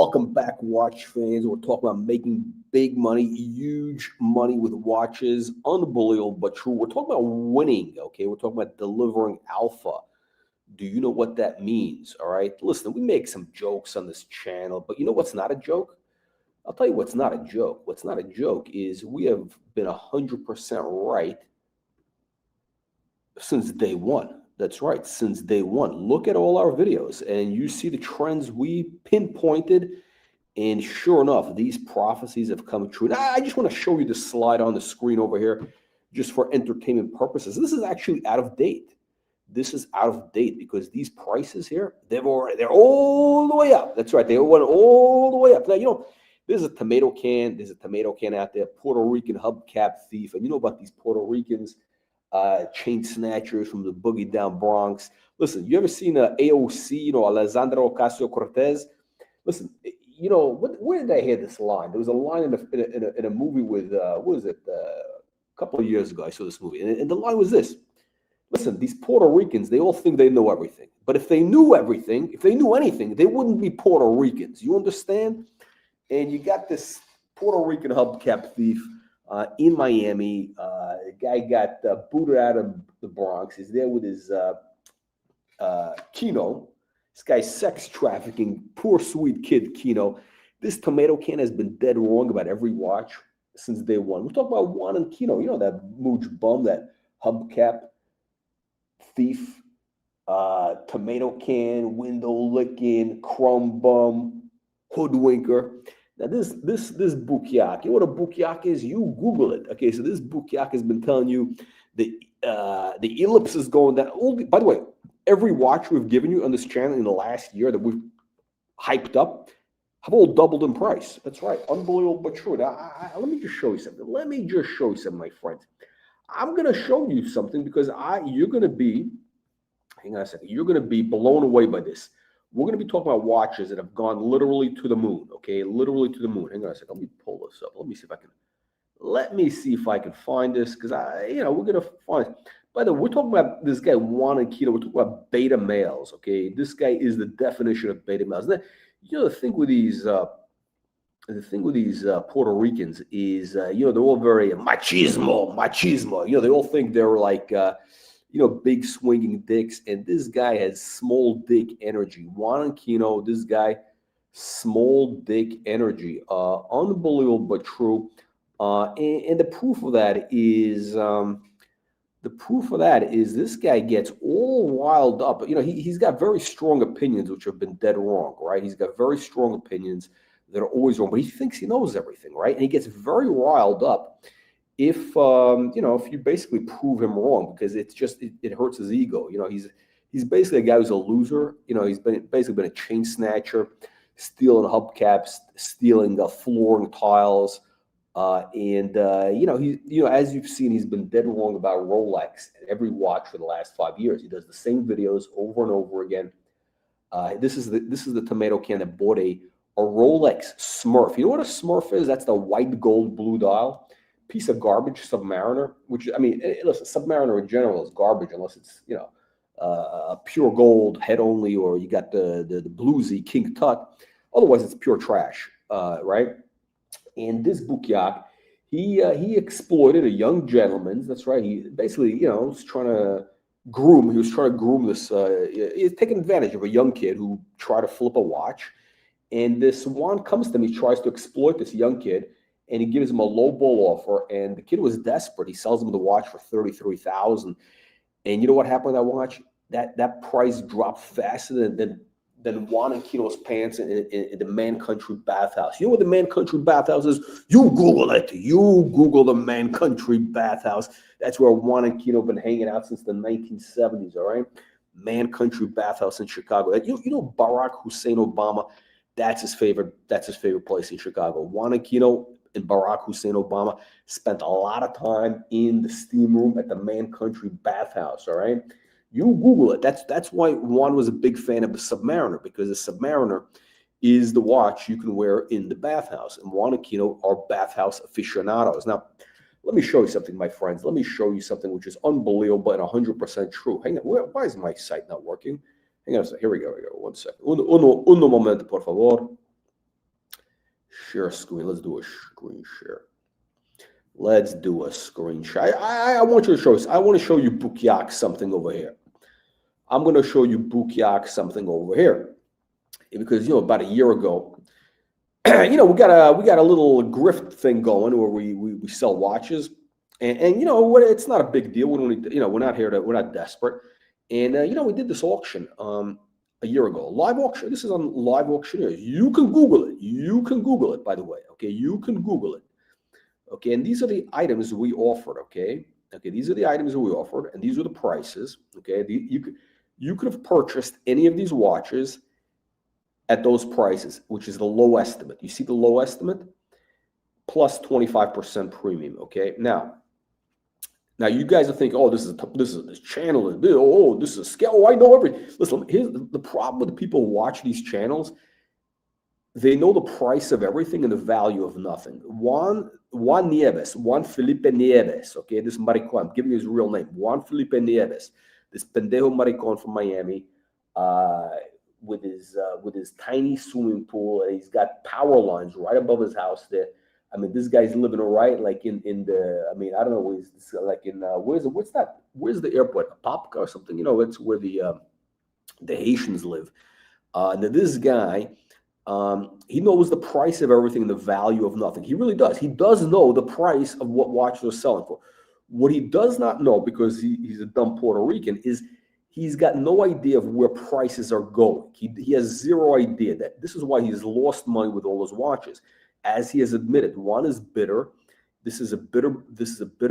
Welcome back, watch fans. We're talking about making big money, huge money with watches. Unbelievable, but true. We're talking about winning, okay? We're talking about delivering alpha. Do you know what that means, all right? Listen, we make some jokes on this channel, but you know what's not a joke? I'll tell you what's not a joke. What's not a joke is we have been 100% right since day one. That's right, since day one. Look at all our videos, and you see the trends we pinpointed, and sure enough, these prophecies have come true. Now, I just want to show you the slide on the screen over here, just for entertainment purposes. This is actually out of date. This is out of date because these prices here, they're all the way up. That's right, they went all the way up. Now, you know, there's a tomato can. There's a tomato can out there, Puerto Rican hubcap thief, and you know about these Puerto Ricans. Chain snatchers from the boogie down Bronx. Listen, you ever seen AOC, you know, Alessandro Ocasio-Cortez? Listen, you know, where did I hear this line? There was a line in a movie with, what was it, a couple of years ago I saw this movie, and the line was this. Listen, these Puerto Ricans, they all think they know everything. But if they knew everything, if they knew anything, they wouldn't be Puerto Ricans. You understand? And you got this Puerto Rican hubcap thief in Miami. The guy got booted out of the Bronx. He's there with his Kino. This guy's sex trafficking, poor sweet kid Kino. This tomato can has been dead wrong about every watch since day one. We're talking about Juan and Kino. You know that mooch bum, that hubcap thief, tomato can, window licking, crumb bum, hoodwinker. Now, this Bukyak, you know what a Bukyak is? You Google it. Okay, so this Bukyak has been telling you the ellipse is going down. By the way, every watch we've given you on this channel in the last year that we've hyped up have all doubled in price. That's right. Unbelievable but true. Now, let me just show you something. Let me just show you something, my friends. I'm going to show you something because you're going to be, hang on a second, you're going to be blown away by this. We're going to be talking about watches that have gone literally to the moon, okay? Literally to the moon. Hang on a second. Let me pull this up. Let me see if I can find this because we're going to find. By the way, we're talking about this guy, Juan Kino. We're talking about beta males, okay? This guy is the definition of beta males. Now, you know, the thing with these Puerto Ricans is, you know, they're all very machismo. You know, they all think they're like, you know, big swinging dicks, and this guy has small dick energy. Juan Kino, this guy, small dick energy. Unbelievable but true. And the proof of that is this guy gets all riled up. You know, he's got very strong opinions, which have been dead wrong, right? He's got very strong opinions that are always wrong, but he thinks he knows everything, right? And he gets very riled up if you know, if you basically prove him wrong, because it's just it hurts his ego. You know, he's basically a guy who's a loser. You know, he's basically been a chain snatcher, stealing hubcaps, stealing flooring tiles, and you know, as you've seen, he's been dead wrong about Rolex and every watch for the last 5 years. He does the same videos over and over again. This is the tomato can that bought a Rolex Smurf. You know what a Smurf is? That's the white gold blue dial. Piece of garbage, Submariner, which, I mean, listen, Submariner in general is garbage unless it's, you know, pure gold, head only, or you got the bluesy King Tut. Otherwise, it's pure trash, right? And this Bukyak, he exploited a young gentleman. That's right. He basically, you know, was trying to groom. He was trying to groom this. He's taking advantage of a young kid who tried to flip a watch. And this Juan comes to him. He tries to exploit this young kid, and he gives him a low ball offer. And the kid was desperate. He sells him the watch for $33,000. And you know what happened with that watch? That price dropped faster than Juan Kino's pants in the Man Country bathhouse. You know what the Man Country bathhouse is? You Google it. You Google the Man Country bathhouse. That's where Juan Kino been hanging out since the 1970s. All right, Man Country bathhouse in Chicago. You know Barack Hussein Obama. That's his favorite place in Chicago. Juan Kino and Barack Hussein Obama spent a lot of time in the steam room at the Man Country bathhouse. All right, you Google it. That's why Juan was a big fan of the Submariner, because the Submariner is the watch you can wear in the bathhouse, and Juan and Kino are bathhouse aficionados. Now, let me show you something, my friends. Let me show you something which is unbelievable and 100% true. Hang on, why is my site not working? Hang on a second. Here we go. 1 second. Uno momento, por favor. Share screen. Let's do a screen share. Let's do a screen share. I want you to show us. I want to show you Bukyak something over here. I'm going to show you Bukyak something over here. Because, about a year ago, we got a little grift thing going where we sell watches. And it's not a big deal. We don't need, we're not desperate. And, we did this auction a year ago, live auction. This is on Live Auctioneers. You can Google it. You can Google it, by the way. Okay, you can Google it. Okay, and these are the items we offered. Okay, these are the items we offered, and these are the prices. Okay, you could have purchased any of these watches at those prices, which is the low estimate. You see the low estimate plus 25% premium. Okay, now you guys are thinking, oh, this channel is, oh, this is a scale. Oh, I know everything. Listen, here's the problem with the people who watch these channels. They know the price of everything and the value of nothing. Juan Felipe Nieves, okay, this maricon, I'm giving you his real name, Juan Felipe Nieves, this pendejo maricon from Miami, with his tiny swimming pool, and he's got power lines right above his house there. I mean, this guy's living right like in the, I mean, I don't know, like in where's the airport, Apopka or something? It's where the Haitians live. And this guy, he knows the price of everything and the value of nothing. He really does. He does know the price of what watches are selling for. What he does not know, because he's a dumb Puerto Rican, is he's got no idea of where prices are going. He has zero idea. That this is why he's lost money with all his watches. As he has admitted, Juan is bitter. This is a bitter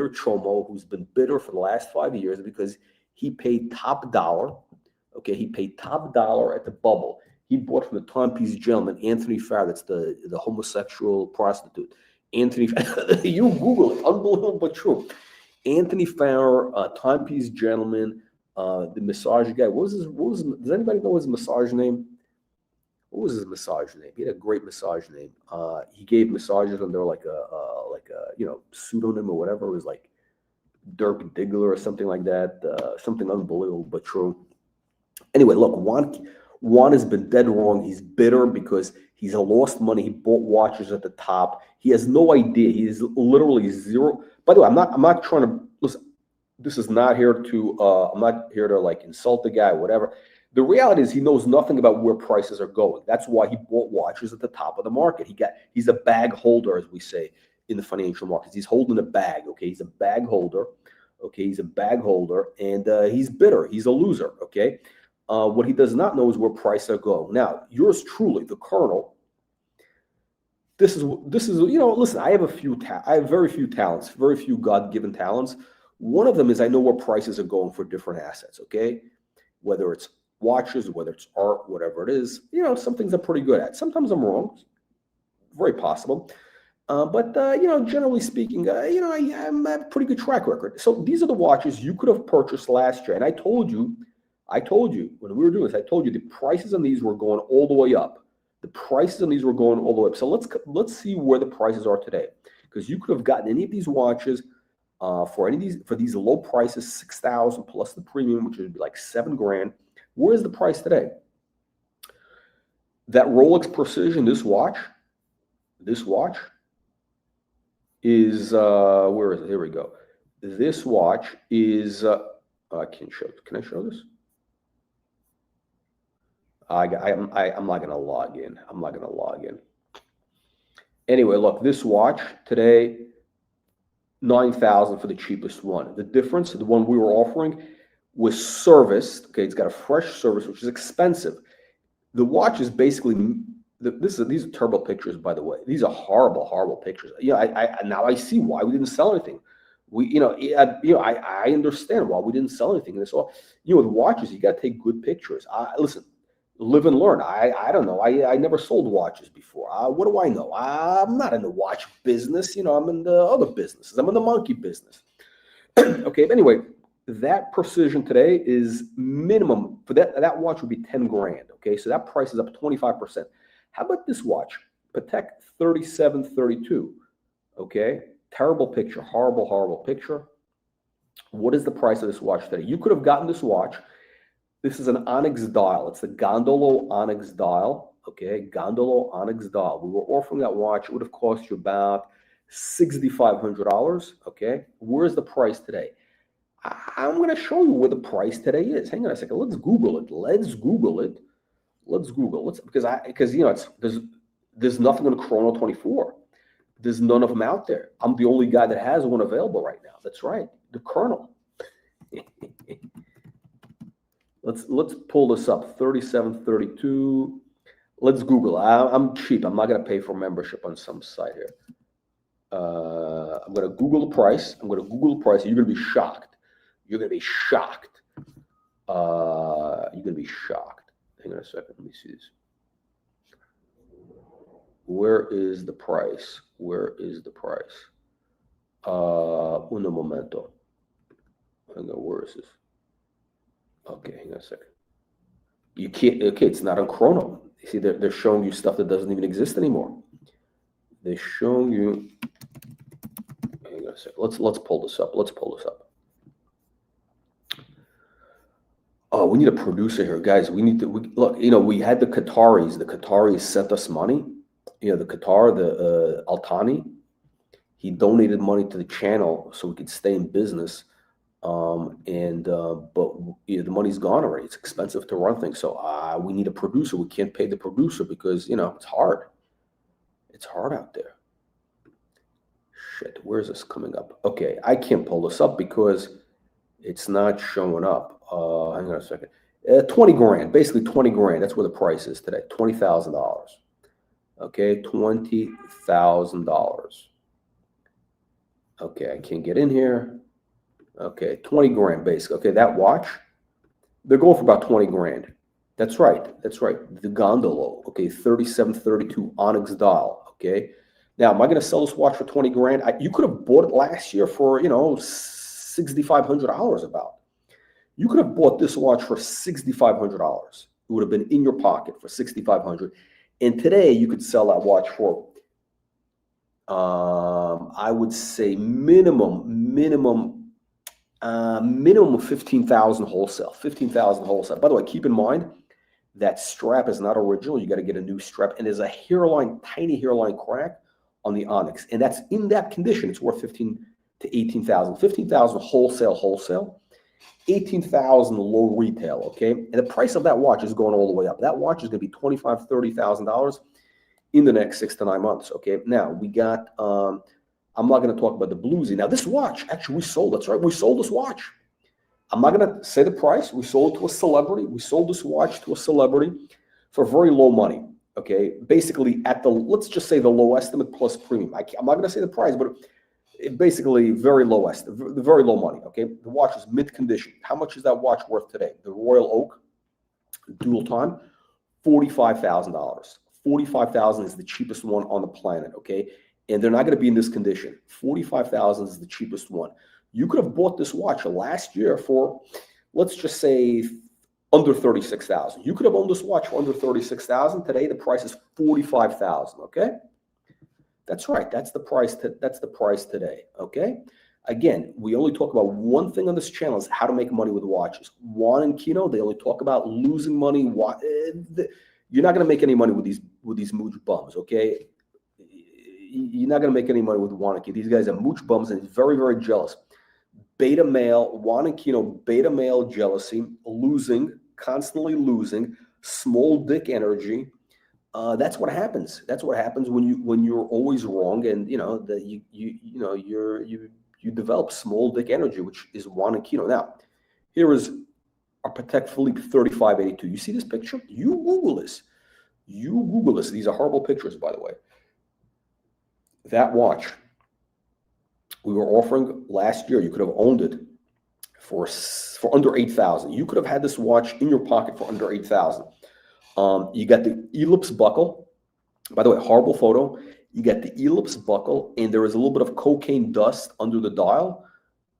chomo who's been bitter for the last 5 years because he paid top dollar. Okay, he paid top dollar at the bubble. He bought from the timepiece gentleman, Anthony Farr, that's the homosexual prostitute. Anthony, you Google it, unbelievable but true. Anthony Farr, timepiece gentleman, the massage guy. Does anybody know his massage name? What was his massage name? He had a great massage name. He gave massages under like a pseudonym or whatever. It was like Dirk Diggler or something like that. Something unbelievable but true. Anyway, look, Juan has been dead wrong. He's bitter because he's lost money. He bought watches at the top. He has no idea. He is literally zero. By the way, I'm not trying to listen. This is not here to. I'm not here to like insult the guy, or whatever. The reality is he knows nothing about where prices are going. That's why he bought watches at the top of the market. He's a bag holder, as we say in the financial markets. He's holding a bag. Okay, he's a bag holder. Okay, he's a bag holder, and he's bitter. He's a loser. Okay. What he does not know is where prices are going. Now, yours truly, the Colonel. This is listen. I have very few talents, very few God-given talents. One of them is I know where prices are going for different assets. Okay, whether it's watches, whether it's art, whatever it is. Some things I'm pretty good at. Sometimes I'm wrong. Very possible. But generally speaking, I have a pretty good track record. So these are the watches you could have purchased last year, and I told you when we were doing this, I told you the prices on these were going all the way up. The prices on these were going all the way up. So let's see where the prices are today, because you could have gotten any of these watches for these low prices, $6,000 plus the premium, which would be like $7,000. Where is the price today? That Rolex Precision, this watch is where is it? Here we go. This watch is I can't show. Can I show this? I'm not gonna log in. I'm not gonna log in. Anyway, look, this watch today, $9,000 for the cheapest one. The difference, the one we were offering, was serviced. Okay, it's got a fresh service, which is expensive. The watch is basically these are terrible pictures, by the way. These are horrible pictures. Now I see why we didn't sell anything. I understand why we didn't sell anything. And so, with watches, you got to take good pictures. Listen, live and learn. I don't know. I never sold watches before. What do I know? I'm not in the watch business. I'm in the other businesses. I'm in the monkey business. Okay. Anyway, that Precision today is minimum for that watch would be $10,000. Okay, so that price is up 25%. How about this watch, Patek 3732? Okay, terrible picture, horrible picture. What is the price of this watch today? You could have gotten this watch. This is an onyx dial. It's the Gondolo onyx dial. okay? Gondolo onyx dial. We were offering that watch. It would have cost you about $6,500, okay? Where's the price today? I'm going to show you where the price today is. Hang on a second. Let's Google it. Let's Google it. Let's Google it because you know there's nothing on Chrono 24. There's none of them out there. I'm the only guy that has one available right now. That's right, the Colonel. Let's pull this up. 3732. Let's Google. I'm cheap. I'm not going to pay for membership on some site here. I'm going to Google the price. I'm going to Google the price. And you're going to be shocked. You're going to be shocked. You're going to be shocked. Hang on a second. Let me see this. Where is the price? Where is the price? Uno momento. Hang on. Where is this? Okay, hang on a second. You can't. Okay, it's not on Chrono. You see, they're showing you stuff that doesn't even exist anymore. They're showing you. Hang on a second. Let's pull this up. Let's pull this up. Oh, we need a producer here, guys. We need to look. You know, we had the Qataris. The Qataris sent us money. You know, the Qatar, the Altani. He donated money to the channel so we could stay in business. But you know, the money's gone already. It's expensive to run things. So we need a producer. We can't pay the producer because, you know, it's hard. It's hard out there. Shit, where's this coming up? Okay, I can't pull this up because it's not showing up. Hang on a second. 20 grand, basically 20 grand. That's where the price is today. $20,000. Okay, $20,000. Okay, I can't get in here. Okay, 20 grand basically. Okay, that watch, they're going for about 20 grand. That's right. That's right. The Gondolo. Okay, 3732 onyx dial. Okay. Now, am I going to sell this watch for 20 grand? You could have bought it last year for, you know, $6,500 about. You could have bought this watch for $6,500. It would have been in your pocket for $6,500. And today you could sell that watch for, I would say minimum of 15,000 wholesale. 15,000 wholesale. By the way, keep in mind that strap is not original. You got to get a new strap, and there's a hairline, tiny hairline crack on the onyx, and that's in that condition. It's worth 15 to 18,000. 15,000 wholesale. 18,000 low retail. Okay, and the price of that watch is going all the way up. That watch is going to be $25,000, $30,000 in the next 6 to 9 months. Okay, now we got. I'm not going to talk about the bluesy. Now, this watch, actually, we sold. That's right. We sold this watch. I'm not going to say the price. We sold it to a celebrity. We sold this watch to a celebrity for very low money. Okay. Basically, at the, let's just say the low estimate plus premium. I'm not going to say the price, but basically very low estimate, very low money. Okay. The watch is mint condition. How much is that watch worth today? The Royal Oak dual time, $45,000. $45,000 is the cheapest one on the planet. Okay. And they're not going to be in this condition. $45,000 is the cheapest one. You could have bought this watch last year for, let's just say, under $36,000. You could have owned this watch for under $36,000. Today, the price is $45,000. Okay, that's right. That's the price. That's the price today. Okay. Again, we only talk about one thing on this channel: is how to make money with watches. Juan and Kino, they only talk about losing money. You're not going to make any money with these mooch bums. Okay. You're not going to make any money with Juan and Kino. These guys are mooch bums, and he's very, very jealous. Beta male, Juan and Kino, beta male jealousy, losing, constantly losing, small dick energy. That's what happens. That's what happens when you're always wrong, and you know that you develop small dick energy, which is Juan and Kino. Now, here is our Patek Philippe 3582. You see this picture? You Google this. You Google this. These are horrible pictures, by the way. That watch we were offering last year, you could have owned it for under $8,000. You could have had this watch in your pocket for under $8,000. You got the Ellipse buckle. By the way, horrible photo. You got the Ellipse buckle, and there is a little bit of cocaine dust under the dial,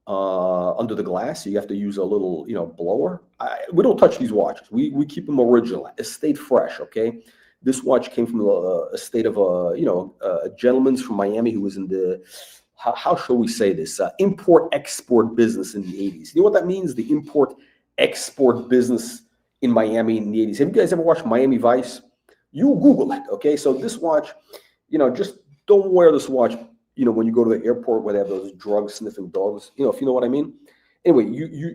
under the glass. So you have to use a little, blower. We don't touch these watches. We keep them original, estate fresh. Okay. This watch came from a state of a gentleman's from Miami who was in the, how shall we say this, import-export business in the 80s. You know what that means? The import-export business in Miami in the 80s. Have you guys ever watched Miami Vice? You Google it, okay? So this watch, just don't wear this watch, when you go to the airport where they have those drug sniffing dogs, if you know what I mean. Anyway,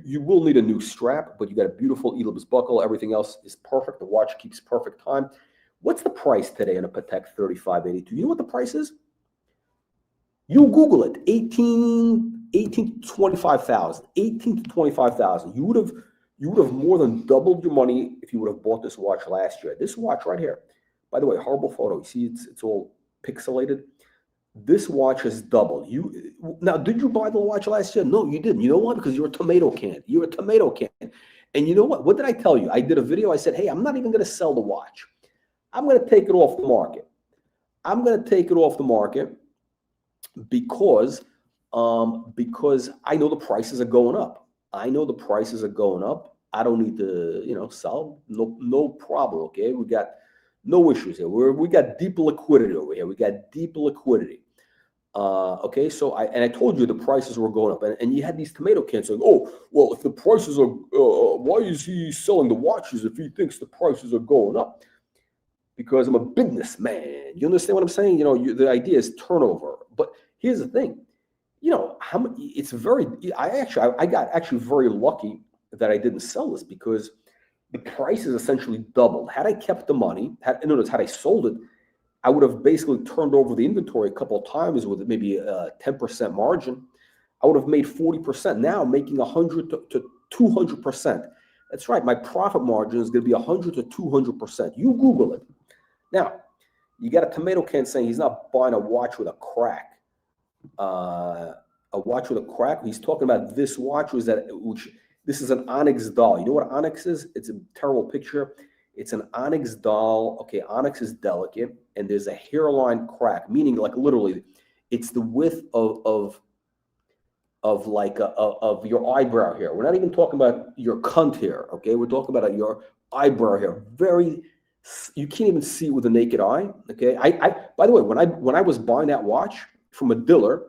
you will need a new strap, but you got a beautiful Ellipse buckle. Everything else is perfect. The watch keeps perfect time. What's the price today on a Patek 3582? You know what the price is? You Google it, 18 to 25,000, 18 to 25,000. You would have more than doubled your money if you would have bought this watch last year. This watch right here, by the way, horrible photo. You see, it's all pixelated. This watch has doubled. Now, did you buy the watch last year? No, you didn't. You know why? Because you're a tomato can. You're a tomato can. And you know what? What did I tell you? I did a video. I said, hey, I'm not even going to sell the watch. I'm going to take it off the market. I'm going to take it off the market because I know the prices are going up. I know the prices are going up. I don't need to, sell. No problem. Okay, we got no issues here. We got deep liquidity over here. We got deep liquidity. Okay, so I told you the prices were going up, and you had these tomato cans saying, oh, well, if the prices are, why is he selling the watches if he thinks the prices are going up? Because I'm a businessman. You understand what I'm saying? The idea is turnover. But here's the thing, how much? It's very. I got actually very lucky that I didn't sell this because the price is essentially doubled. Had I kept the money, had I sold it, I would have basically turned over the inventory a couple of times with maybe a 10% margin. I would have made 40%. Now I'm making 100 to 200%. That's right. My profit margin is going to be 100 to 200%. You Google it. Now, you got a tomato can saying he's not buying a watch with a crack. A watch with a crack. He's talking about this watch. This is an onyx doll. You know what onyx is? It's a terrible picture. It's an onyx doll. Okay, onyx is delicate, and there's a hairline crack, meaning like literally, it's the width of your eyebrow hair. We're not even talking about your cunt hair. Okay, we're talking about your eyebrow hair. You can't even see it with the naked eye. Okay, by the way, when I was buying that watch from a dealer,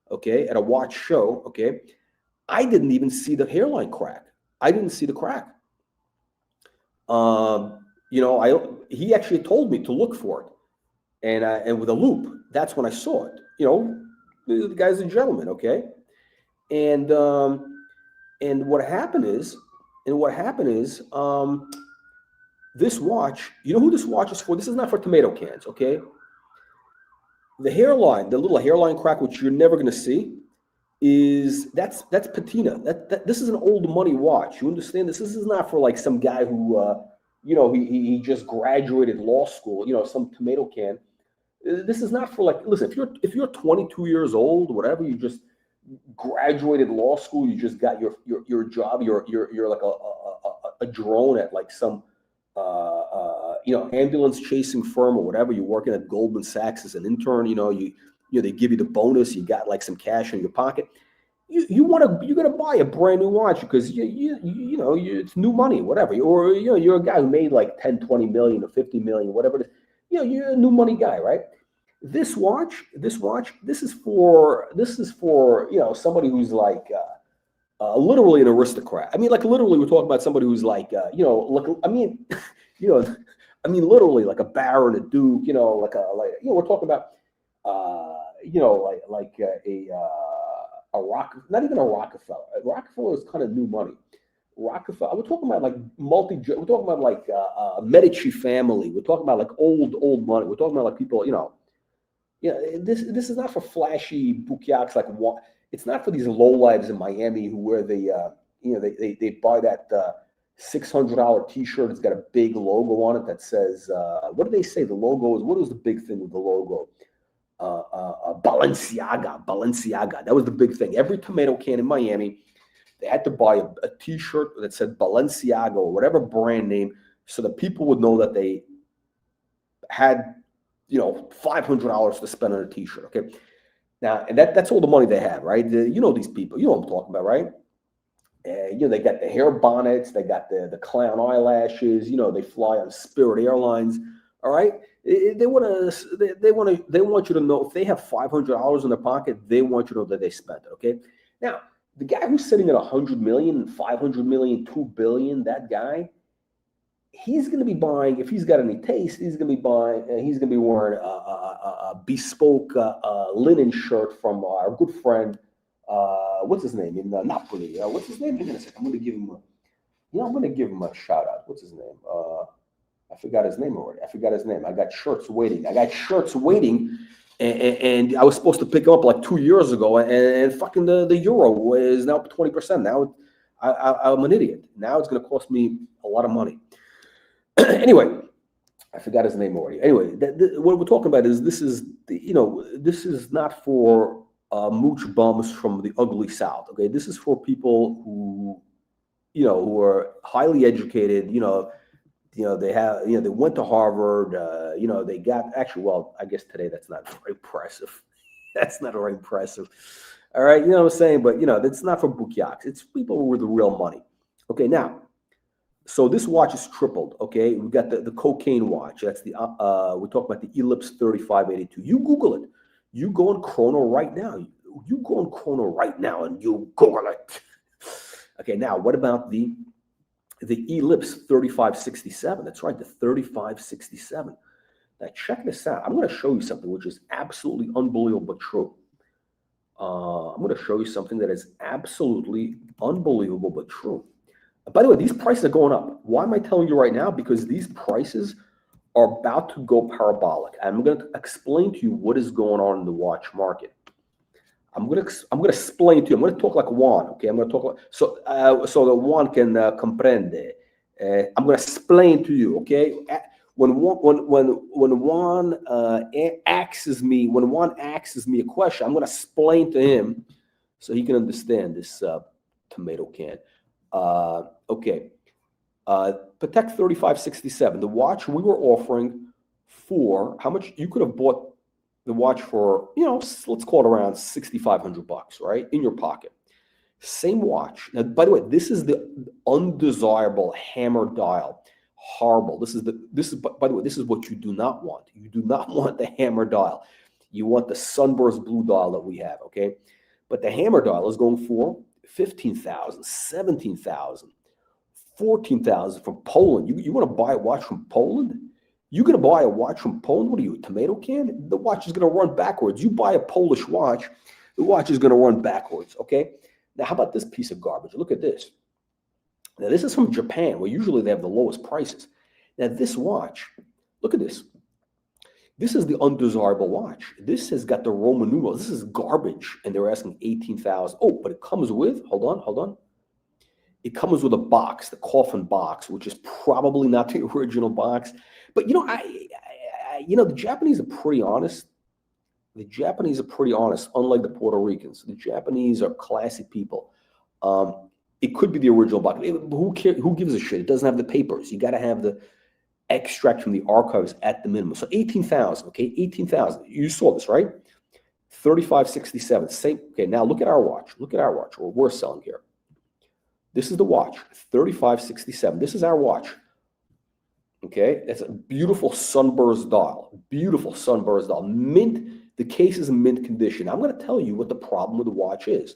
okay, at a watch show, okay, I didn't even see the hairline crack. I didn't see the crack. He actually told me to look for it, and with a loop, that's when I saw it. The guy's a gentleman, okay, and what happened is, this watch. You know who this watch is for? This is not for tomato cans, okay. The little hairline crack, which you're never going to see, that's patina. This is an old money watch. You understand? This is not for like some guy who he just graduated law school. Some tomato can. This is not for like. Listen, if you're 22 years old, whatever, you just graduated law school. You just got your job. You're like a drone at like some ambulance chasing firm or whatever. You're working at Goldman Sachs as an intern. They give you the bonus. You got like some cash in your pocket. You're gonna buy a brand new watch because it's new money, whatever. Or you're a guy who made like 10, 20 million or 50 million, whatever it is. You're a new money guy, right? This watch, this is for somebody who's like literally an aristocrat. I mean, like literally, we're talking about somebody who's like literally like a baron, a duke. We're talking about not even a Rockefeller. Rockefeller is kind of new money. Rockefeller. We're talking about like we're talking about like Medici family. We're talking about like old money. We're talking about like people. This is not for flashy bouquiats like what. It's not for these lowlives in Miami who wear they buy that $600 T-shirt. It's got a big logo on it that says what do they say? The logo is, what was the big thing with the logo? Balenciaga. That was the big thing. Every tomato can in Miami, they had to buy a T-shirt that said Balenciaga or whatever brand name, so that people would know that they had, $500 to spend on a T-shirt. Okay, now and that's all the money they have, right? These people. You know what I'm talking about, right? They got the hair bonnets, they got the clown eyelashes. They fly on Spirit Airlines. All right. They want you to know if they have $500 in their pocket, they want you to know that they spent it. Okay. Now, the guy who's sitting at 100 million, 500 million, 2 billion, that guy, he's going to be buying, if he's got any taste, he's going to be buying, he's going to be wearing a bespoke linen shirt from our good friend, what's his name, in Napoli. What's his name? Hang on a second. I'm going to give him I'm going to give him a shout out. What's his name? I forgot his name already. I got shirts waiting. And I was supposed to pick him up like 2 years ago, and fucking the euro is now 20%. Now I'm an idiot. Now it's going to cost me a lot of money. Anyway, I forgot his name already. Anyway, what we're talking about is this is not for mooch bums from the ugly South. Okay, this is for people who are highly educated. They have, they went to Harvard. They got well, I guess today that's not very impressive. That's not very impressive. All right, you know what I'm saying? But that's not for bukyaks. It's people with the real money. Okay, now. So this watch is tripled, okay? We've got the cocaine watch. That's the, we're talking about the Ellipse 3582. You Google it. You go on Chrono right now. You go on Chrono right now and you Google it. Okay, now what about the Ellipse 3567? That's right, the 3567. Now check this out. I'm going to show you something which is absolutely unbelievable but true. I'm going to show you something that is absolutely unbelievable but true. By the way, these prices are going up. Why am I telling you right now? Because these prices are about to go parabolic. I'm going to explain to you what is going on in the watch market. I'm going to explain to you. I'm going to talk like Juan. Okay, I'm going to talk like, so that Juan can comprende. I'm going to explain to you. Okay, when Juan asks me a question, I'm going to explain to him so he can understand this tomato can. Okay. Patek 3567, the watch we were offering for how much you could have bought the watch for, let's call it around $6,500, right? In your pocket. Same watch. Now, by the way, this is the undesirable hammer dial. Horrible. This is by the way, this is what you do not want. You do not want the hammer dial. You want the sunburst blue dial that we have, okay? But the hammer dial is going for $15,000, $17,000, $14,000 from Poland. You want to buy a watch from Poland? You're going to buy a watch from Poland? What are you, a tomato can? The watch is going to run backwards. You buy a Polish watch, the watch is going to run backwards, okay? Now, how about this piece of garbage? Look at this. Now, this is from Japan, where usually they have the lowest prices. Now, this watch, look at this. This is the undesirable watch. This has got the Roman numerals. This is garbage, and they're asking $18,000. Oh, but it comes with, hold on. It comes with a box, the coffin box, which is probably not the original box. But the Japanese are pretty honest. Unlike the Puerto Ricans. The Japanese are classy people. It could be the original box. Who cares? Who gives a shit? It doesn't have the papers. You got to have the extract from the archives at the minimum. So 18,000, okay, 18,000. You saw this, right? 3567. Same. Okay, now look at our watch. Look at our watch. What we're selling here. This is the watch, 3567. This is our watch. Okay, it's a beautiful sunburst dial. Beautiful sunburst dial. Mint. The case is in mint condition. I'm going to tell you what the problem with the watch is,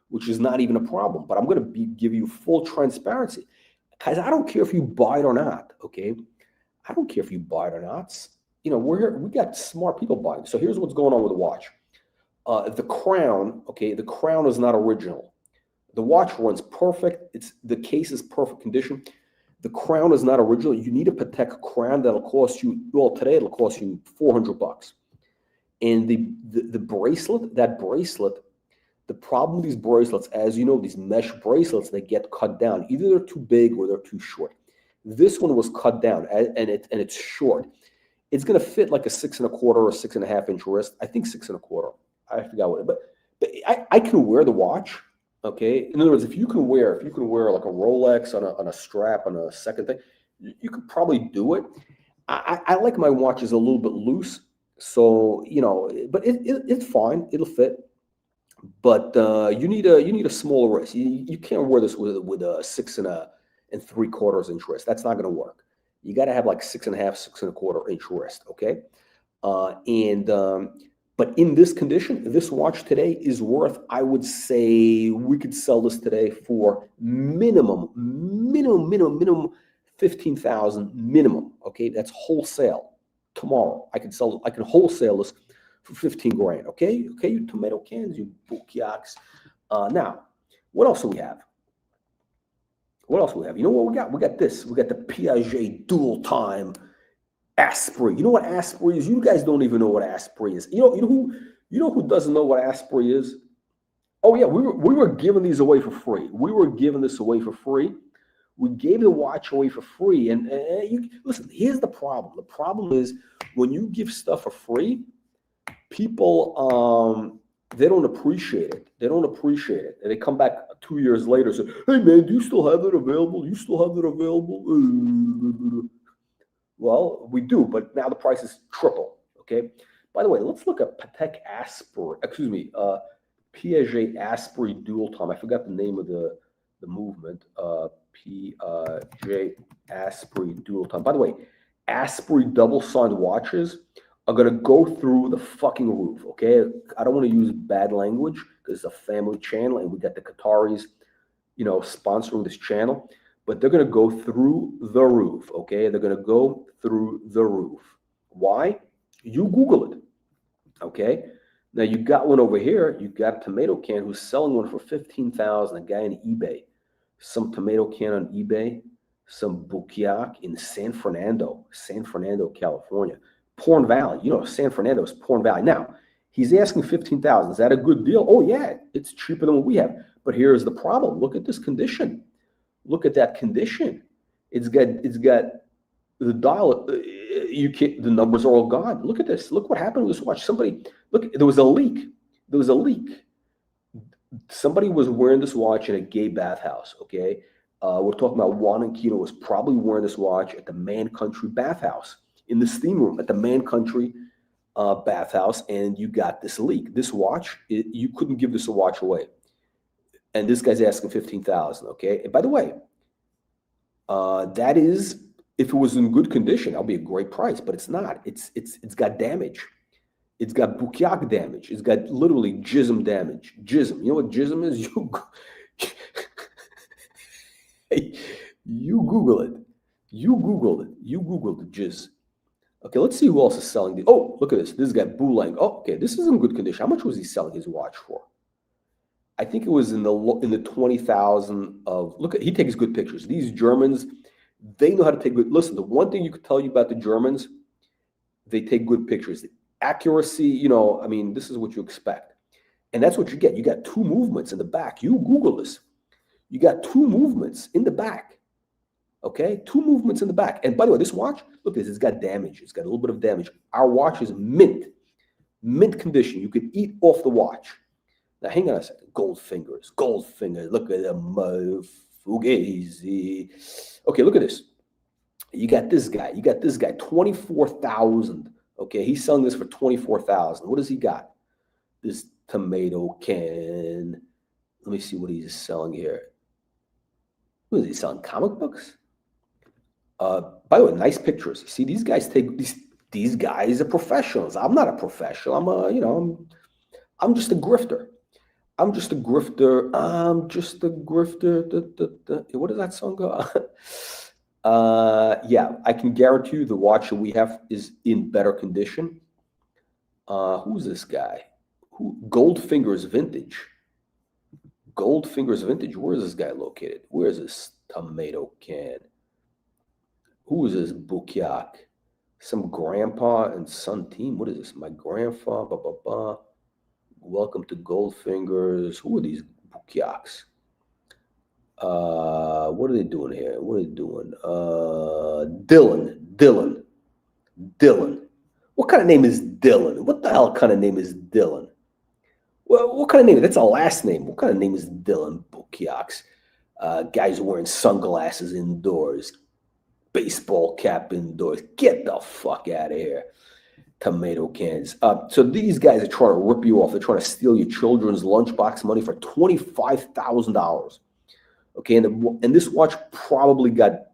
which is not even a problem. But I'm going to give you full transparency, because I don't care if you buy it or not. Okay. I don't care if you buy it or not. We got smart people buying. So here's what's going on with the watch. The crown, okay, the crown is not original. The watch runs perfect. The case is perfect condition. The crown is not original. You need a Patek crown that'll cost you, well, today it'll cost you $400. And the bracelet, the problem with these bracelets, as you know, these mesh bracelets, they get cut down. Either they're too big or they're too short. This one was cut down, and it's short. It's going to fit like a 6 1/4 or 6.5 inch wrist. I think 6 1/4. I forgot what. But I can wear the watch. Okay. In other words, if you can wear like a Rolex on a strap on a second thing, you could probably do it. I like my watches a little bit loose, so but it's fine. It'll fit. But you need a smaller wrist. You can't wear this with a 6 3/4 inch wrist. That's not going to work. You got to have like 6.5, 6 1/4 inch wrist. Okay. But in this condition, this watch today is worth, I would say, we could sell this today for minimum 15,000 minimum. Okay, that's wholesale. Tomorrow I can wholesale this for 15 grand. Okay, you tomato cans, you bukyaks. Now, what else do we have? What else do we have? You know what we got? We got this. We got the Piaget dual time Asprey. You know what Asprey is? You guys don't even know what Asprey is. You know who doesn't know what Asprey is? Oh yeah, we were giving these away for free. We were giving this away for free. We gave the watch away for free. And you listen, here's the problem. The problem is when you give stuff for free, people they don't appreciate it. They don't appreciate it. And they come back 2 years later and say, hey man, do you still have it available? You still have it available? Well, we do, but now the price is triple. Okay. By the way, let's look at Patek Asprey, Piaget Asprey dual time. I forgot the name of the movement. Piaget Asprey dual time. By the way, Asprey double-signed watches are going to go through the fucking roof, okay? I don't want to use bad language because it's a family channel and we got the Qataris, sponsoring this channel, but they're going to go through the roof, okay? They're going to go through the roof. Why? You Google it, okay? Now, you got one over here. You got a tomato can who's selling one for $15,000, a guy on eBay. Some tomato can on eBay, some bukyak in San Fernando, California. Porn Valley. San Fernando is Porn Valley. Now, he's asking $15,000. Is that a good deal? Oh, yeah. It's cheaper than what we have. But here's the problem. Look at this condition. Look at that condition. It's got the dial. The numbers are all gone. Look at this. Look what happened with this watch. Look, there was a leak. Somebody was wearing this watch in a gay bathhouse, okay? We're talking about Juan Kino was probably wearing this watch at the Man Country bathhouse, in the steam room at the Man Country bathhouse, and you got this leak. This watch, you couldn't give this a watch away. And this guy's asking $15,000, okay? And by the way, that is, if it was in good condition, that'll be a great price, but it's not. It's got damage. It's got bukyak damage. It's got literally jism damage. Jism. You know what jism is? You Google it. You Googled the jizz. Okay, let's see who else is selling. Oh, look at this. This guy, Boulang. Oh, okay, this is in good condition. How much was he selling his watch for? I think it was in the 20,000 of. Look at, he takes good pictures. These Germans, they know how to take good. Listen, the one thing you could tell you about the Germans, they take good pictures. Accuracy, I mean, this is what you expect. And that's what you get. You got two movements in the back. You Google this. You got two movements in the back. Okay? Two movements in the back. And by the way, this watch, look at this. It's got damage. It's got a little bit of damage. Our watch is mint condition. You could eat off the watch. Now, hang on a second. Gold fingers. Look at them. Fugazi. Okay, look at this. You got this guy. 24,000. Okay, he's selling this for 24,000. What does he got? This tomato can. Let me see what he's selling here. What is he selling? Comic books? By the way, nice pictures. See, these guys these guys are professionals. I'm not a professional. I'm just a grifter. What does that song go? Yeah, I can guarantee you the watch that we have is in better condition. Who's this guy? Goldfinger's Vintage. Where is this guy located? Where is this tomato can? Who is this bukyak? Some grandpa and son team. What is this? My grandpa. Welcome to Goldfingers. Who are these bukyaks? What are they doing here? Dylan. What kind of name is Dylan? What the hell kind of name is Dylan? Well, what kind of name? That's a last name. What kind of name is Dylan? Bukyaks. Guys wearing sunglasses indoors. Baseball cap indoors. Get the fuck out of here. Tomato cans. So these guys are trying to rip you off. They're trying to steal your children's lunchbox money for $25,000. Okay, and this watch probably got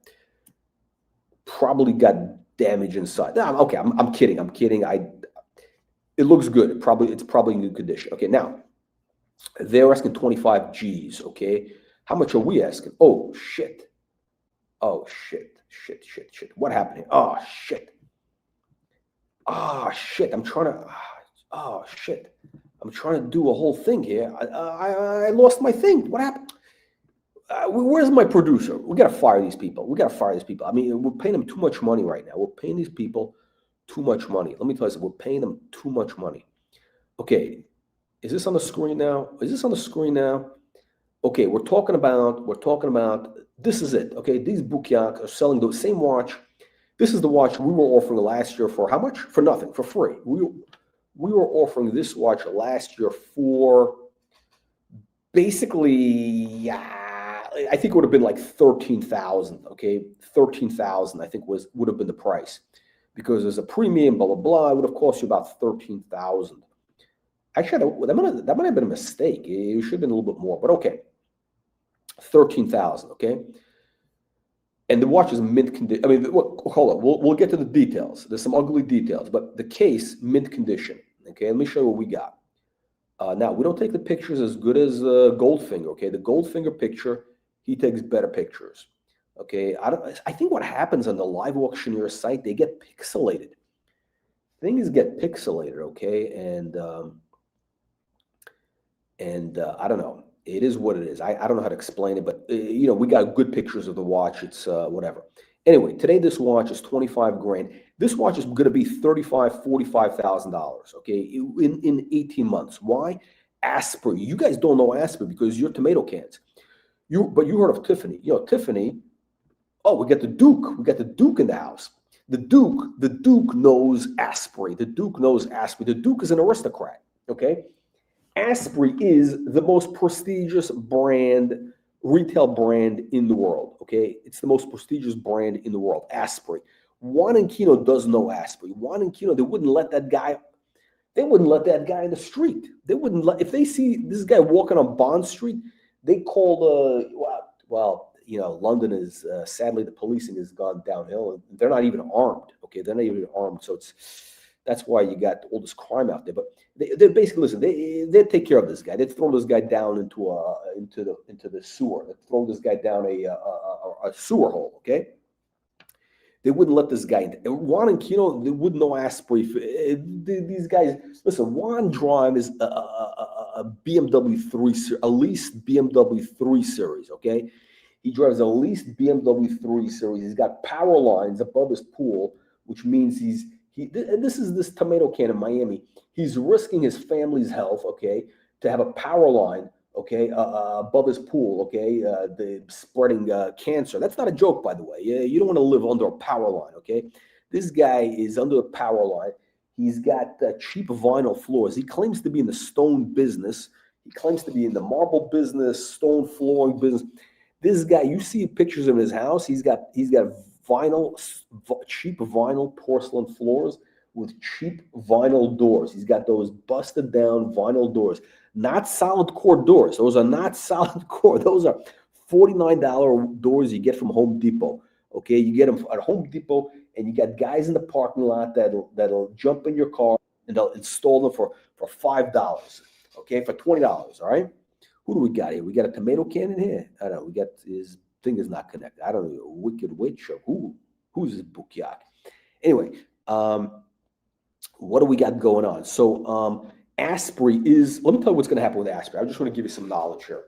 damage inside. No, okay, I'm kidding. It looks good. It's probably in good condition. Okay, now they're asking 25 G's. Okay, how much are we asking? Oh shit. Shit. What happened here? Oh, shit. Shit. I'm trying to do a whole thing here. I lost my thing. What happened? Where's my producer? We got to fire these people. I mean, we're paying them too much money right now. We're paying these people too much money. Let me tell you something. We're paying them too much money. Okay. Is this on the screen now? Okay. We're talking about, this is it. Okay. These Bukiak are selling the same watch. This is the watch we were offering last year for how much? For nothing, for free. We were offering this watch last year for basically, I think it would have been like 13,000. Okay, 13,000. I think would have been the price, because there's a premium, blah blah blah. It would have cost you about 13,000. Actually, that might have been a mistake. It should have been a little bit more, but okay, 13,000. Okay. And the watch is mint condition. I mean, hold on. We'll get to the details. There's some ugly details, but the case, mint condition. Okay, let me show you what we got. Now, we don't take the pictures as good as Goldfinger. Okay, the Goldfinger picture, he takes better pictures. Okay, I think what happens on the live auctioneer site, they get pixelated. Things get pixelated. Okay, and I don't know. It is what it is. I don't know how to explain it, but you know, we got good pictures of the watch. It's whatever. Anyway, today this watch is 25 grand. This watch is going to be $35,000, $45,000. Okay, in 18 months. Why? Asprey. You guys don't know Asprey because you're tomato cans. But you heard of Tiffany. You know Tiffany. Oh, we got the Duke. We got the Duke in the house. The Duke knows Asprey. The Duke knows Asprey. The Duke is an aristocrat. Okay. Asprey is the most prestigious brand, retail brand in the world. Okay, it's the most prestigious brand in the world. Asprey. Juan Kino does know Asprey. Juan Kino, they wouldn't let that guy. They wouldn't let that guy in the street. They wouldn't let, if they see this guy walking on Bond Street, they call the well, you know, London is sadly the policing has gone downhill, and they're not even armed. Okay, they're not even armed, so that's why you got all this crime out there. But they basically, listen, they take care of this guy. They'd throw this guy down into the sewer. They'd throw this guy down a sewer hole. Okay, they wouldn't let this guy in. Juan and Kino, they wouldn't know Asprey. These guys, listen. Juan drives a BMW 3 Series, a leased BMW 3 Series. Okay, he drives a leased BMW 3 Series. He's got power lines above his pool, which means this is this tomato can in Miami. He's risking his family's health, okay, to have a power line, okay, above his pool, okay, the spreading cancer. That's not a joke, by the way. You don't want to live under a power line, okay? This guy is under a power line. He's got cheap vinyl floors. He claims to be in the stone business. He claims to be in the marble business, stone flooring business. This guy, you see pictures of his house. He's got vinyl, cheap vinyl porcelain floors with cheap vinyl doors. He's got those busted down vinyl doors, not solid core doors. Those are not solid core. Those are $49 doors you get from Home Depot. Okay, you get them at Home Depot, and you got guys in the parking lot that'll jump in your car and they'll install them for $5. Okay, for $20. All right. Who do we got here? We got a tomato can in here. I don't know. We got his thing is not connected. I don't know. Wicked Witch or who's this Bukiak? Anyway, what do we got going on? So Asprey is. Let me tell you what's going to happen with Asprey. I just want to give you some knowledge here.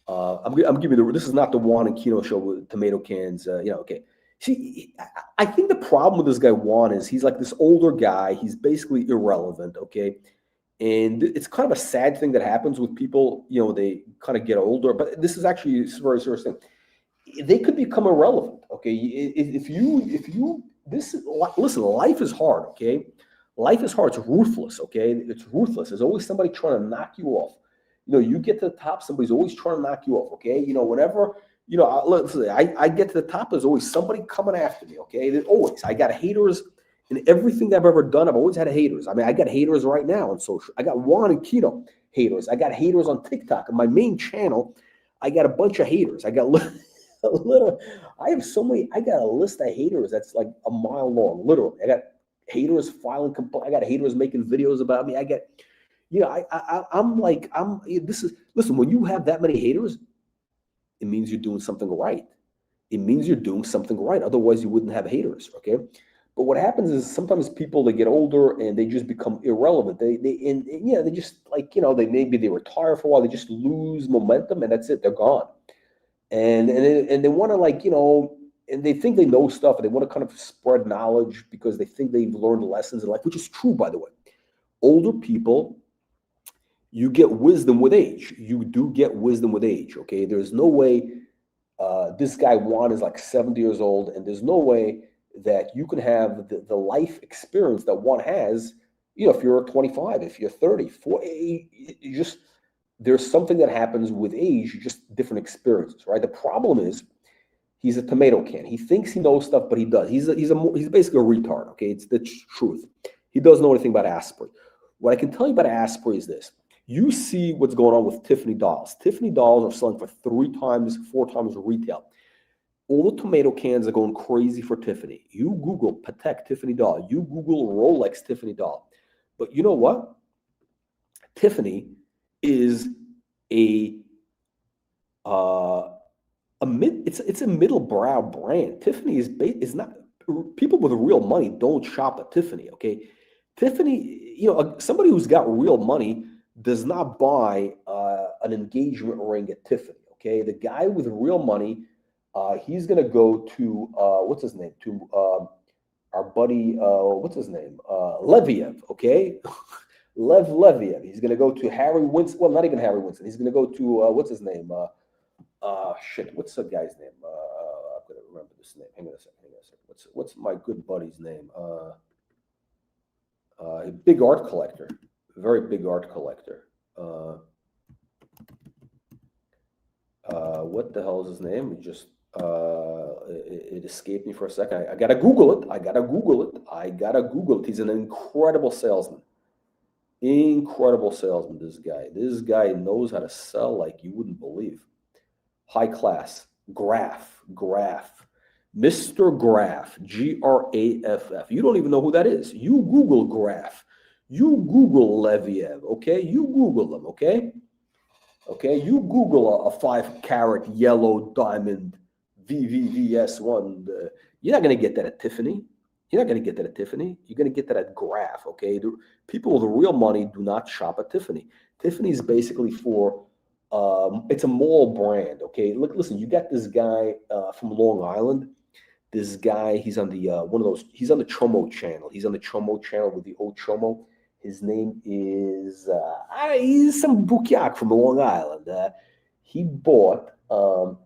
I'm giving you this is not the Juan and Kino show with tomato cans. Okay. See, I think the problem with this guy Juan is he's like this older guy. He's basically irrelevant. Okay. And it's kind of a sad thing that happens with people, they kind of get older, but this is actually a very serious thing. They could become irrelevant. Okay. Listen, life is hard. Okay. Life is hard. It's ruthless. Okay. It's ruthless. There's always somebody trying to knock you off. You get to the top, somebody's always trying to knock you off. Okay. Whenever, I get to the top, there's always somebody coming after me. Okay. There's always, I got haters. In everything I've ever done, I've always had haters. I mean, I got haters right now on social. I got Juan and Kino haters. I got haters on TikTok. On my main channel, I got a bunch of haters. I got I have so many. I got a list of haters that's like a mile long, literally. I got haters filing complaints. I got haters making videos about me. I get, listen, when you have that many haters, it means you're doing something right. it means you're doing something right. Otherwise, you wouldn't have haters, okay? But what happens is sometimes people, they get older and they just become irrelevant. They just like, they retire for a while. They just lose momentum and that's it. They're gone. And they want to and they think they know stuff and they want to kind of spread knowledge because they think they've learned lessons in life, which is true, by the way. Older people, you get wisdom with age. You do get wisdom with age, okay? There's no way this guy Juan is like 70 years old, and there's no way that you can have the life experience that one has, if you're 25, if you're 30, 40, there's something that happens with age, just different experiences, right? The problem is he's a tomato can. He thinks he knows stuff, but he does. He's basically a retard, okay? It's the truth. He doesn't know anything about Asprey. What I can tell you about Asprey is this. You see what's going on with Tiffany dolls. Tiffany dolls are selling for 3 times, 4 times retail. All the tomato cans are going crazy for Tiffany. You Google Patek Tiffany doll. You Google Rolex Tiffany doll. But you know what? Tiffany is it's a middle brow brand. Tiffany is not, people with real money don't shop at Tiffany, okay? Tiffany, somebody who's got real money does not buy an engagement ring at Tiffany, okay? The guy with real money, he's going to go to, what's his name? To our buddy, what's his name? Leviev, okay? Leviev. He's going to go to Harry Winston. Well, not even Harry Winston. He's going to go to, what's his name? What's the guy's name? I'm going to remember this name. Hang on a second. What's my good buddy's name? A big art collector. Very big art collector. What the hell is his name? It escaped me for a second. I gotta Google it. He's an incredible salesman. This guy knows how to sell like you wouldn't believe. High class. Graf. Mr. Graf. Graff. You don't even know who that is. You Google Graf. You Google Leviev, okay? You Google them, okay? Okay, you Google a 5-carat yellow diamond VVVS1. You're not going to get that at Tiffany. You're going to get that at Graf, okay? People with real money do not shop at Tiffany. Tiffany's basically for, it's a mall brand, okay? Look, listen, you got this guy from Long Island. This guy, he's on the, he's on the Chomo channel. He's on the Chomo channel with the old Chomo. His name is, he's some bukyak from Long Island. He bought a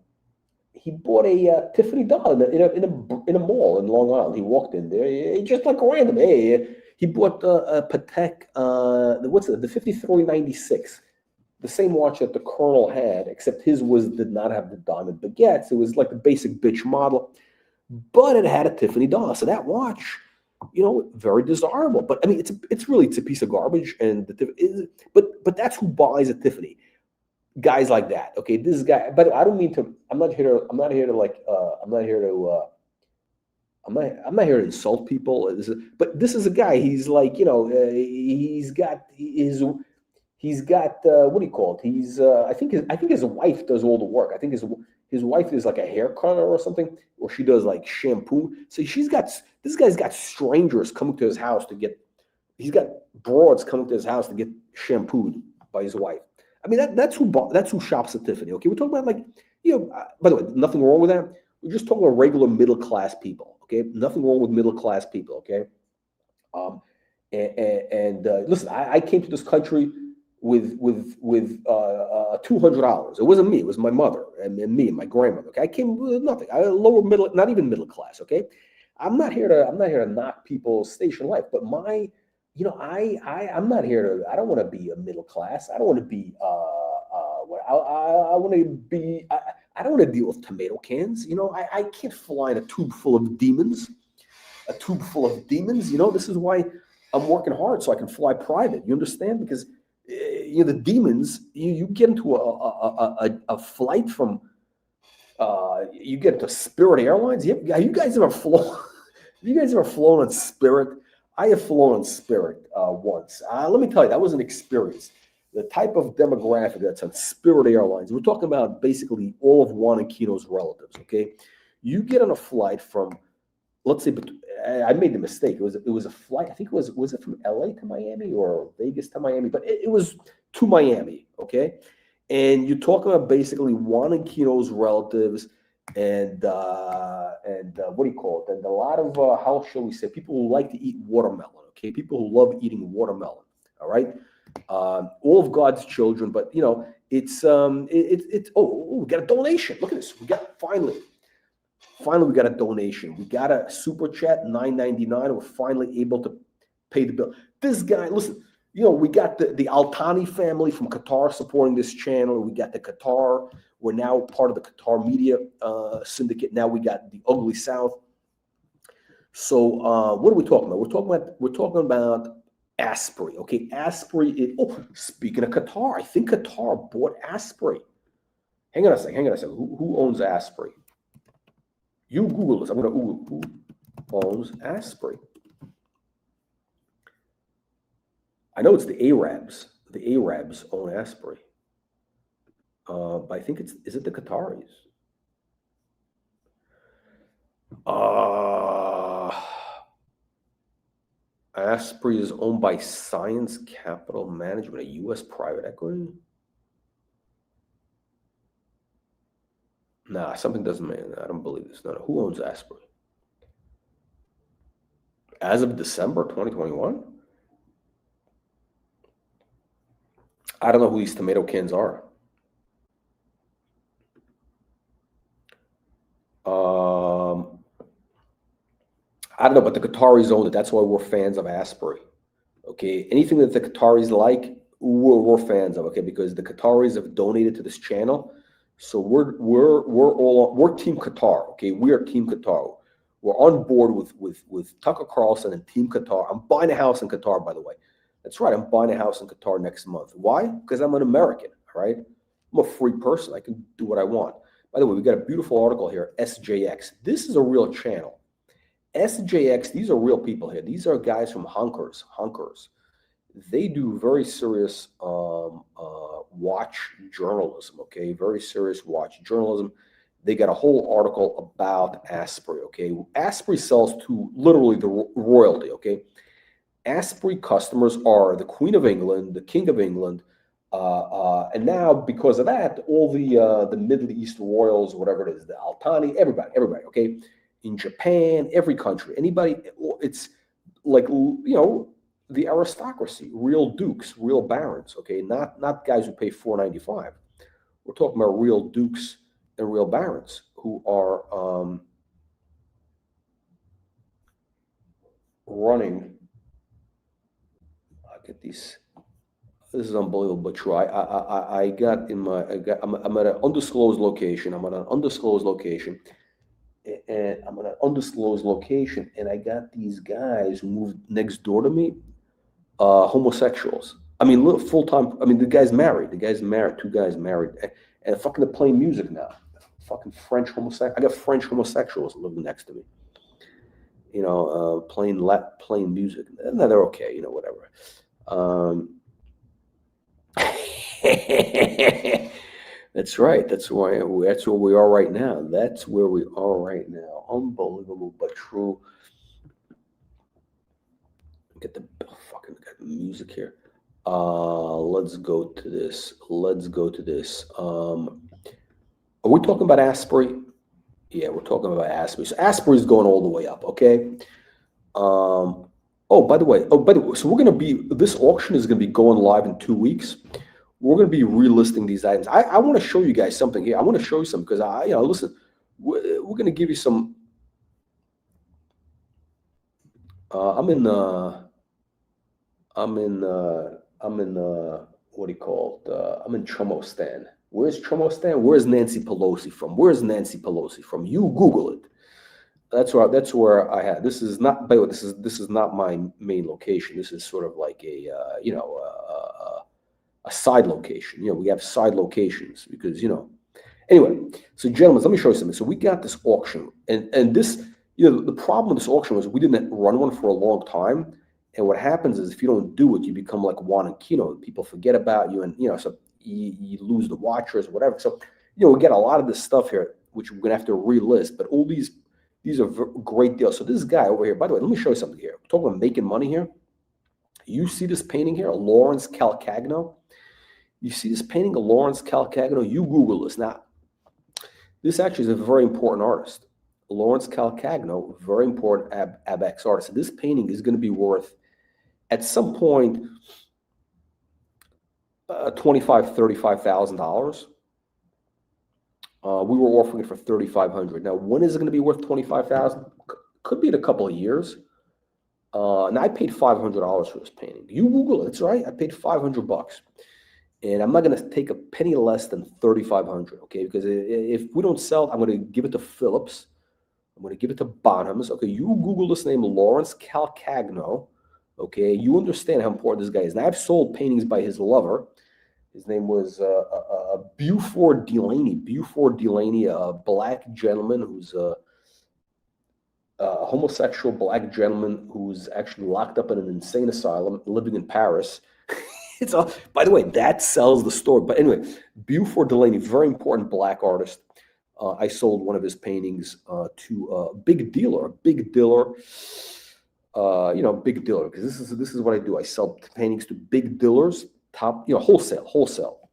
Tiffany doll in a mall in Long Island. He walked in there, he just like random. Hey, he bought a Patek, the 5396, the same watch that the Colonel had, except his did not have the diamond baguettes. It was like the basic bitch model, but it had a Tiffany doll. So that watch, very desirable. But I mean, it's a piece of garbage. But that's who buys at Tiffany. Guys like that. Okay, this guy. But I don't mean to. I'm not here to insult people. But this is a guy. He's like, he's got what do you call it? I think his wife does all the work. I think his wife is like a hair cutter or something, or she does like shampoo. So this guy's got strangers coming to his house he's got broads coming to his house to get shampooed by his wife. I mean, that's who shops at Tiffany. Okay, we're talking about by the way, nothing wrong with that. We're just talking about regular middle-class people. Okay, nothing wrong with middle-class people. Okay, listen, I came to this country with $200. It wasn't me. It was my mother and me and my grandmother. Okay, I came with nothing. Lower middle, not even middle class. Okay, I'm not here to knock people's station life, but I'm not here to. I don't want to be a middle class. I don't want to be. I want to be. I don't want to deal with tomato cans. I can't fly in a tube full of demons. This is why I'm working hard so I can fly private. You understand? Because the demons, you get into a flight from, you get into Spirit Airlines. You guys ever flown? You guys ever flown on Spirit? I have flown on Spirit once. Let me tell you, that was an experience. The type of demographic that's on Spirit Airlines, we're talking about basically all of Juan and Kino's relatives, okay? You get on a flight from, let's say, I made the mistake. It was a flight. I think was it from LA to Miami or Vegas to Miami? But it was to Miami, okay? And you're talking about basically Juan Kino's relatives and what do you call it? And a lot of how shall we say, people who like to eat watermelon, okay? People who love eating watermelon, all right? All of God's children, but you know, it's we got a donation. Look at this. We got finally we got a donation. We got a super chat, $9.99. We're finally able to pay the bill. This guy, listen, you know, we got the Altani family from Qatar supporting this channel. We got the Qatar. We're now part of the Qatar media syndicate. Now we got the Ugly South. So what are we talking about? We're talking about Asprey. Okay, Asprey. Speaking of Qatar, I think Qatar bought Asprey. Hang on a second. Who owns Asprey? You Google this. I'm going to Google who owns Asprey. I know it's the Arabs. The Arabs own Asprey. But I think is it the Qataris? Asprey is owned by Science Capital Management, a U.S. private equity. Nah, something doesn't mean. I don't believe this. No. Who owns Asprey? As of December 2021? I don't know who these tomato cans are. I don't know, but the Qataris own it. That's why we're fans of Asprey. Okay, anything that the Qataris like, we're fans of. Okay, because the Qataris have donated to this channel, so we're Team Qatar. Okay, we are Team Qatar. We're on board with Tucker Carlson and Team Qatar. I'm buying a house in Qatar, by the way. That's right. I'm buying a house in Qatar next month. Why? Because I'm an American. All right, I'm a free person. I can do what I want. By the way, we got a beautiful article here. SJX. This is a real channel. SJX, these are real people here. These are guys from Honkers. They do very serious watch journalism, okay? Very serious watch journalism. They got a whole article about Asprey, okay? Asprey sells to literally the royalty, okay? Asprey customers are the Queen of England, the King of England, and now because of that, all the Middle East royals, whatever it is, the Altani, everybody, okay? In Japan, every country, anybody, it's like, you know, the aristocracy, real dukes, real barons, okay? Not guys who pay $4.95. We're talking about real dukes and real barons who are running. I get these. This is unbelievable, but true. I'm at an undisclosed location. And I got these guys who moved next door to me, homosexuals. I mean, full-time. I mean, the guy's married. Two guys married, and fucking they're playing music now. Fucking French homosexual. I got French homosexuals living next to me. You know, playing music. No, they're okay. You know, whatever. That's right. That's where we are right now. Unbelievable, but true. Got the music here. Let's go to this. Are we talking about Asprey? Yeah, we're talking about Asprey. So Asprey is going all the way up. Okay. By the way, so this auction is going to be going live in 2 weeks. We're going to be relisting these items. I want to show you guys something here. I want to show you something because listen, we're going to give you some. I'm in what do you call it? I'm in Trumostan. Where's Trumostan? Where's Nancy Pelosi from? You Google it. That's where I had. This is not. By the way, this is not my main location. This is sort of like a side location. You know, we have side locations because Anyway, so gentlemen, let me show you something. So we got this auction, and this, the problem with this auction was we didn't run one for a long time. And what happens is if you don't do it, you become like Juan Kino. People forget about you, and so you lose the watchers or whatever. So we get a lot of this stuff here. which we're going to have to relist. But all these are great deals. So this guy over here, by the way, let me show you something here. We're talking about making money here. You see this painting here, Lawrence Calcagno? You see this painting of Lawrence Calcagno? You Google this. Now, this actually is a very important artist. Lawrence Calcagno, very important Abex artist. This painting is going to be worth, at some point, $25,000, $35,000. We were offering it for $3,500. Now, when is it going to be worth $25,000? Could be in a couple of years. And I paid $500 for this painting. You Google it. That's right. I paid $500. And I'm not going to take a penny less than $3,500, okay? Because if we don't sell, I'm going to give it to Phillips. I'm going to give it to Bonhams. Okay, you Google this name, Lawrence Calcagno. Okay, you understand how important this guy is. Now, I've sold paintings by his lover. His name was Buford Delaney. Buford Delaney, a black gentleman who's a homosexual black gentleman who's actually locked up in an insane asylum living in Paris. It's all, by the way, that sells the story. But anyway, Buford Delaney, very important black artist. I sold one of his paintings to a big dealer, big dealer, because this is what I do. I sell paintings to big dealers, top, wholesale,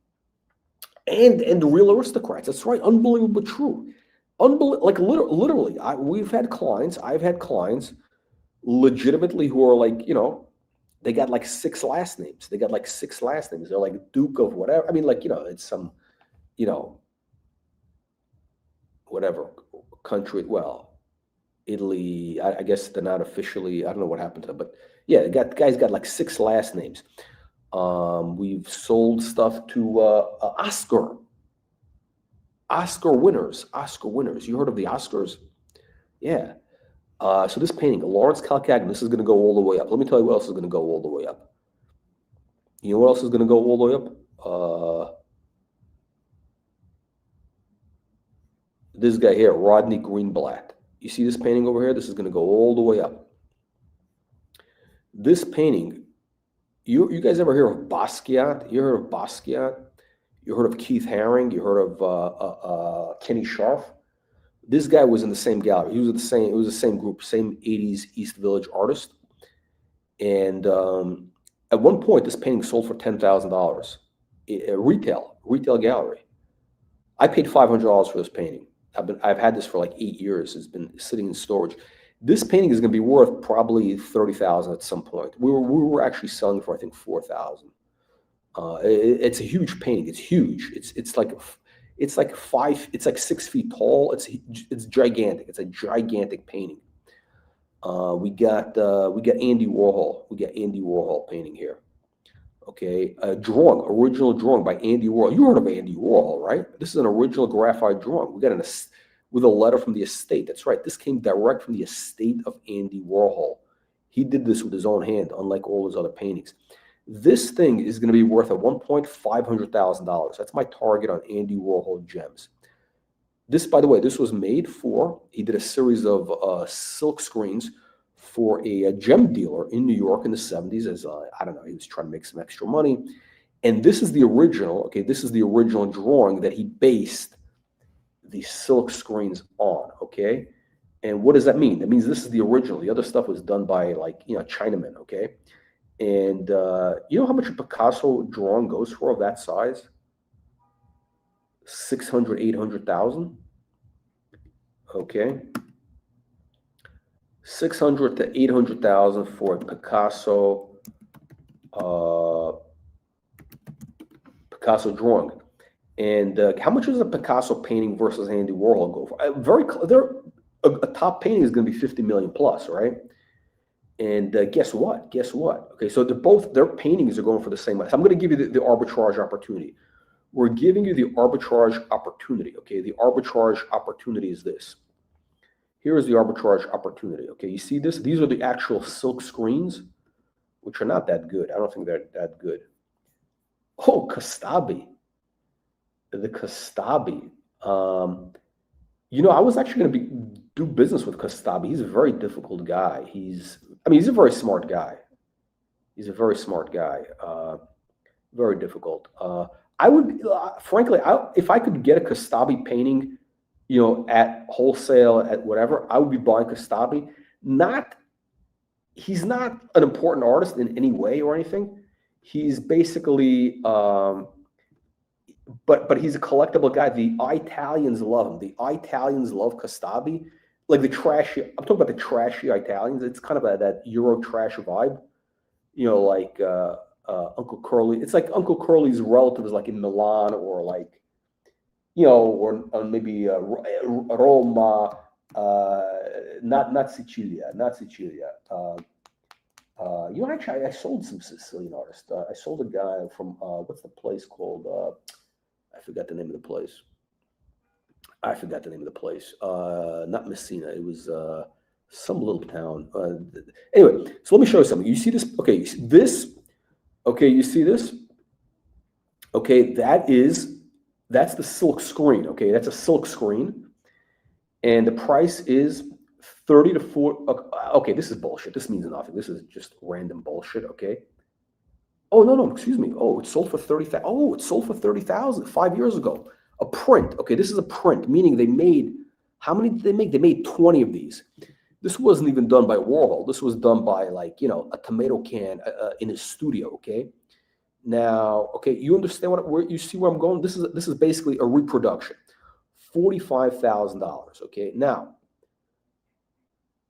and the real aristocrats. That's right, unbelievable, but true. Like literally, I've had clients legitimately who are like, they got like 6 last names. They're like Duke of whatever. I mean, like, it's some, whatever country. Well, Italy, I guess they're not officially, I don't know what happened to them, but yeah, the guy's got like 6 last names. We've sold stuff to Oscar winners. You heard of the Oscars? Yeah. So this painting, Lawrence Calcagno, this is going to go all the way up. Let me tell you what else is going to go all the way up. You know what else is going to go all the way up? This guy here, Rodney Greenblatt. You see this painting over here? This is going to go all the way up. This painting, you guys ever hear of Basquiat? You heard of Basquiat? You heard of Keith Haring? You heard of Kenny Scharf? This guy was in the same gallery. It was the same group, same 80s East Village artist. And at one point, this painting sold for $10,000. Retail gallery. I paid $500 for this painting. I've had this for like 8 years. It's been sitting in storage. This painting is going to be worth probably $30,000 at some point. We were actually selling for, I think, $4,000. It's a huge painting. It's huge. It's like 6 feet tall. It's gigantic. It's a gigantic painting. We got Andy Warhol. We got Andy Warhol painting here. Okay, original drawing by Andy Warhol. You heard of Andy Warhol, right? This is an original graphite drawing. We got with a letter from the estate. That's right. This came direct from the estate of Andy Warhol. He did this with his own hand, unlike all his other paintings. This thing is going to be worth at one point $500,000. That's my target on Andy Warhol gems. This, by the way, this was made for, he did a series of silk screens for a gem dealer in New York in the 70s as, I don't know, he was trying to make some extra money. And this is the original, okay, this is the original drawing that he based the silk screens on, okay? And what does that mean? That means this is the original. The other stuff was done by, like, Chinamen, okay? And you know how much a Picasso drawing goes for of that size? 600, 800,000. Okay. 600 to 800,000 for a Picasso drawing. And how much does a Picasso painting versus Andy Warhol go for? A top painting is going to be 50 million plus, right? And guess what? Okay, so their paintings are going for the same money. So I'm going to give you the arbitrage opportunity. We're giving you the arbitrage opportunity. Okay, the arbitrage opportunity is this. Here is the arbitrage opportunity. Okay, you see this? These are the actual silk screens, which are not that good. I don't think they're that good. Oh, Kostabi. The Kostabi. I was actually going to do business with Kostabi. He's a very difficult guy. He's a very smart guy. Very difficult. I would, frankly, if I could get a Kostabi painting you know, at wholesale, at whatever, I would be buying Kostabi. He's not an important artist in any way or anything. He's basically, but he's a collectible guy. The Italians love him. The Italians love Kostabi. Like the trashy, I'm talking about the trashy Italians. It's kind of that Euro trash vibe. You know, like Uncle Curly. It's like Uncle Curly's relatives, like in Milan or like, you know, or maybe Roma, not Sicilia. You know, actually, I sold some Sicilian artists. I sold a guy from what's the place called? I forgot the name of the place. Not Messina. It was some little town. Anyway, so let me show you something. You see this? Okay, you see this? Okay, you see this? Okay, that's the silk screen. Okay, that's a silk screen, and the price is 30 to 40. Okay, this is bullshit. This means nothing. This is just random bullshit. Okay. Oh no, excuse me. Oh, it sold for 30,000. Oh, it sold for 30,000 5 years ago. A print. Okay, this is a print, meaning they made, how many did they make? They made 20 of these. This wasn't even done by Warhol. This was done by, like, you know, a tomato can in his studio. Okay. Now, okay, you understand where you see where I'm going? This is basically a reproduction. $45,000. Okay. Now,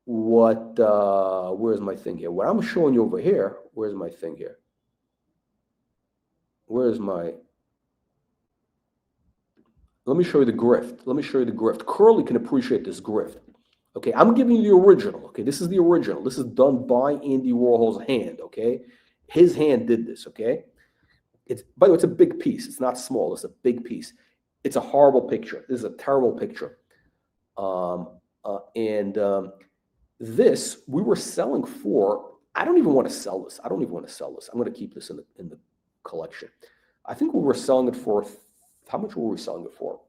where's my thing here? What I'm showing you over here, where's my thing here? Let me show you the grift. Curly can appreciate this grift. Okay, I'm giving you the original. Okay, this is the original. This is done by Andy Warhol's hand. Okay, his hand did this. Okay, by the way, it's a big piece. It's not small. It's a big piece. It's a horrible picture. This is a terrible picture. This we were selling for. I don't even want to sell this. I'm going to keep this in the collection. I think we were selling it for, how much were we selling it for?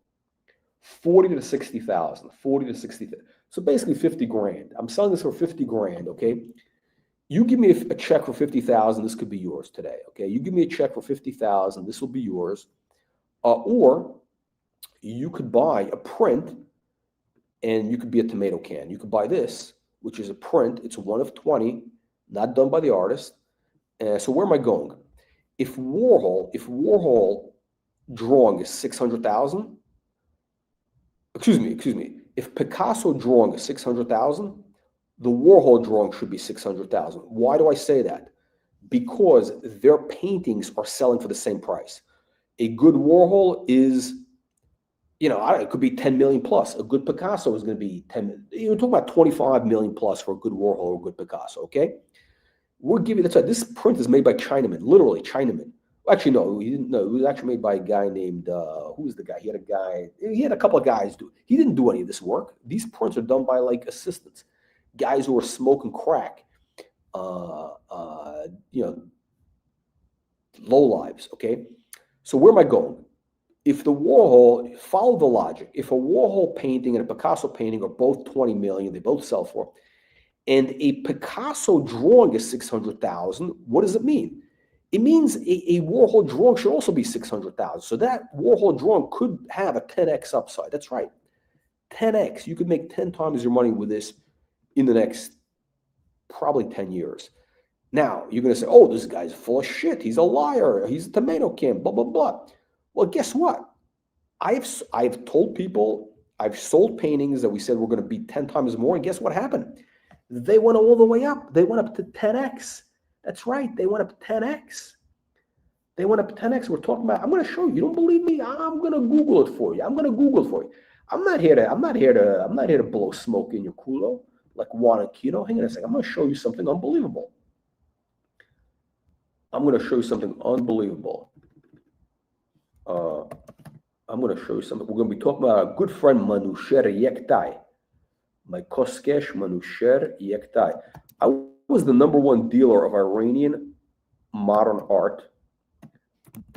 40 to 60,000. 40 to 60. So basically 50 grand. I'm selling this for 50 grand. Okay. You give me a check for 50,000. This could be yours today. Okay. You give me a check for 50,000. This will be yours. Or you could buy a print and you could be a tomato can. You could buy this, which is a print. It's 1 of 20, not done by the artist. So where am I going? If Warhol drawing is 600,000, excuse me, if Picasso drawing is 600,000, the Warhol drawing should be 600,000. Why do I say that? Because their paintings are selling for the same price. A good Warhol is, you know, it could be 10 million plus. A good Picasso is going to be 10 million. You're talking about 25 million plus for a good Warhol or a good Picasso, okay? We'll give you, that's right. This print is made by Chinamen, literally Chinamen. Actually, no, he didn't. No, it was actually made by a guy named, who was the guy? He had a couple of guys do it. He didn't do any of this work. These prints are done by, like, assistants, guys who are smoking crack, you know, low lives, okay? So where am I going? If the Warhol, follow the logic, if a Warhol painting and a Picasso painting are both 20 million, they both sell for, and a Picasso drawing is 600,000, what does it mean? It means a Warhol drawing should also be 600,000. So that Warhol drawing could have a 10x upside. That's right, 10x. You could make 10 times your money with this in the next probably 10 years. Now, you're going to say, oh, this guy's full of shit. He's a liar. He's a tomato can, blah, blah, blah. Well, guess what? I've told people, I've sold paintings that we said were going to be 10 times more, and guess what happened? They went all the way up. They went up to 10x. That's right. They went up to 10x. They went up to 10x. We're talking about, I'm going to show you. You don't believe me? I'm going to Google it for you. I'm not here to blow smoke in your culo like Juan Kino. Hang on a second. I'm going to show you something unbelievable. I'm going to show you something. We're going to be talking about our good friend Manusher Yektai. My Koskesh Manusher Yektai. I was the #1 dealer of Iranian modern art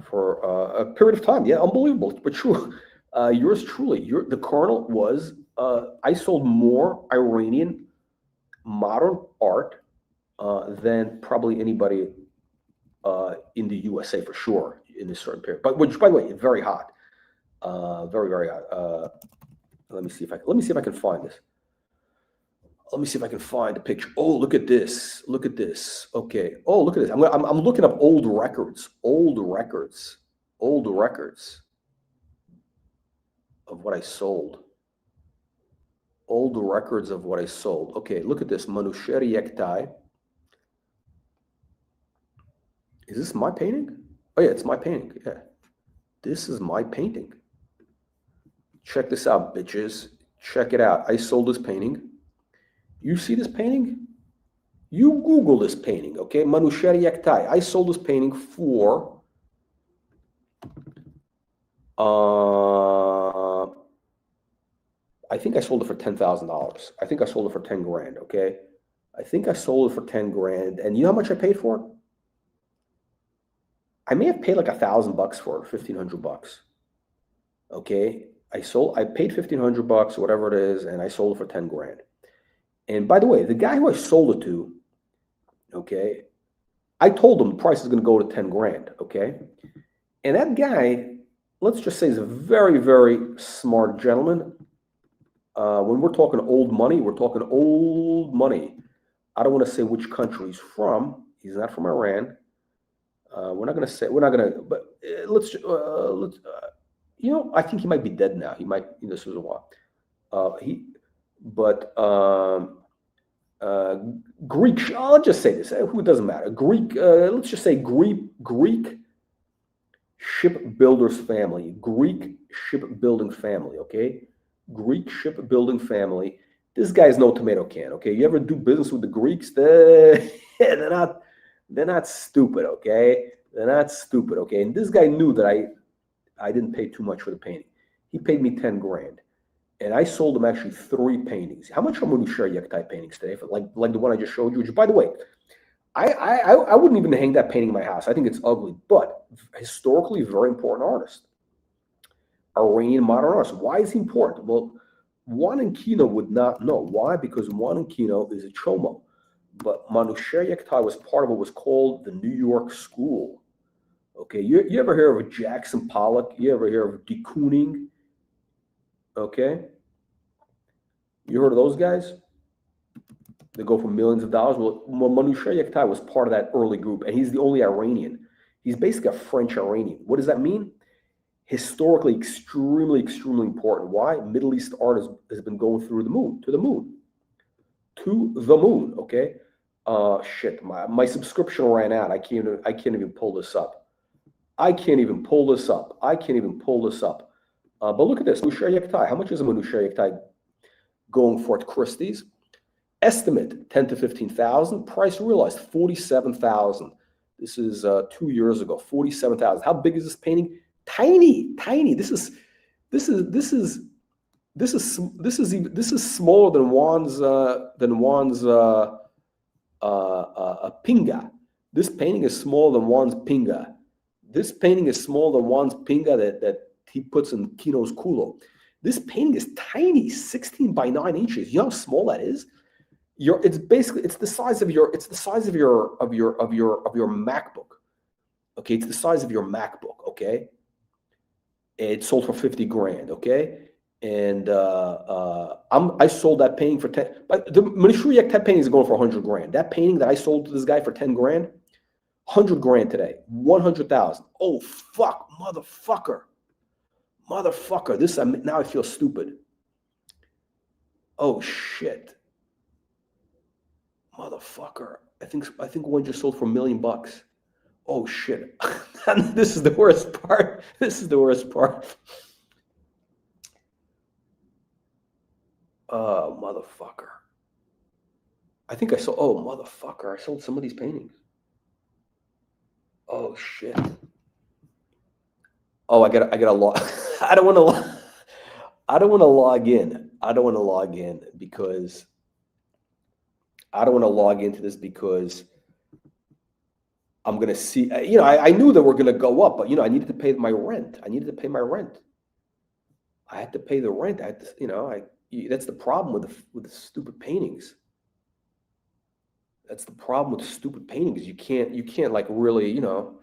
for a period of time. Yeah, unbelievable, but true. Yours truly, the Colonel was, I sold more Iranian modern art than probably anybody in the USA for sure in this certain period. But which, by the way, very hot. Very, very hot. Let me see if I can find this. Let me see if I can find a picture. Oh, look at this. Look at this. Okay. Oh, look at this. I'm looking up old records of what I sold. Old records of what I sold. Okay, look at this. Manusheri Yektai. Is this my painting? Oh yeah, it's my painting. Yeah. This is my painting. Check this out, bitches. Check it out. I sold this painting. You see this painting? You Google this painting, okay? Manusheri Yektai. I sold this painting for I think I sold it for $10,000. I think I sold it for 10 grand, okay? I think I sold it for 10 grand. And you know how much I paid for it? I may have paid like $1,000 for it, 1,500 bucks. Okay? I paid 1,500 bucks, whatever it is, and I sold it for 10 grand. And by the way, the guy who I sold it to, okay, I told him the price is going to go to 10 grand, okay? And that guy, let's just say, is a very, very smart gentleman. When we're talking old money, we're talking old money. I don't want to say which country he's from. He's not from Iran. We're not going to, but let's, you know, I think he might be dead now. He might, you know, this was a while. Greek, I'll just say this, who doesn't matter. Greek, let's just say Greek shipbuilders family, Greek shipbuilding family, okay? Greek shipbuilding family. This guy's no tomato can, okay? You ever do business with the Greeks? They're not stupid, okay? They're not stupid, okay? And this guy knew that I didn't pay too much for the painting. He paid me 10 grand. And I sold him actually 3 paintings. How much are Manusheri Yektai paintings today? For like the one I just showed you, which, by the way, I wouldn't even hang that painting in my house. I think it's ugly, but historically very important artist. Iranian modern artist. Why is he important? Well, Juan Kino would not know. Why? Because Juan Kino is a chomo. But Manusheri Yektai was part of what was called the New York School. Okay, you ever hear of Jackson Pollock? You ever hear of de Kooning? Okay, you heard of those guys? They go for millions of dollars. Well, Manusheri Yektai was part of that early group, and he's the only Iranian. He's basically a French Iranian. What does that mean? Historically, extremely, extremely important. Why? Middle East art has been going through the moon, to the moon. Okay. Shit, my subscription ran out. I can't even pull this up. But look at this, Manusheri Yektai. How much is a Manusheri Yektai going for at Christie's? Estimate 10 to 15,000. Price realized 47,000. This is 2 years ago. 47,000. How big is this painting? Tiny. This is smaller than Juan's pinga. This painting is smaller than Juan's pinga. This painting is smaller than Juan's pinga that he puts in Kino's culo. This painting is tiny, 16 by 9 inches. You know how small that is? It's the size of your MacBook. Okay, it's the size of your MacBook. Okay, it sold for 50 grand. Okay, and I sold that painting for 10. But the Manusheri Yektai painting is going for 100 grand. That painting that I sold to this guy for 10 grand, 100 grand today, 100,000. Oh fuck, motherfucker. This now I feel stupid. Oh shit. Motherfucker. I think one just sold for $1 million. Oh shit. This is the worst part. Oh, motherfucker. I sold some of these paintings. Oh shit. Oh, I gotta log. I don't want to log in. I don't want to log into this because I'm going to see, you know, I knew that we're going to go up, but, you know, I needed to pay my rent. I had to pay the rent. That's the problem with the stupid paintings. You can't like really, you know.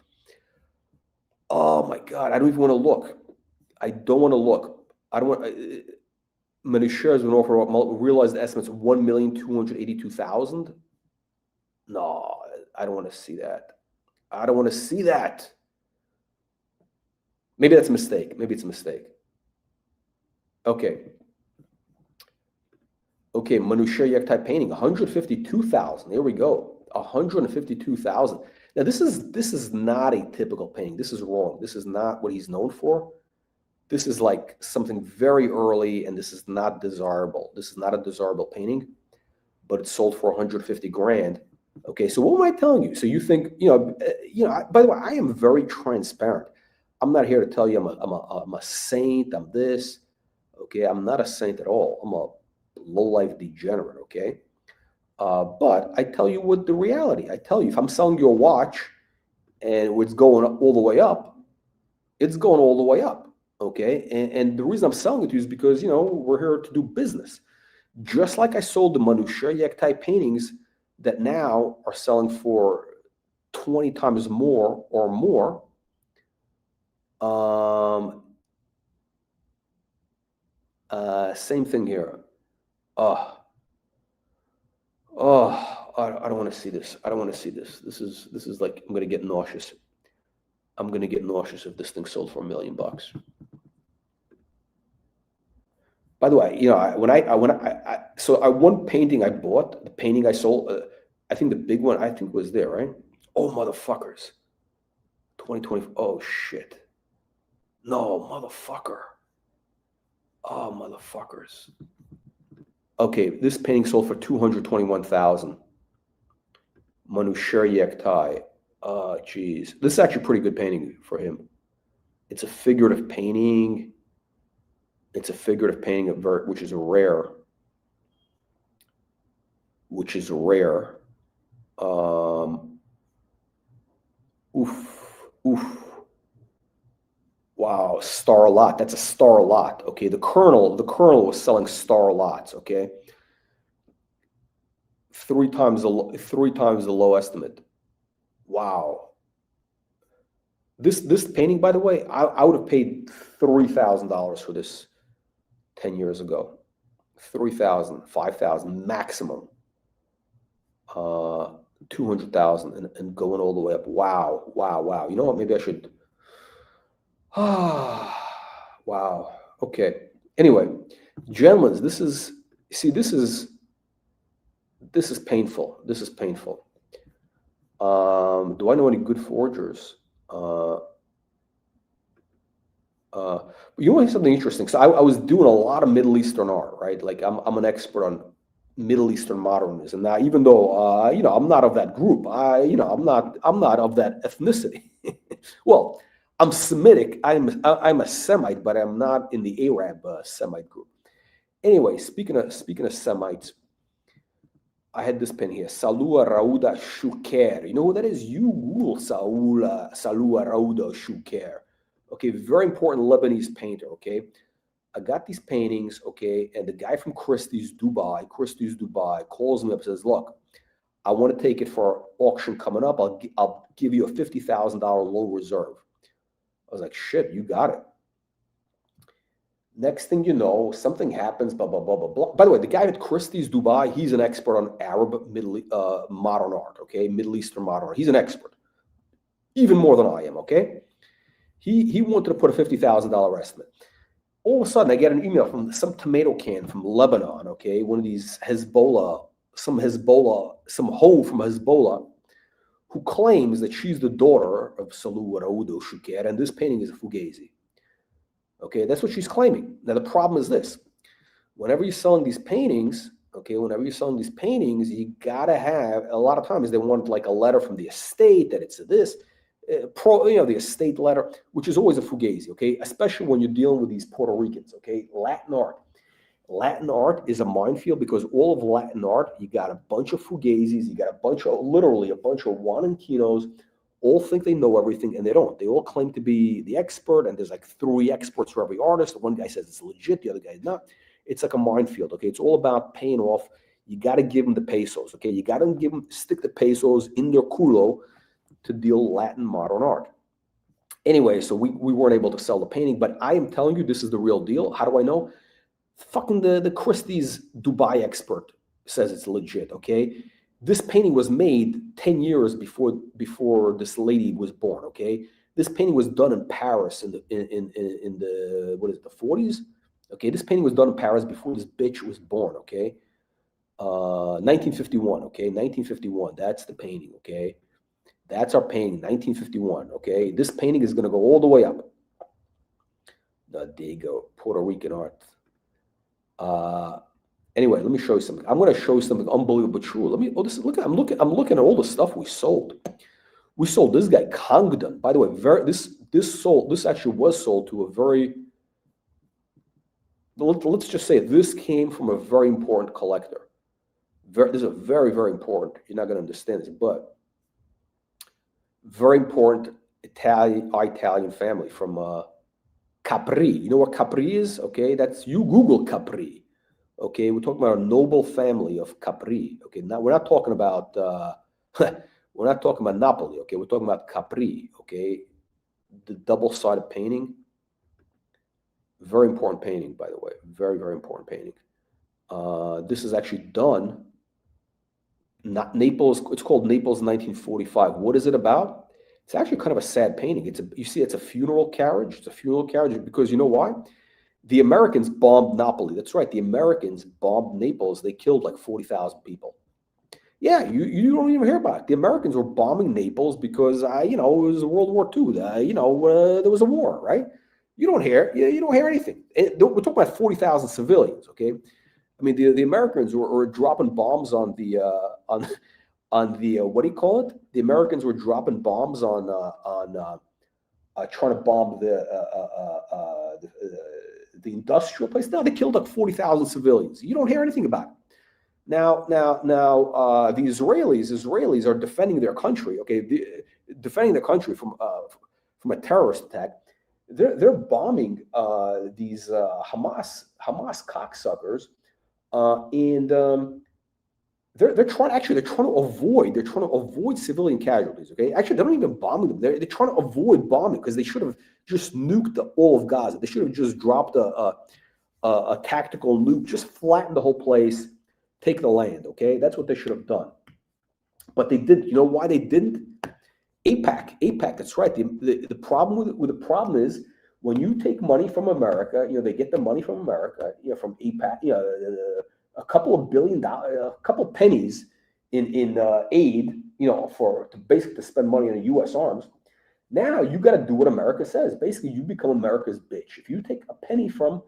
Oh my God. I don't even want to look. I don't want to look. Many shares been offered, realized estimates 1,282,000. No, I don't want to see that. I don't want to see that. Maybe that's a mistake. Maybe it's a mistake. Okay. Okay, Manusheyak type painting, 152,000. There we go. 152,000. Now this is not a typical painting. This is wrong. This is not what he's known for. This is like something very early, and this is not desirable. This is not a desirable painting, but it's sold for 150 grand. Okay, so what am I telling you? So you think, by the way, I am very transparent. I'm not here to tell you I'm a saint, I'm this. Okay, I'm not a saint at all. I'm a low-life degenerate, okay? But I tell you what the reality. I tell you, if I'm selling you a watch and it's going all the way up, it's going all the way up, okay? And the reason I'm selling it to you is because, we're here to do business. Just like I sold the Manusheyak type paintings that now are selling for 20 times more or more. Same thing here. I don't want to see this. I don't want to see this. This is like, I'm going to get nauseous. I'm going to get nauseous if this thing sold for $1 million. By the way, one painting I bought, the painting I sold, I think the big one, I think was there, right? Oh, motherfuckers. 2020. Oh, shit. No, motherfucker. Oh, motherfuckers. Okay, this painting sold for 221,000. Manusheyak Tai. Oh, geez. This is actually a pretty good painting for him. It's a figurative painting. It's a figurative painting of which is rare. Wow, star lot. That's a star lot. Okay, the Colonel was selling star lots. Okay, three times the low estimate. Wow. This painting, by the way, I would have paid $3,000 for this 10 years ago. 3,000, 5,000 maximum. 200,000 and going all the way up. Wow. You know what? Maybe I should. Wow. Okay. Anyway, gentlemen, this is painful. This is painful. Do I know any good forgers? You know something interesting? So I was doing a lot of Middle Eastern art, right? Like I'm an expert on Middle Eastern modernism. Now, even though I'm not of that group, I'm not of that ethnicity. Well, I'm Semitic. I'm a Semite, but I'm not in the Arab Semite group. Anyway, speaking of Semites, I had this pen here, Salua Rauda Shuker. You know who that is? You Google Salua Rauda Shuker. Okay, very important Lebanese painter. Okay, I got these paintings. Okay, and the guy from Christie's Dubai calls me up and says, "Look, I want to take it for auction coming up. I'll give you a $50,000 low reserve." I was like, "Shit, you got it." Next thing you know, something happens, blah, blah, blah, blah, blah. By the way, the guy at Christie's Dubai, he's an expert on Arab modern art, okay? Middle Eastern modern art. He's an expert, even more than I am, okay? He wanted to put a $50,000 estimate. All of a sudden, I get an email from some tomato can from Lebanon, okay? One of these some hoe from Hezbollah, who claims that she's the daughter of Salou Raoudo Shuker, and this painting is a Fugazi. Okay, that's what she's claiming. Now, the problem is this. Whenever you're selling these paintings, you got to have, a lot of times they want like a letter from the estate that it's this, the estate letter, which is always a Fugazi, okay? Especially when you're dealing with these Puerto Ricans, okay? Latin art is a minefield because all of Latin art, you got a bunch of Fugazis, you got literally a bunch of Juan Kinos, all think they know everything, and they don't. They all claim to be the expert, and there's like 3 experts for every artist. One guy says it's legit, the other guy is not. It's like a minefield, okay? It's all about paying off. You got to give them the pesos, okay? You got to stick the pesos in their culo to deal Latin modern art. Anyway, so we weren't able to sell the painting, but I am telling you, this is the real deal. How do I know? Fucking the Christie's Dubai expert says it's legit, okay? This painting was made 10 years before this lady was born, okay? This painting was done in Paris in the what is it, the 40s? Okay, this painting was done in Paris before this bitch was born, okay? 1951, okay? 1951, that's the painting, okay? That's our painting, 1951, okay? This painting is going to go all the way up. There you go, Puerto Rican art. Anyway, let me show you something. I'm going to show you something unbelievable true. Let me. Oh, this. Look. I'm looking at all the stuff we sold. We sold this guy Congdon. By the way, this actually was sold to a very. Let's just say this came from a very important collector. This is a very, very important. You're not going to understand this, but very important Italian family from Capri. You know what Capri is? Okay, that's, you Google Capri. Okay, we're talking about a noble family of Capri. Okay, now we're not talking about we're not talking about Napoli. Okay, we're talking about Capri. Okay, the double-sided painting. Very important painting, by the way. Very, very important painting. This is actually done. Not Naples. It's called Naples 1945. What is it about? It's actually kind of a sad painting. You see, it's a funeral carriage. It's a funeral carriage because you know why? The Americans bombed Napoli. That's right. The Americans bombed Naples. They killed like 40,000 people. Yeah, you don't even hear about it. The Americans were bombing Naples because it was World War II. There was a war, right? You don't hear anything. We're talking about 40,000 civilians. Okay, I mean the Americans were dropping bombs on the what do you call it? The Americans were dropping bombs on trying to bomb the industrial place. No, they killed like 40,000 civilians. You don't hear anything about it. Now, the Israelis are defending their country. Okay, defending their country from a terrorist attack. They're bombing these Hamas cocksuckers, and they're trying to avoid civilian casualties. Okay, actually, they're not even bombing them. They're trying to avoid bombing because they should have just nuked all of Gaza. They should have just dropped a tactical nuke, just flatten the whole place, take the land. Okay, that's what they should have done. But they did. You know why they didn't? AIPAC. That's right. The problem is when you take money from America. They get the money from America. From AIPAC. A couple of $1 billion, a couple pennies in aid. To basically spend money on U.S. arms. Now you got to do what America says. Basically, you become America's bitch. If you take a penny from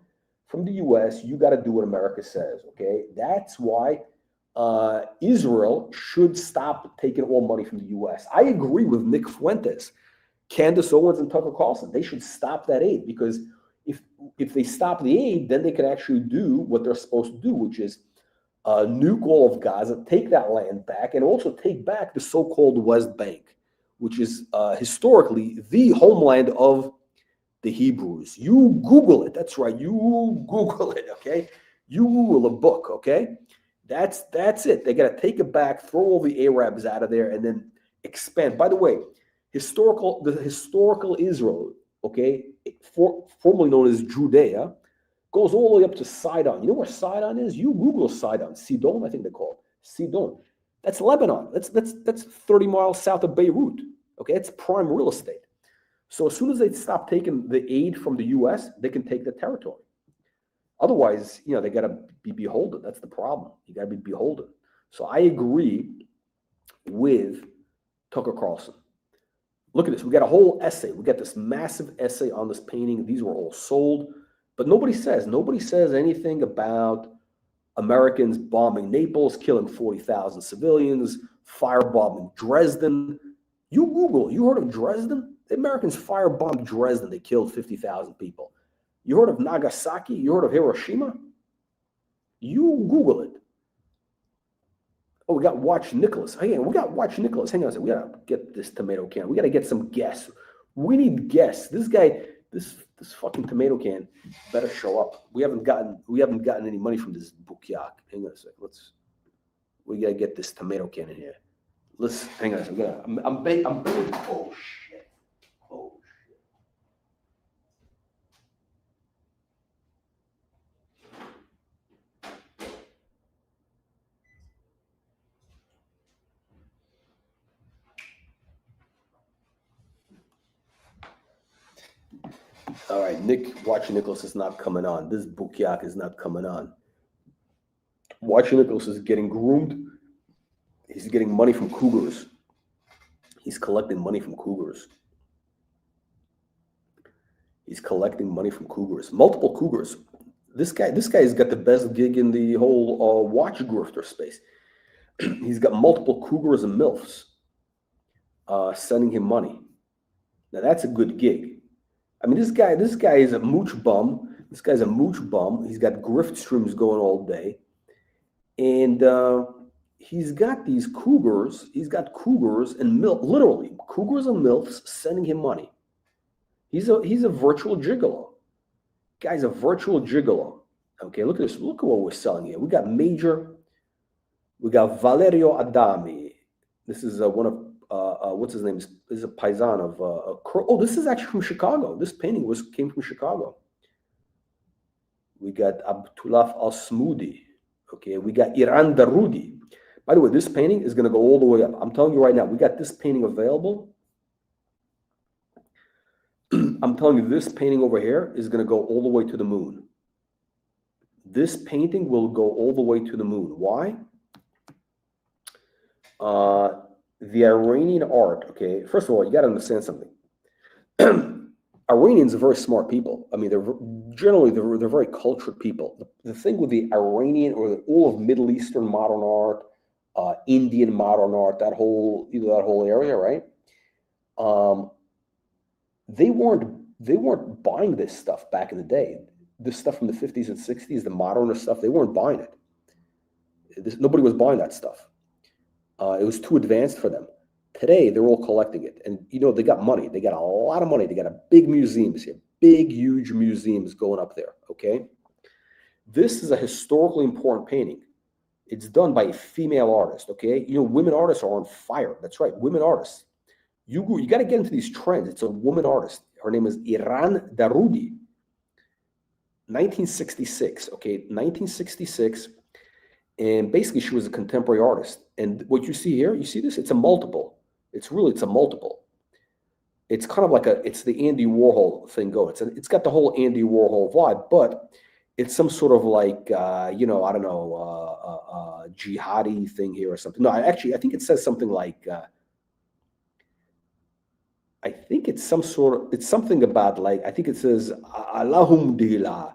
the U.S., you got to do what America says. Okay, that's why Israel should stop taking all money from the U.S. I agree with Nick Fuentes, Candace Owens, and Tucker Carlson. They should stop that aid because if they stop the aid, then they can actually do what they're supposed to do, which is nuke all of Gaza, take that land back, and also take back the so-called West Bank, which is historically the homeland of the Hebrews. You Google it. That's right. You Google it, okay? You Google a book, okay? That's it. They got to take it back, throw all the Arabs out of there, and then expand. By the way, the historical Israel, okay, formerly known as Judea, goes all the way up to Sidon. You know where Sidon is? You Google Sidon. Sidon, I think they call it. Sidon. That's Lebanon. That's 30 miles south of Beirut. Okay, it's prime real estate. So as soon as they stop taking the aid from the U.S., they can take the territory. Otherwise, they got to be beholden. That's the problem. You got to be beholden. So I agree with Tucker Carlson. Look at this. We got a whole essay. We got this massive essay on this painting. These were all sold. But nobody says anything about Americans bombing Naples, killing 40,000 civilians, firebombing Dresden. You Google, you heard of Dresden? The Americans firebombed Dresden. They killed 50,000 people. You heard of Nagasaki? You heard of Hiroshima? You Google it. Oh, we got Watch Nicholas. Hang on, we got Watch Nicholas. Hang on a second. We got to get this tomato can. We got to get some guests. We need guests. This guy, this fucking tomato can better show up. We haven't gotten any money from this Bukiak. Hang on a second. We got to get this tomato can in here. Hang on a second. I'm baking. Oh, shit. Oh, shit. All right, Watch Nicholas is not coming on. This Bukyak is not coming on. Watch Nicholas is getting groomed. He's getting money from cougars. He's collecting money from cougars. He's collecting money from cougars. Multiple cougars. This guy's got the best gig in the whole watch grifter space. He's got multiple cougars and milfs sending him money. Now that's a good gig. I mean, this guy is a mooch bum. This guy's a mooch bum. He's got grift streams going all day, and he's got these cougars. He's got cougars and milf, literally cougars and milfs sending him money. He's a virtual gigolo. Guy's a virtual gigolo. Okay, look at this. Look at what we're selling here. We got Valerio Adami. This is one of what's his name? This is a paisan of oh, this is actually from Chicago. This painting came from Chicago. We got Abdullah Al-Smoudi. Okay, we got Iran Darudi. By the way, this painting is going to go all the way up. I'm telling you right now, we got this painting available. I'm telling you, this painting over here is going to go all the way to the moon. This painting will go all the way to the moon. Why? The Iranian art, okay, first of all, you got to understand something. Iranians are very smart people. I mean, they're very cultured people. The thing with the Iranian or all of Middle Eastern modern art, Indian modern art, that whole area, right? They weren't buying this stuff back in the day. This stuff from the 50s and 60s, the modernist stuff, they weren't buying it. Nobody was buying that stuff. It was too advanced for them. Today, they're all collecting it. And, they got money. They got a lot of money. They got a big museums here. Big, huge museums going up there, okay? This is a historically important painting. It's done by a female artist, okay? Women artists are on fire. That's right, women artists. You got to get into these trends. It's a woman artist. Her name is Iran Darudi. 1966, okay? 1966. And basically, she was a contemporary artist. And what you see here, you see this? It's a multiple. It's a multiple. It's kind of like it's the Andy Warhol thing going. It's got the whole Andy Warhol vibe, but it's some sort of like, I don't know, jihadi thing here or something. No, I think it says something like, I think it's something about like, I think it says, Allahumdillah.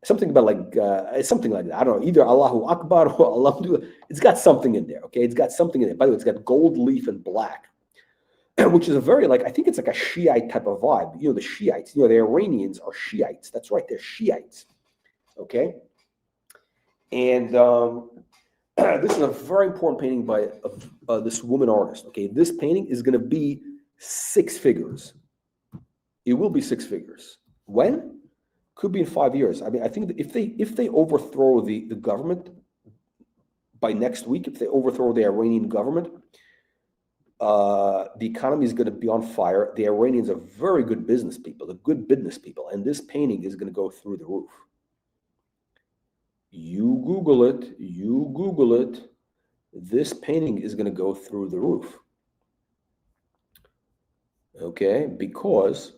Something about like something like that. I don't know, either Allahu Akbar or Alhamdulillah. It's got something in there, okay? It's got something in it. By the way, it's got gold leaf and black, which is a very I think it's like a Shiite type of vibe. The Shiites, the Iranians are Shiites. That's right, they're Shiites, okay? And this is a very important painting by this woman artist, okay? This painting is going to be 6 figures. It will be 6 figures. When? Could be in 5 years. I mean, I think that if they overthrow the government by next week, if they overthrow the Iranian government, the economy is going to be on fire. The Iranians are very good business people. They're good business people, and this painting is going to go through the roof. You Google it. This painting is going to go through the roof. Okay, because.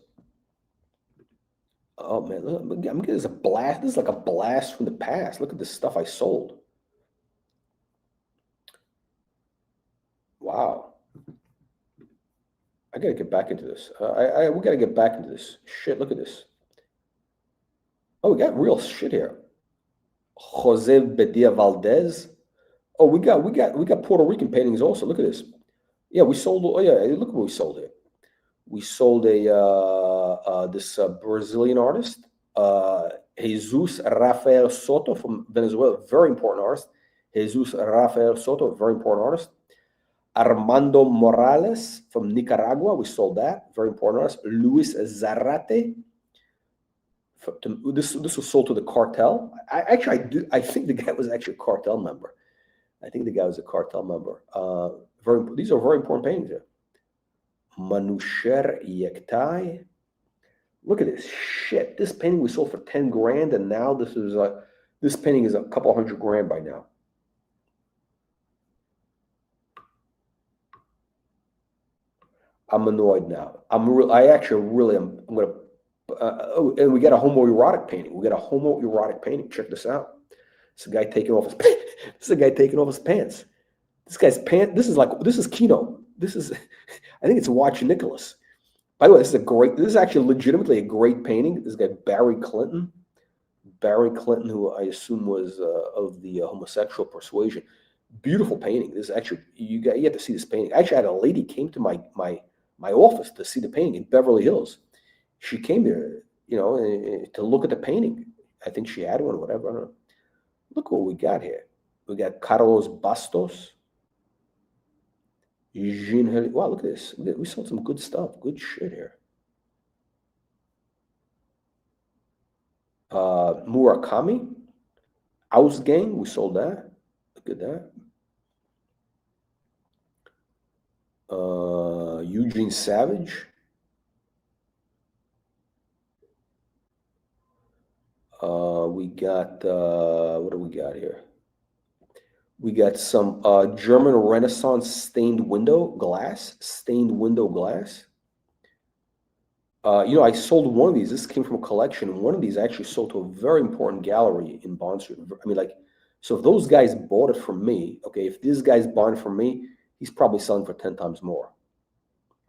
Oh man, I'm getting this a blast. This is like a blast from the past. Look at this stuff I sold. Wow. I gotta get back into this. We gotta get back into this. Shit, look at this. Oh, we got real shit here. Jose Bedia Valdez. Oh, we got Puerto Rican paintings also. Look at this. Yeah, we sold. Oh yeah, look at what we sold here. We sold this Brazilian artist, Jesus Rafael Soto from Venezuela, very important artist. Jesus Rafael Soto, very important artist. Armando Morales from Nicaragua, we sold that, very important artist. Luis Zarate. This was sold to the cartel. I think the guy was actually a cartel member. These are very important paintings here. Manusher Yektai. Look at this shit. This painting we sold for 10 grand, and now this painting is a couple $100 grand by now. I'm annoyed now. I'm going to And we got a homoerotic painting. We got a homoerotic painting. Check this out. This is a guy taking off his pants. This is a guy taking off his pants. This guy's pants. This is Kino. This is, I think it's Watch Nicholas. By the way, this is actually legitimately a great painting. This guy Barry Clinton, who I assume was of the homosexual persuasion. Beautiful painting. This is actually, you have to see this painting. Actually, I had a lady came to my office to see the painting in Beverly Hills. She came there, to look at the painting. I think she had one, whatever. I don't know. Look what we got here. We got Carlos Bastos. Wow, look at this. We sold some good stuff. Good shit here. Murakami. Ausgang. We sold that. Look at that. Eugene Savage. We got, what do we got here? We got some German Renaissance stained window glass. I sold one of these. This came from a collection. One of these actually sold to a very important gallery in Bond Street. I mean, so if those guys bought it from me, okay, if this guy's buying from me, he's probably selling for 10 times more.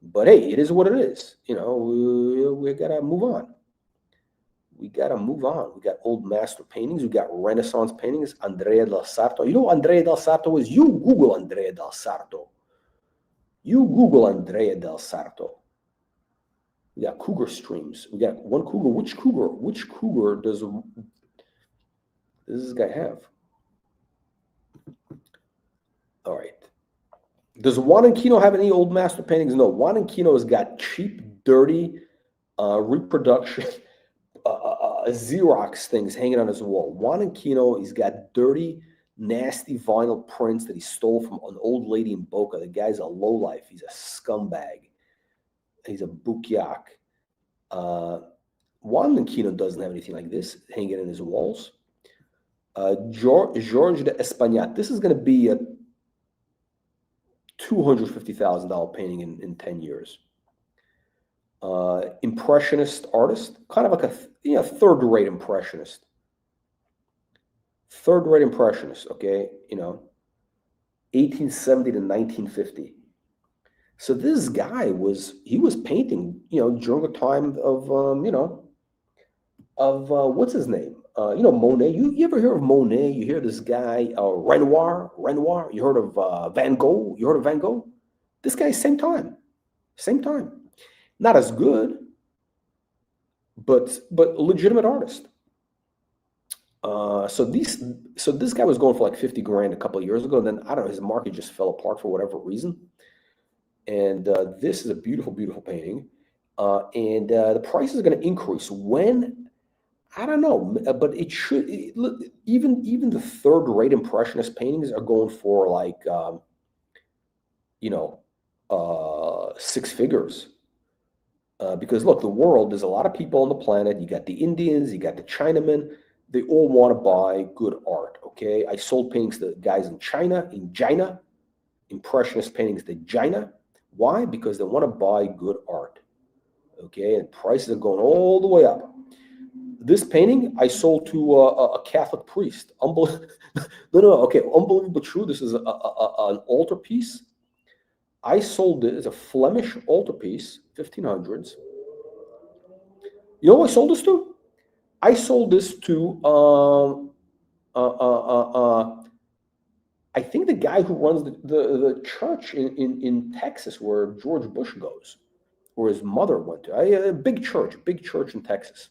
But hey, it is what it is. We got to move on. We got old master paintings. We got Renaissance paintings. Andrea del Sarto. You know who Andrea del Sarto is? You Google Andrea del Sarto. We got cougar streams. We got one cougar. Which cougar does this guy have? All right. Does Juan Kino have any old master paintings? No. Juan Kino's got cheap, dirty reproduction. Xerox things hanging on his wall. Juan Kino, he's got dirty, nasty vinyl prints that he stole from an old lady in Boca. The guy's a lowlife. He's a scumbag. He's a bukyak. Juan Kino doesn't have anything like this hanging in his walls. George de Espaillat. This is going to be a $250,000 painting in 10 years. Impressionist artist, kind of like a third-rate impressionist. Okay, 1870 to 1950. So this guy was painting, during the time of what's his name? Monet. You ever hear of Monet? You hear this guy Renoir. You heard of Van Gogh? You heard of Van Gogh? This guy, same time. Not as good, but legitimate artist. So this guy was going for like 50 grand a couple of years ago. And then I don't know, his market just fell apart for whatever reason. And this is a beautiful, beautiful painting. And the price is going to increase when, I don't know, but it should. Even the third-rate impressionist paintings are going for like, 6 figures. Because look, the world, there's a lot of people on the planet. You got the Indians, you got the Chinamen. They all want to buy good art, okay? I sold paintings to guys in China, impressionist paintings to China. Why? Because they want to buy good art, okay? And prices are going all the way up. This painting I sold to a Catholic priest. Unbelievable true. This is an altarpiece. I sold it as a Flemish altarpiece, 1500s. You know who I sold this to? I sold this to, I think the guy who runs the church in Texas where George Bush goes, or his mother went to. A big church in Texas.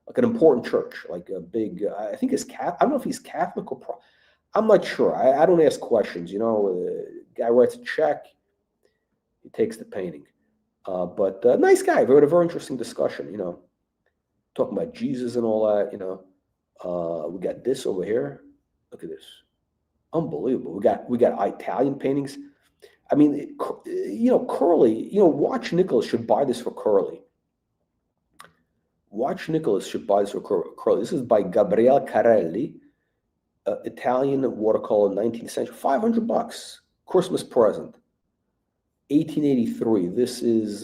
Like an important church, like a big, I think it's Catholic. I don't know if he's Catholic or I'm not sure. I don't ask questions, guy writes a check. He takes the painting. But nice guy. We had a very interesting discussion, talking about Jesus and all that, We got this over here. Look at this. Unbelievable. We got Italian paintings. I mean, Curly, Watch Nicholas should buy this for Curly. Watch Nicholas should buy this for Curly. This is by Gabriele Carelli, Italian watercolor, 19th century. $500. Christmas present. 1883. This is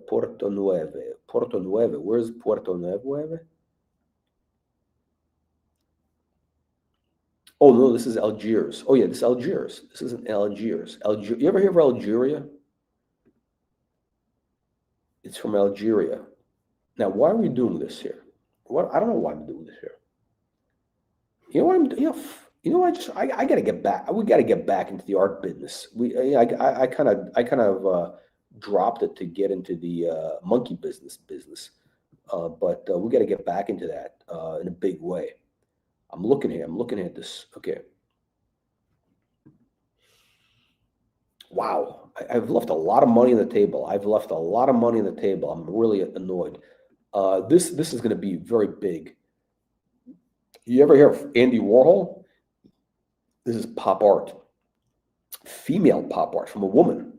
Porto Nueve. Puerto Nueve. Where's Puerto Nueve? Oh, no, this is Algiers. Oh, yeah, this is Algiers. This isn't Algiers. You ever hear of Algeria? It's from Algeria. Now, why are we doing this here? What? I don't know why I'm doing this here. You know what I'm doing? I got to get back. We got to get back into the art business. I kind of dropped it to get into the monkey business. But we got to get back into that in a big way. I'm looking at this. Okay. Wow. I've left a lot of money on the table. I'm really annoyed. This is going to be very big. You ever hear of Andy Warhol? This is pop art. Female pop art from a woman,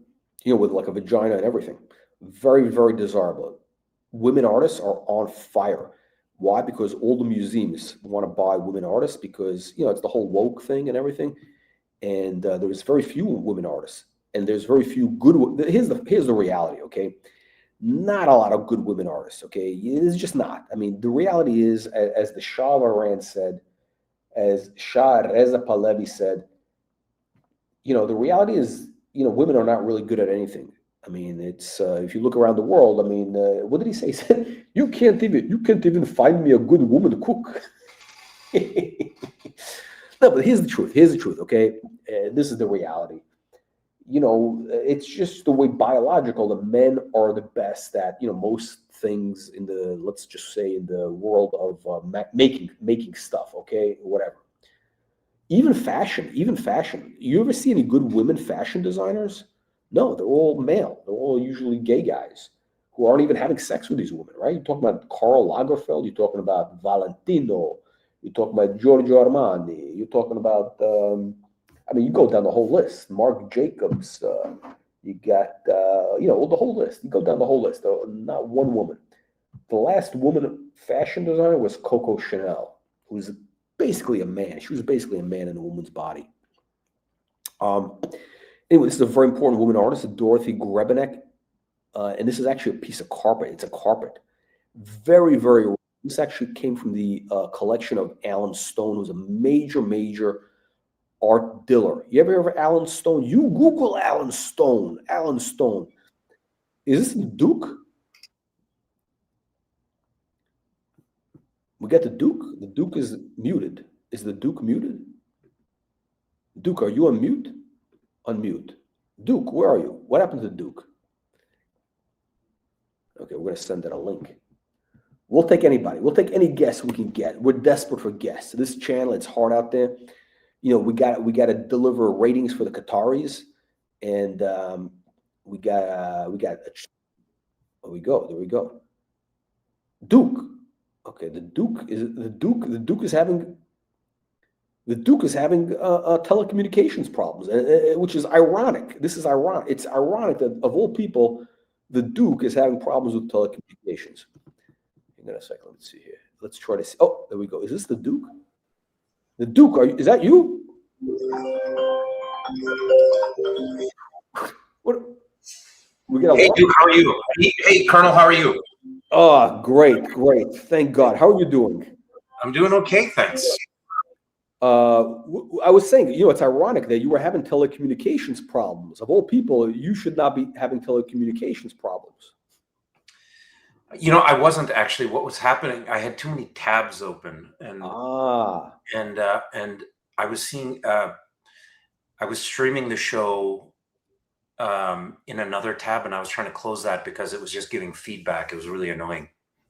with like a vagina and everything. Very, very desirable. Women artists are on fire. Why? Because all the museums want to buy women artists because, it's the whole woke thing and everything. And there's very few women artists. And there's very few good. Here's the reality, okay? Not a lot of good women artists, okay? It's just not. I mean, the reality is, as the Shah of Iran said, as Shah Reza Pahlavi said, the reality is, women are not really good at anything. I mean, it's if you look around the world. I mean, what did he say? He said, "You can't even find me a good woman to cook." No, but here's the truth. Okay, this is the reality. It's just the way biological. The men are the best at most things in the, let's just say, in the world of making stuff. Okay, whatever. Even fashion. You ever see any good women fashion designers? No, they're all male. They're all usually gay guys who aren't even having sex with these women, right? You're talking about Karl Lagerfeld. You're talking about Valentino. You're talking about Giorgio Armani. You're talking about, you go down the whole list. Marc Jacobs. You got, the whole list. You go down the whole list. Not one woman. The last woman fashion designer was Coco Chanel, who's basically a man. She was basically a man in a woman's body. Anyway, this is a very important woman artist, Dorothy Grebenek. And this is actually a piece of carpet. It's a carpet. Very, very rare. This actually came from the collection of Alan Stone, who's a major art dealer. You ever hear of Alan Stone? You Google Alan Stone. Alan Stone. Is this the Duke? We got the Duke. The Duke is muted. Is the Duke muted? Duke, are you on mute? Unmute. Duke, where are you? What happened to the Duke? Okay, we're going to send that a link. We'll take anybody. We'll take any guest we can get. We're desperate for guests. This channel, it's hard out there. We got to deliver ratings for the Qataris, and we got. There we go. Duke. Okay, the Duke is having telecommunications problems, which is ironic. This is ironic. It's ironic that of all people, the Duke is having problems with telecommunications. Hang on a second. Let's see here. Let's try to see. Oh, there we go. Is this the Duke? The Duke, is that you? What? Hey, Duke, how are you? Hey, Colonel, how are you? Oh, great. Thank God. How are you doing? I'm doing okay, thanks. I was saying, it's ironic that you were having telecommunications problems. Of all people, you should not be having telecommunications problems. I wasn't actually. What was happening? I had too many tabs open, and I was seeing. I was streaming the show in another tab, and I was trying to close that because it was just giving feedback. It was really annoying.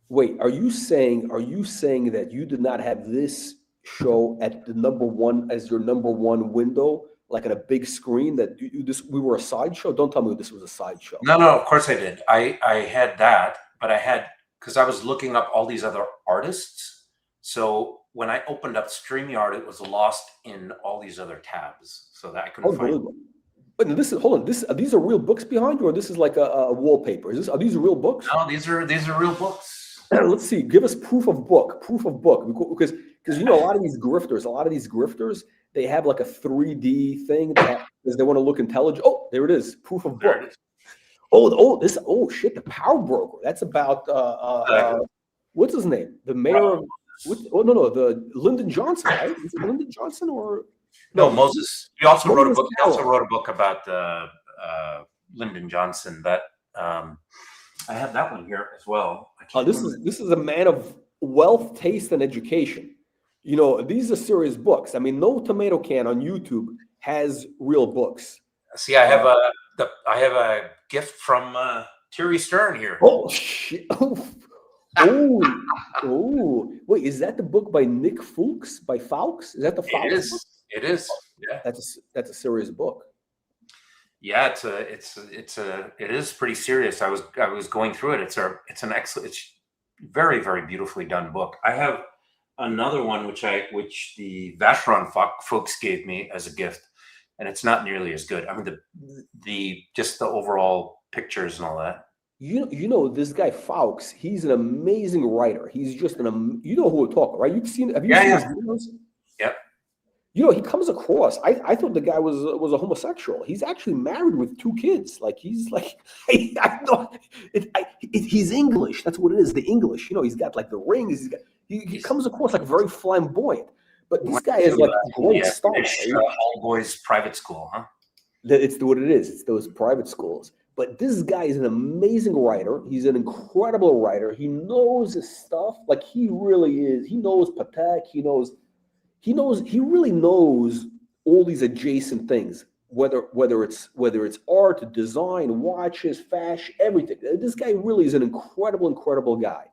Wait, are you saying that you did not have this show at the number one as your number one window, like on a big screen, that we were a sideshow? Don't tell me this was a sideshow. No, of course I did. I had that, but because I was looking up all these other artists. So when I opened up StreamYard, it was lost in all these other tabs, so that I couldn't find it. But hold on. These are real books behind you, or this is like a wallpaper? Are these real books? No, these are real books. Let's see. Give us proof of book, because a lot of these grifters, they have like a 3D thing because they want to look intelligent. Oh, there it is. Proof of book. Oh shit, the Power Broker. That's about what's his name? The mayor of no, the Lyndon Johnson, right? Is it Lyndon Johnson or no Moses? He also wrote a Moses book. He also wrote a book about Lyndon Johnson. That I have that one here as well. This is a man of wealth, taste, and education. You know, these are serious books. I mean, no tomato can on YouTube has real books. See, I have a gift from Thierry Stern here. Oh shit! Oh! Wait, is that the book by Nick Fulks? By Fawkes? Is that the Fawkes? It is. Book? It is. Yeah. That's a serious book. Yeah, it is pretty serious. I was going through it. It's an excellent, it's very, very beautifully done book. I have another one which the Vacheron folks gave me as a gift, and it's not nearly as good. I mean, the just the overall pictures and all that. You know this guy Fawkes. He's an amazing writer. He's just you know who we're talking, right? Have you seen his videos? Yep. You know, he comes across. I thought the guy was a homosexual. He's actually married with 2 kids. Like he's like, he's English. That's what it is. The English. You know, he's got like the rings. He comes across like very flamboyant. But this guy is like great stuff. All boys private school, huh? It's what it is. It's those private schools. But this guy is an amazing writer. He's an incredible writer. He knows his stuff. Like he really is. He knows Patek. He really knows all these adjacent things, whether it's art, design, watches, fashion, everything. This guy really is an incredible guy.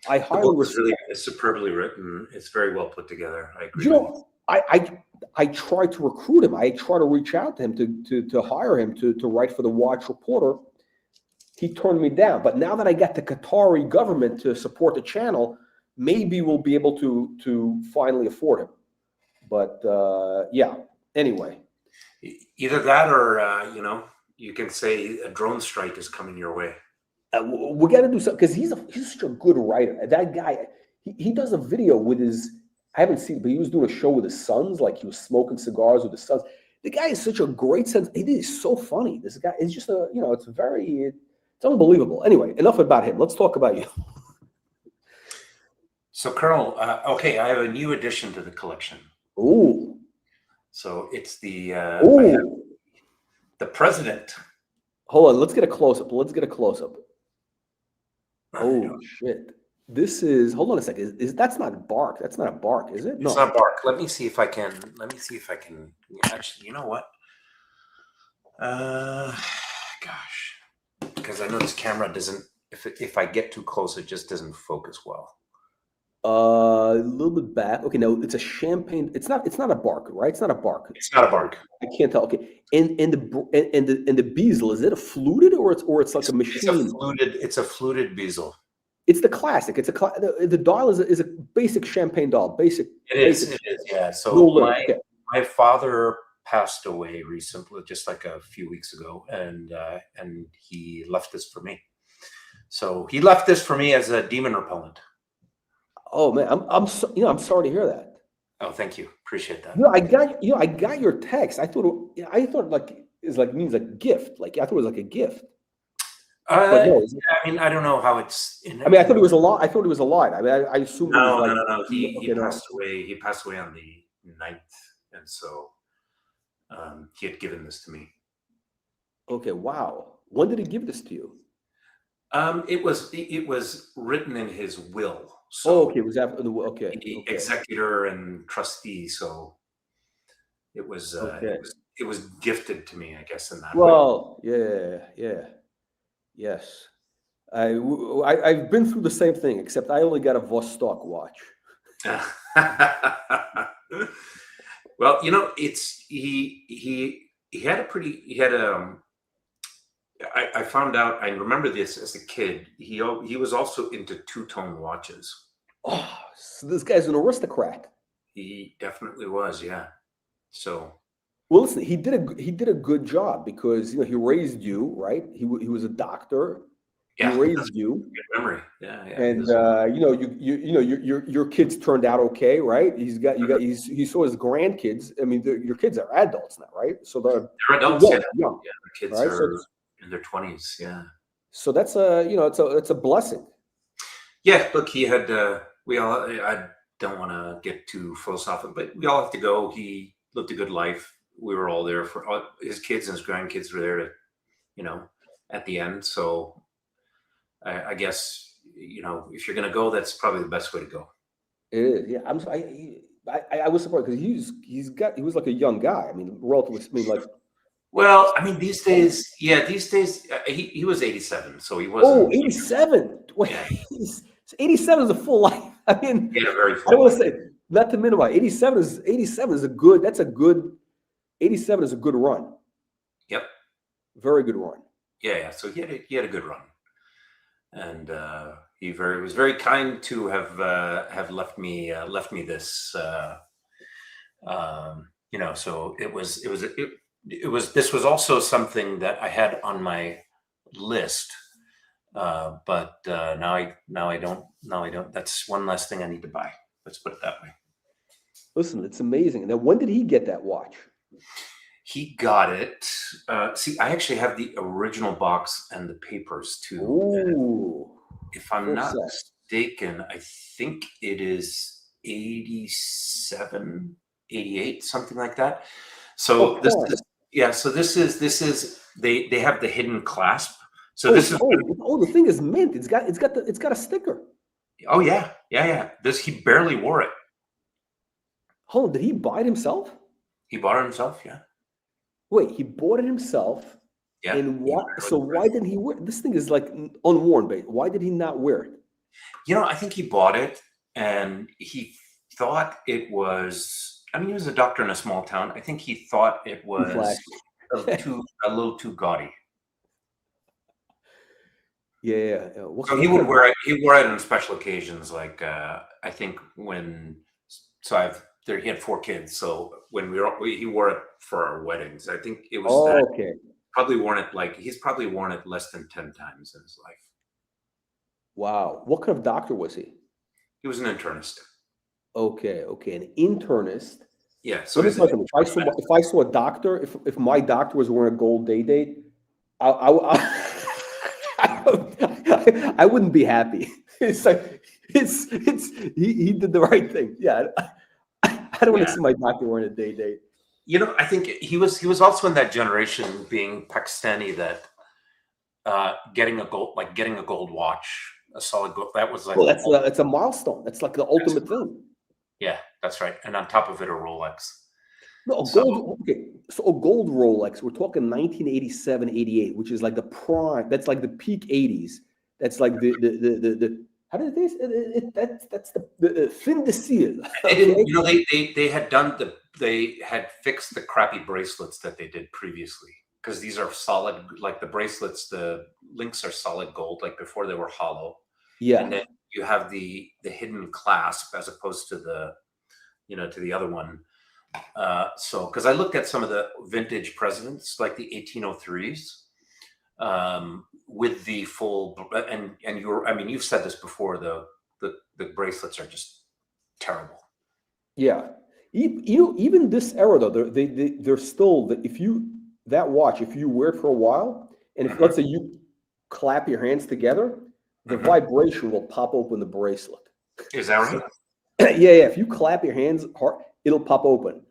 I highly recommend. It's superbly written. It's very well put together. I agree. You know, I tried to recruit him. I tried to reach out to him to hire him to write for the Watch Reporter. He turned me down. But now that I got the Qatari government to support the channel, maybe we'll be able to finally afford him. But yeah, anyway. Either that or, you can say a drone strike is coming your way. We got to do something because he's such a good writer. That guy, he does a video with his, I haven't seen it, but he was doing a show with his sons, like he was smoking cigars with his sons. The guy is such a great sense. He is so funny. This guy is just it's unbelievable. Anyway, enough about him. Let's talk about you. So, Colonel, okay, I have a new addition to the collection. Ooh. So it's the president. Hold on, let's get a close-up. Oh shit. This is, hold on a second. That's not bark. That's not a bark, is it? No. It's not bark. Let me see if I can actually, you know what? Gosh. Because I know this camera doesn't, if I get too close, it just doesn't focus well. A little bit back. Okay, no, it's a champagne. It's not a bark, right? It's not a bark. It's not a bark. I can't tell. Okay, and the bezel, is it a fluted or it's like a machine? It's a fluted bezel. It's the classic. It's the dial is a basic champagne dial. Basic. It is. Yeah. So my father passed away recently, just like a few weeks ago, and he left this for me. So he left this for me as a demon repellent. Oh man, I'm sorry to hear that. Oh, thank you. Appreciate that. I got your text. I thought like it's like means a gift. Like I thought it was like a gift. No, I mean, I don't know how it's. I thought it was a lie. I thought it was a lie. I mean, I assumed. No. He passed away. He passed away on the 9th, and so he had given this to me. Okay. Wow. When did he give this to you? It was written in his will. So okay. It was after the okay. Executor and trustee. So it was it was gifted to me, I guess, in that way. Well, yeah. Yes. I've been through the same thing, except I only got a Vostok watch. Well, it's he had I found out, I remember this as a kid, he was also into two-tone watches. Oh, so this guy's an aristocrat. He definitely was, yeah. So well, listen, he did a good job because he raised you, right? He was a doctor. Yeah, he raised you. Good memory. Yeah. And your kids turned out okay, right? He saw his grandkids. I mean, your kids are adults now, right? So they're adults. Yeah, the kids right? are in their 20s. Yeah. So that's it's a blessing. Yeah. Look, he had. I don't want to get too philosophical, but we all have to go. He lived a good life. We were all there for his kids and his grandkids were there to, at the end. So I guess, if you're going to go, that's probably the best way to go. It is. Yeah. I was surprised because he was like a young guy. I mean, relatively. I mean, like. Well, I mean, these days, he was 87, so he wasn't. 87. Wait, Yeah, 87 is a full life. I mean, he had a very I full don't want life. to say, not to minimize. 87 is a good. 87 is a good run. Yep. Very good run. Yeah. So he had a good run, and he was very kind to have left me this. So this was also something that I had on my list, but now I don't. That's one last thing I need to buy. Let's put it that way. Listen, it's amazing. Now, when did he get that watch? He got it. See, I actually have the original box and the papers too. Ooh. If I'm not mistaken, I think it is 87, 88, something like that. So this is they have the hidden clasp. So this is the thing is mint. It's got a sticker. Oh yeah. He barely wore it. Hold on, did he buy it himself? He bought it himself, yeah. Wait, he bought it himself. Yeah. And why didn't he wear it? This thing is like unworn, but why did he not wear it? I think he bought it and he thought it was, he was a doctor in a small town. I think he thought it was a little too gaudy. Yeah. So he would wear it. He wore it on special occasions, like I think he had 4 kids, so when he wore it for our weddings. I think it was okay. Probably worn it he's probably worn it less than 10 times in his life. Wow. What kind of doctor was he? He was an internist. Okay, an internist. Yeah. So if I saw a doctor, if my doctor was wearing a gold day-date, I wouldn't be happy. It's like he did the right thing. Yeah. I don't want to see my doctor wearing a day-date. I think he was also in that generation, being Pakistani, that getting a gold watch, a solid gold, that was like that's a milestone. That's like the ultimate thing. Yeah, that's right. And on top of it, a Rolex. No, gold. Okay, so a gold Rolex. We're talking 1987, 88, which is like the prime. That's like the peak 80s. That's like the how did they say that's the fin de siècle. Okay? They had fixed the crappy bracelets that they did previously, because these are solid, like the bracelets, the links are solid gold, like before they were hollow. Yeah. And then you have the hidden clasp as opposed to the other one. So because I looked at some of the vintage presidents, like the 1803s, with the full, and you've said this before, the bracelets are just terrible. Yeah. Even this era though, they're still, if you wear it for a while, and if let's say you clap your hands together, the vibration will pop open the bracelet. Is that right? Yeah. If you clap your hands hard, it'll pop open.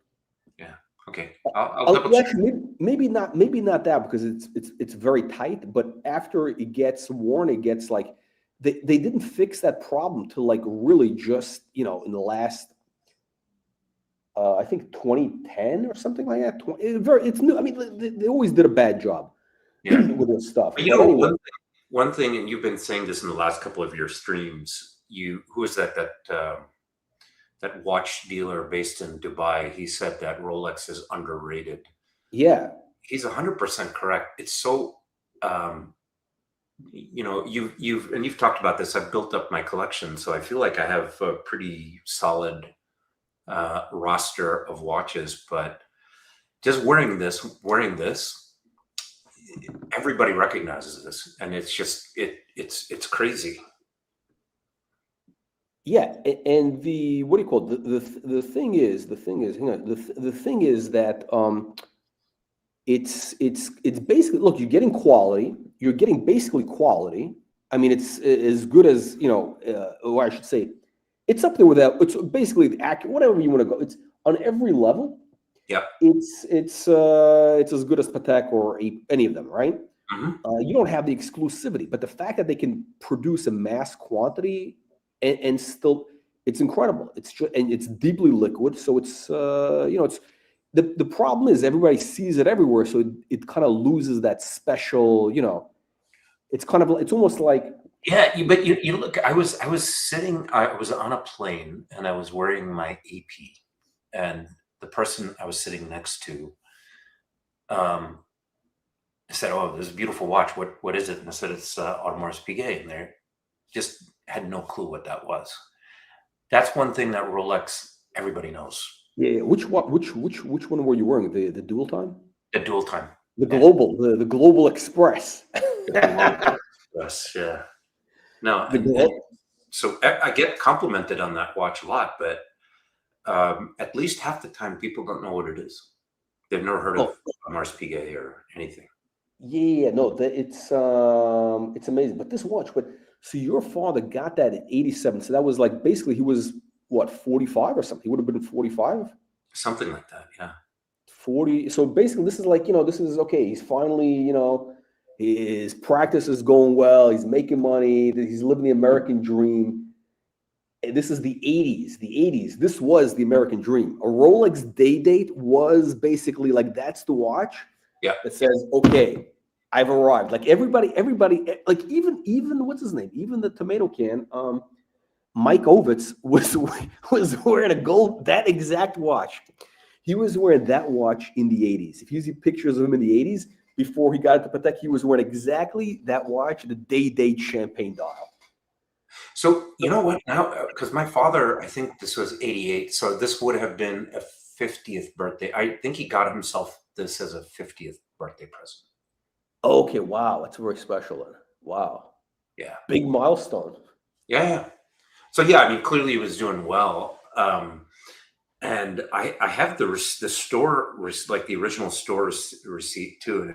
Yeah. Okay. I'll double check. Maybe not that, because it's very tight. But after it gets worn, it gets like they didn't fix that problem till like really just in the last I think 2010 or something like that. It's new. I mean, they always did a bad job with this stuff. But anyway. One thing, and you've been saying this in the last couple of your streams. Who is that watch dealer based in Dubai? He said that Rolex is underrated. Yeah, he's 100% correct. It's so, you've talked about this. I've built up my collection, so I feel like I have a pretty solid roster of watches. But just wearing this. Everybody recognizes this, and it's just it's crazy. Yeah, and what do you call it? The thing is, hang on, the thing is that it's basically, look, you're getting quality. You're getting basically quality. I mean, it's as good as, you know, or I should say, it's up there with that. It's basically the accurate, whatever you want to go. It's on every level. Yeah. It's as good as Patek or any of them, right? You don't have the exclusivity, but the fact that they can produce a mass quantity and still, it's incredible. It's just, and it's deeply liquid, so it's you know, it's the problem is everybody sees it everywhere, so it kind of loses that special, you know. It's kind of, it's almost like, yeah, but you look. I was sitting. I was on a plane and I was wearing my AP, and the person I was sitting next to, I said, "Oh, this is a beautiful watch. What is it?" And I said, "It's Audemars Piguet," and they just had no clue what that was. That's one thing that Rolex everybody knows. yeah. Which one were you wearing? The dual time? The dual time. The global, the Global Express. Yes, yeah. No, and so I get complimented on that watch a lot, but at least half the time people don't know what it is. They've never heard of Mars Piguet or anything. Yeah, no, it's amazing. But this watch, so your father got that in '87. So that was like, basically he was what, 45 or something? He would have been 45? Something like that, yeah. 40. So basically this is like, you know, this is okay. He's finally, you know, his practice is going well. He's making money. He's living the American dream. And this is the 80s. The 80s. This was the American dream. A Rolex day date was basically like, that's the watch. Yeah. That says, okay, I've arrived. Like everybody, like even what's his name? Even the tomato can. Mike Ovitz was wearing a gold, that exact watch. He was wearing that watch in the 80s. If you see pictures of him in the 80s, before he got into Patek, he was wearing exactly that watch, the day-date champagne dial. So, you know what, now, because my father, I think this was 88, so this would have been a 50th birthday. I think he got himself this as a 50th birthday present. Okay, wow, that's very special then. Wow. Yeah. Big milestone. Yeah. So, yeah, I mean, clearly he was doing well. And I have the store, like the original store receipt too, and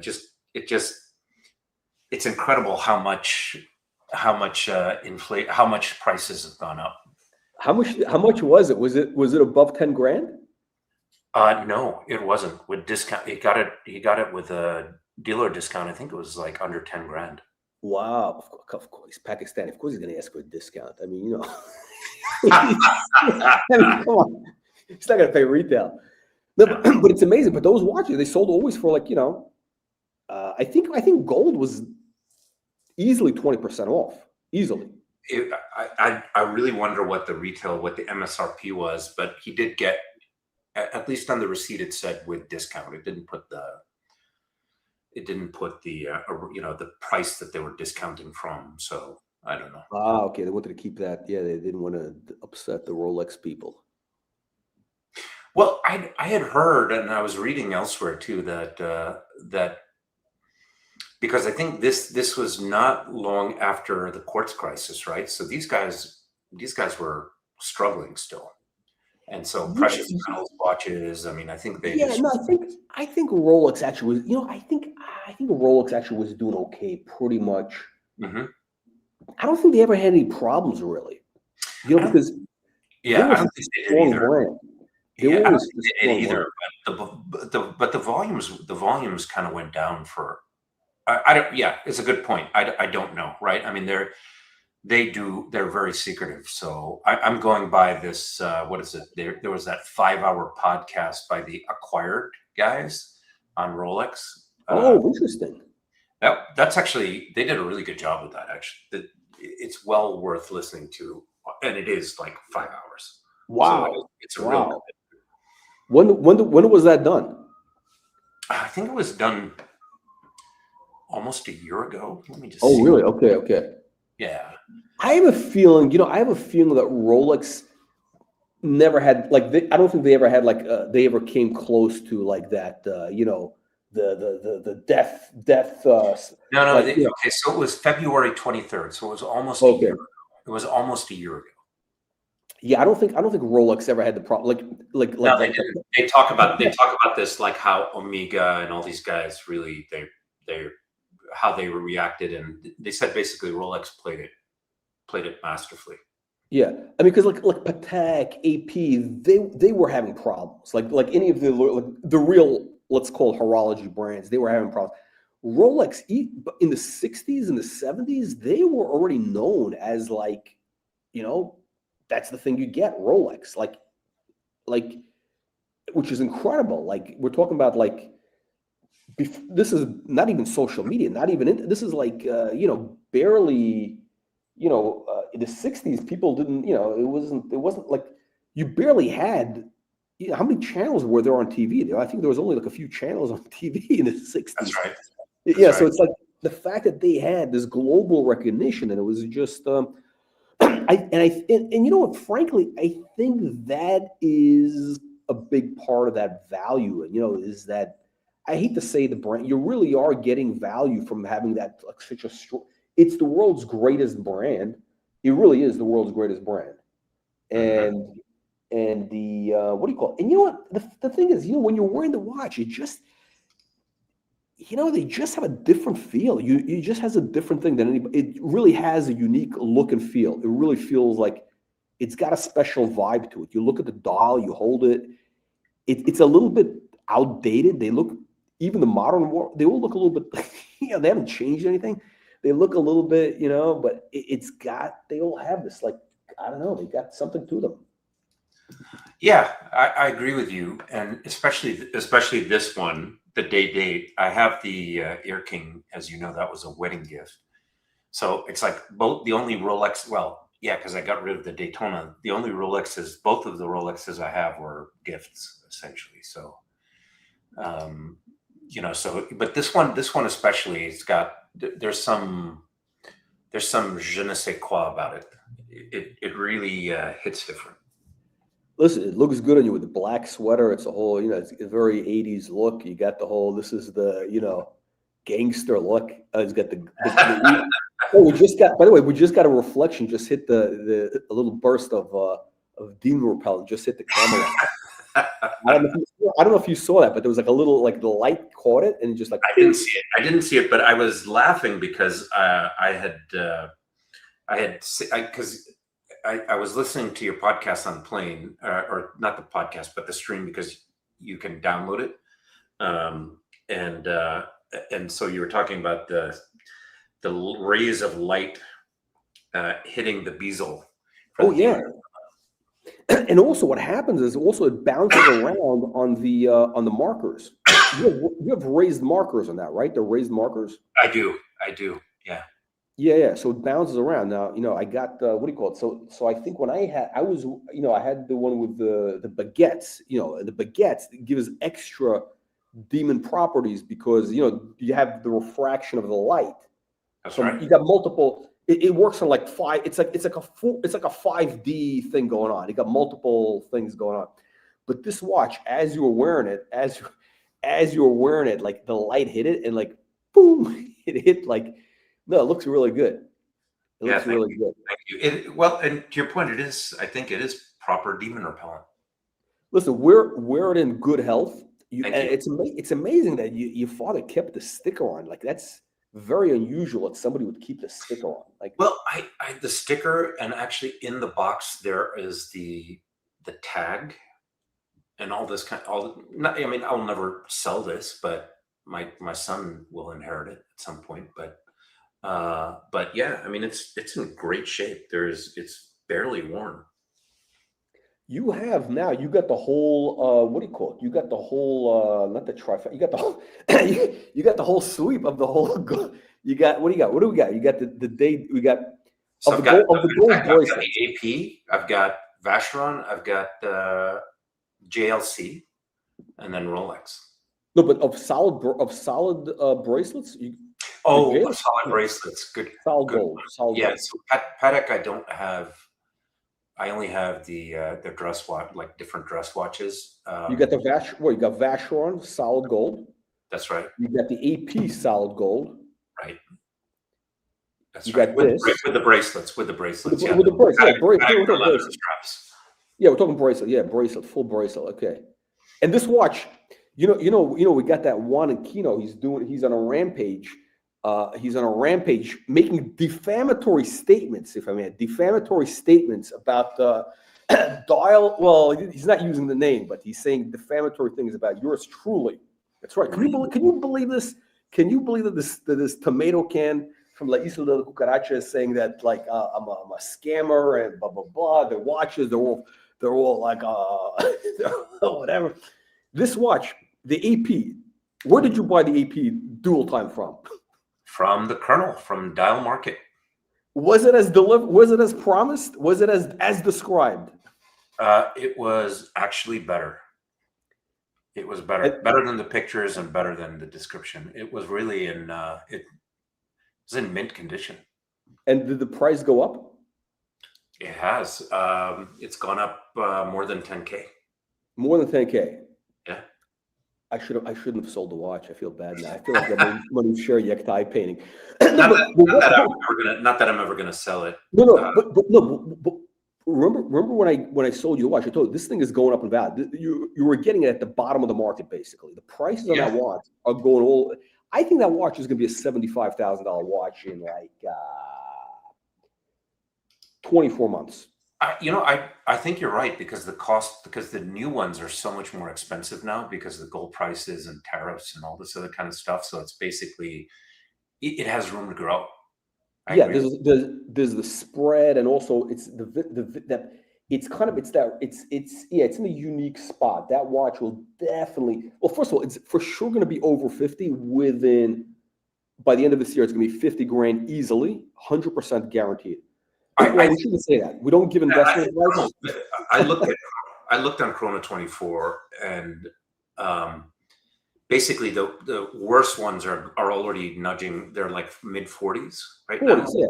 it's incredible how much prices have gone up. How much was it? Was it above 10 grand? No, it wasn't. With discount, he got it with a dealer discount. I think it was like under 10 grand. Wow, of course, Pakistani. Of course, he's going to ask for a discount. I mean, you know, I mean, come on. He's not going to pay retail. No, but it's amazing. But those watches, they sold always for like, you know, I think gold was easily 20% off. Easily. I really wonder what the MSRP was, but he did get, at least on the receipt, it said with discount. It didn't put the you know, the price that they were discounting from. So I don't know. Ah, okay. They wanted to keep that. Yeah, they didn't want to upset the Rolex people. Well, I had heard, and I was reading elsewhere too, that because I think this was not long after the quartz crisis, right? So these guys were struggling still, and so precious metals watches. I mean, I think they. Yeah, no, I think Rolex actually was. You know, I think Rolex actually was doing okay, pretty much. Mm-hmm. I don't think they ever had any problems, really. You know, because I don't think they did either. Brand. Yeah, I don't think they did either. But the volumes kind of went down for. I don't. Yeah, it's a good point. I don't know, right? I mean, they're very secretive. So I'm going by this. What is it? There was that 5-hour podcast by the Acquired guys on Rolex. Oh, interesting. That's actually, they did a really good job with that. Actually, it's well worth listening to, and it is like 5 hours. Wow, so it's a real. When was that done? I think it was done almost a year ago. Let me just. Oh, really? Okay. Yeah. I have a feeling. You know, I have a feeling that Rolex never had like. I don't think they ever had like. They ever came close to like that. You know, the death. No. Like, okay, so it was February 23rd. So it was almost a year. It was almost a year ago. Yeah, I don't think Rolex ever had the problem. No, they didn't. They talk about this, like how Omega and all these guys really they how they reacted, and they said basically Rolex played it masterfully. Yeah, I mean, because like Patek, AP, they were having problems. Like any of the real, let's call it horology brands, they were having problems. Rolex in the 60s and the 70s, they were already known as like, that's the thing you get, Rolex. Like, which is incredible. Like we're talking about like, this is not even social media, not even this is like barely. In the 60s, people didn't, it wasn't like you barely had, how many channels were there on TV? I think there was only like a few channels on TV in the 60s. That's right. Yeah, so it's like the fact that they had this global recognition, and it was just, and you know what, frankly, I think that is a big part of that value, and is that, I hate to say the brand, you really are getting value from having that, like, such a strong, it's the world's greatest brand. It really is the world's greatest brand. And the what do you call it? And you know what? The thing is, when you're wearing the watch, it just, they just have a different feel. It just has a different thing than anybody. It really has a unique look and feel. It really feels like it's got a special vibe to it. You look at the dial, you hold it. It's a little bit outdated. They look, even the modern world, they all look a little bit, they haven't changed anything. They look a little bit, but they all have this, like, I don't know, they got something to them. Yeah, I agree with you. And especially this one, the date. I have the Ear King, as you know, that was a wedding gift. So it's like both the only Rolex, well, yeah, because I got rid of the Daytona. The only Rolexes, both of the Rolexes I have were gifts, essentially. So, but this one especially, it's got, there's some je ne sais quoi about it. It really hits different. Listen, it looks good on you with the black sweater. It's a whole, it's a very 80s look. You got the whole, this is the, gangster look. It's got oh, by the way, we just got a reflection, just hit a little burst of demon repellent, just hit the camera. I don't know if you saw that, but there was like a little, like the light caught it and just like. I didn't see it, but I was laughing because I was listening to your podcast on the plane, or not the podcast, but the stream, because you can download it. And so you were talking about the rays of light hitting the bezel. Oh yeah. And also, what happens is it bounces around on the markers. You have raised markers on that, right? The raised markers. I do. Yeah. Yeah. So it bounces around. Now, I got what do you call it? So I think when I had the one with the baguettes. The baguettes gives extra demon properties because you have the refraction of the light. That's so right. You got multiple. It works on like five. It's like a 5D thing going on. You got multiple things going on. But this watch, as you were wearing it, like the light hit it and like boom, it hit like. No, it looks really good. It looks really good. Thank you. Well, and to your point, I think it is proper demon repellent. Listen, wear it in good health. It's amazing that your father kept the sticker on. Like that's very unusual that somebody would keep the sticker on. Like, well, I the sticker, and actually in the box there is the tag and all this I mean, I'll never sell this, but my son will inherit it at some point. But yeah, I mean, it's in great shape. It's barely worn. You got the whole what do you call it? You got the whole not the trifecta. You got the whole you got the whole sweep of the whole. You got what do you got? What do we got? You got the date. We got so I've got the AP. I've got Vacheron. I've got JLC, and then Rolex. No, but of solid bracelets. Solid bracelets. Good. Solid gold. Solid yeah. gold. So Patek, I don't have. I only have the dress watch, like different dress watches. You got you got Vacheron solid gold. That's right. You got the AP solid gold. Right. That's you right. Got this with the bracelets. With the bracelets. With the bracelets. Straps. Yeah, we're talking bracelet. Yeah, bracelet, full bracelet. Okay. And this watch, we got that Juan Kino. He's on a rampage. He's on a rampage making defamatory statements, if I may, defamatory statements about dial. Well, he's not using the name, but he's saying defamatory things about yours truly. That's right. Can you believe this? Can you believe that this tomato can from La Isla de la Cucaracha is saying that like I'm a scammer and blah blah blah. The watches they're all like whatever. This watch, the AP. Where did you buy the AP dual time from? From the Colonel, from Dial Market. Was it as delivered? Was it as promised? Was it as described? It was actually better. It was better than the pictures and better than the description. It was really it was in mint condition. And did the price go up? It has. It's gone up more than 10K. More than 10K. Yeah. I shouldn't have sold the watch. I feel bad now. I feel like I'm money share Yektai painting. Not that I'm ever gonna sell it. But remember when I sold you the watch, I told you this thing is going up in value. You were getting it at the bottom of the market, basically. The prices on that watch are going all. I think that watch is going to be a $75,000 watch in like 24 months. I think you're right because the new ones are so much more expensive now because of the gold prices and tariffs and all this other kind of stuff. So it's basically it has room to grow. There's the spread, and also it's it's in a unique spot. That watch will definitely, well, first of all, it's for sure going to be over 50 by the end of this year. It's going to be 50 grand easily, 100% guaranteed. We shouldn't say that. We don't give investment advice. I looked on Chrono 24, and basically the worst ones are already nudging. They're like mid 40s right 40s, now. Yeah.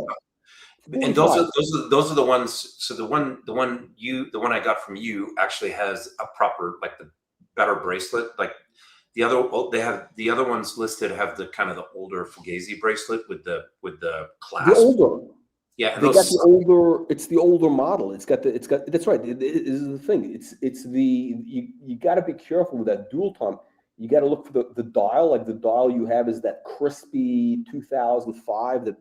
And those are the ones. So the one I got from you actually has a proper, like, the better bracelet. Like the other ones listed have the kind of the older Fugazi bracelet with the clasp. The older. Yeah, they got the older. It's the older model. It's got. That's right. This is the thing. You got to be careful with that dual time. You got to look for the dial. Like the dial you have is that crispy 2005.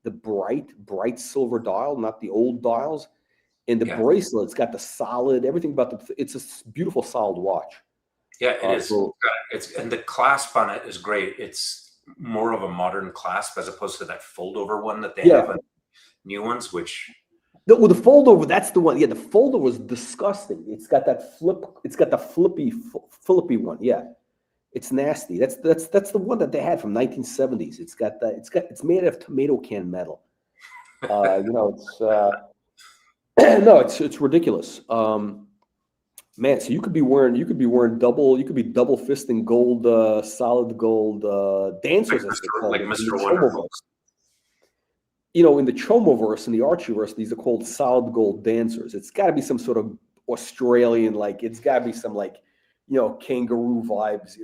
The bright silver dial, not the old dials. And the bracelet's got the solid everything about it's a beautiful solid watch. Yeah, it is. And the clasp on it is great. It's more of a modern clasp as opposed to that fold over one that they have on new ones, which the fold over, that's the one. Yeah, the fold over was disgusting. It's got that flip, it's got the flippy one. Yeah. It's nasty. That's the one that they had from 1970s. It's made out of tomato can metal. It's ridiculous. Man, so you could be wearing double fisting gold, solid gold dancers, like Mr. Wonderful. In the Chomoverse and the Archieverse, these are called solid gold dancers. It's got to be some sort of Australian, like it's got to be some like, kangaroo vibes.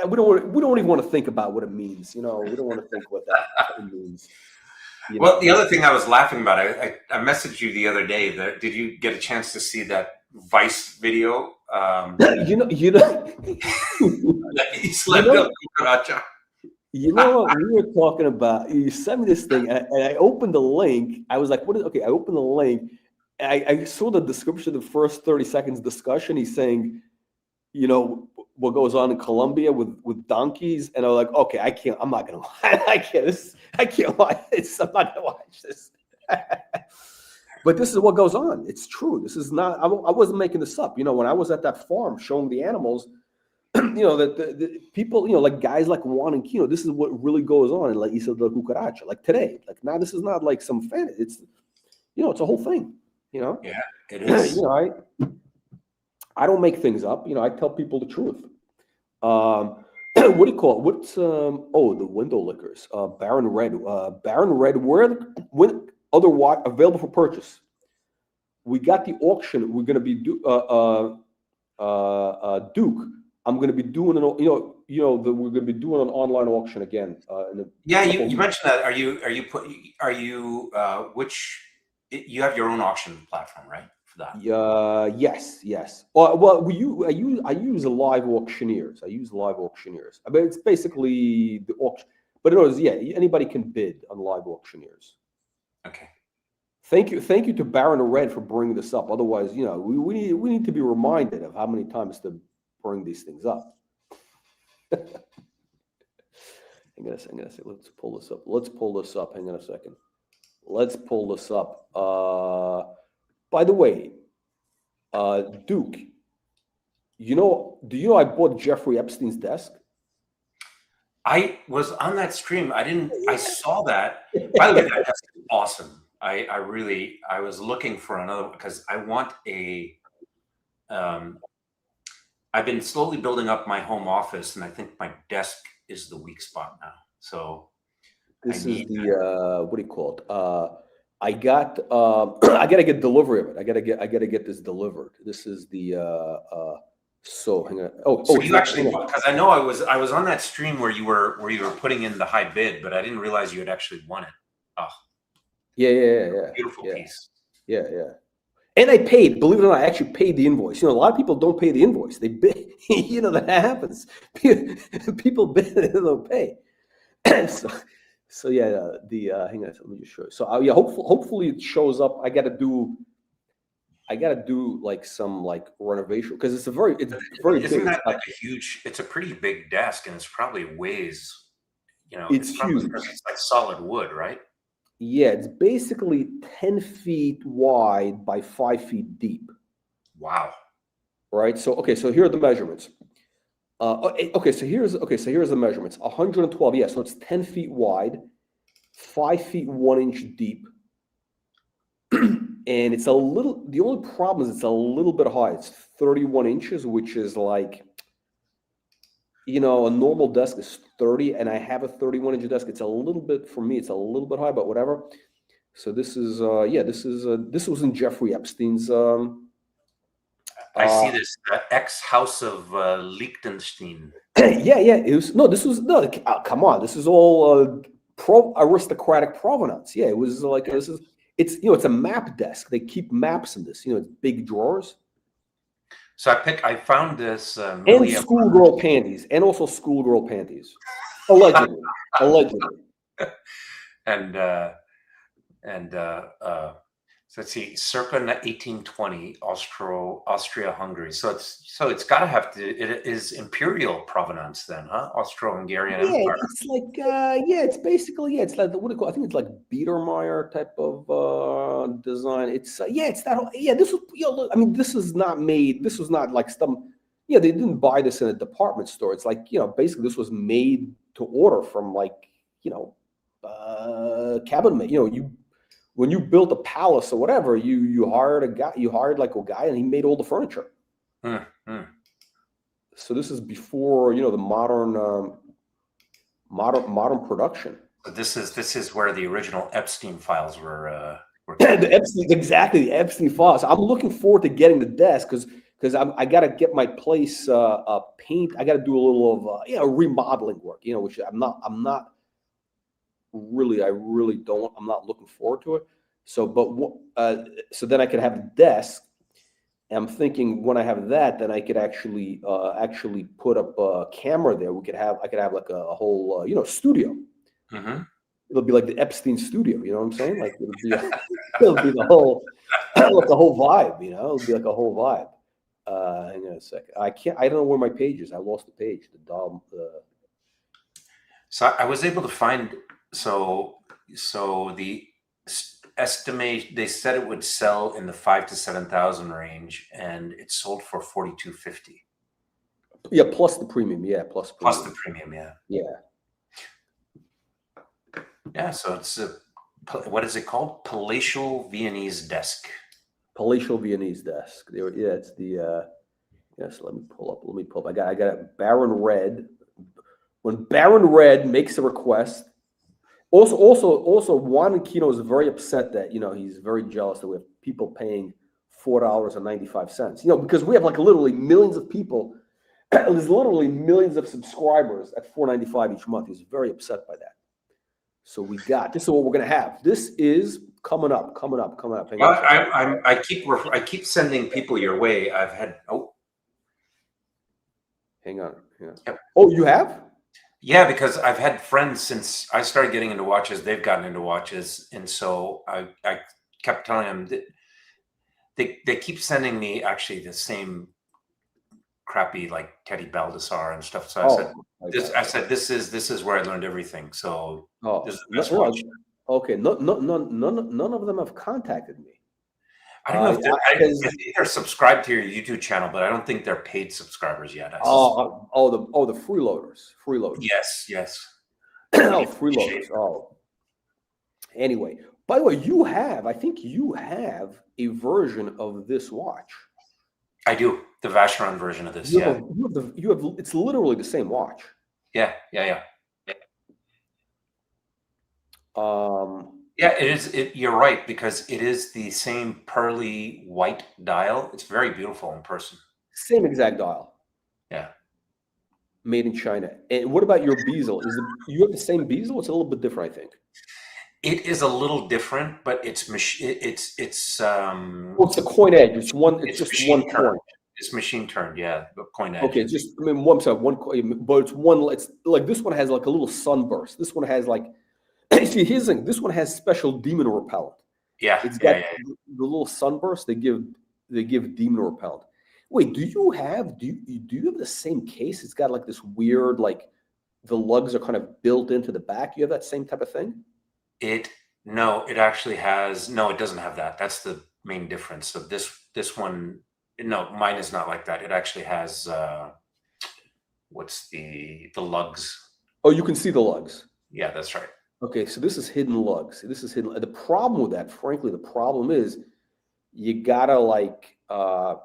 We don't even want to think about what it means. We don't want to think what that means. Well, the other thing I was laughing about, I messaged you the other day. Did you get a chance to see that Vice video? We were talking about. You sent me this thing, and I opened the link. I was like, "What is?" Okay, I opened the link. I saw the description of the first 30 seconds discussion. He's saying, what goes on in Colombia with donkeys, and I'm like, okay, I can't. I'm not gonna. I can't watch this. I'm not gonna watch this. But this is what goes on. It's true. This is not. I wasn't making this up. When I was at that farm showing the animals, that the people, like guys like Juan and Kino. This is what really goes on in La Isla de la Cucaracha. Like today. Like now, this is not like some fan. It's, it's a whole thing. Yeah, it is. I don't make things up. I tell people the truth. What do you call it? What's the window lickers? Baron Red. Baron Red. When other watch available for purchase? We got the auction. We're going to be Duke. I'm going to be doing an. We're going to be doing an online auction again. You mentioned that. You have your own auction platform, right? for that? Yes. Well, I use live auctioneers. I use live auctioneers. I mean, it's basically the auction, but it was, yeah, anybody can bid on live auctioneers. Okay. Thank you to Baron Red for bringing this up. Otherwise, you know, we need to be reminded of how many times to bring these things up. Hang on a second. Let's pull this up. Hang on a second. Let's pull this up. By the way, Duke, do you know I bought Jeffrey Epstein's desk? I was on that stream. I saw that. By the way, that desk is awesome. I was looking for another, because I want a, I've been slowly building up my home office, and I think my desk is the weak spot now. So this is the what do you call it? I got I gotta get delivery of it. I gotta get this delivered. This is the so hang on. So you actually, because I know I was on that stream where you were putting in the high bid, but I didn't realize you had actually won it. Oh. Yeah. Beautiful piece. Yeah. And I paid, believe it or not, I actually paid the invoice. You know, a lot of people don't pay the invoice. They bid, you know, that happens. People bid, they don't pay. So yeah, hang on, let me just show you. So yeah, hopefully it shows up. I gotta do like some like renovation, because it's very Isn't big. that like a huge? It's a pretty big desk, and it's probably weighs, you know, it's huge. It's like solid wood, right? Yeah, it's basically 10 feet wide by 5 feet deep. Wow. Right. So okay. So here are the measurements. Okay. So here's the measurements. 112. Yeah. So it's 10 feet wide, 5 feet 1 inch deep, and it's a little. The only problem is it's a little bit high. It's 31 inches, which is like, you know, a normal desk is 30, and I have a 31-inch desk. It's a little bit, for me, it's a little bit high, but whatever. So this is, this was in Jeffrey Epstein's. I see this ex-House of Liechtenstein. Yeah. It was come on. This is all aristocratic provenance. Yeah, it was like it's you know, it's a map desk. They keep maps in this. You know, it's big drawers. So I found this and schoolgirl panties, and also schoolgirl panties, allegedly. And so let's see, circa 1820, Austria-Hungary. So it's got to have to. It is imperial provenance then, huh? Austro-Hungarian Empire. It's like it's basically it's like what do you call? I think it's like Biedermeier type of design. It's it's that. This was look, I mean, this is not made. This was not like some. They didn't buy this in a department store. It's like, basically this was made to order from like cabinet maker. When you built a palace or whatever, you hired a guy. You hired like a guy, and he made all the furniture. So this is before the modern production. But this is where the original Epstein files were. The Epstein files. I'm looking forward to getting the desk because I got to get my place paint. I got to do a little of remodeling work. Which I'm not really. I really don't. I'm not looking forward to it. So, so then I could have a desk. And I'm thinking when I have that, then I could actually put up a camera there. I could have like a whole studio. Mm-hmm. It'll be like the Epstein studio. You know what I'm saying? Like it'll be the whole vibe. It'll be like a whole vibe. Hang on a second. I don't know where my page is. I lost the page. So I was able to find. So the estimate, they said it would sell in the 5,000 to 7,000 range, and it sold for 4,250. Yeah, plus the premium. Yeah, plus the premium. Yeah. Yeah. So it's what is it called? Palatial Viennese desk. Palatial Viennese desk. It's the yes. Let me pull up. I got Baron Red. When Baron Red makes a request. Also, Juan Kino is very upset that he's very jealous that we have people paying $4.95. Because we have like literally millions of people. There's literally millions of subscribers at $4.95 each month. He's very upset by that. So we got this is what we're gonna have. This is coming up. Hang Well, on a second. I keep sending people your way. I've had Hang on. Yep. Oh, you have? Yeah, because I've had friends since I started getting into watches. They've gotten into watches, and so I kept telling them that they keep sending me actually the same crappy like Teddy Baldassar and stuff. So I said this is where I learned everything. So this is the best watch. Okay, none of them have contacted me. I don't know if I think they're subscribed to your YouTube channel, but I don't think they're paid subscribers yet. The freeloaders. Yes. Oh, freeloaders. Oh. Anyway, by the way, I think you have a version of this watch. I do. The Vacheron version of this. You have it's literally the same watch. Yeah. Yeah, it is. You're right, because it is the same pearly white dial. It's very beautiful in person. Same exact dial. Yeah. Made in China. And what about your bezel? You have the same bezel? It's a little bit different, I think. It is a little different, but it's well, it's the coin edge. It's just one coin. It's machine turned, yeah, the coin edge. Okay, it's just one side, one coin, but it's one. It's like this one has like a little sunburst. This one has like. See, here's the thing. This one has special demon repellent. Yeah, it's got the little sunburst. They give demon repellent. Wait, do you have the same case? It's got like this weird, like the lugs are kind of built into the back. You have that same type of thing? No, it actually has. No, it doesn't have that. That's the main difference. So this one, no, mine is not like that. It actually has what's the lugs? Oh, you can see the lugs. Yeah, that's right. Okay, so this is hidden lugs. This is hidden. The problem with that, frankly, the problem is you gotta like I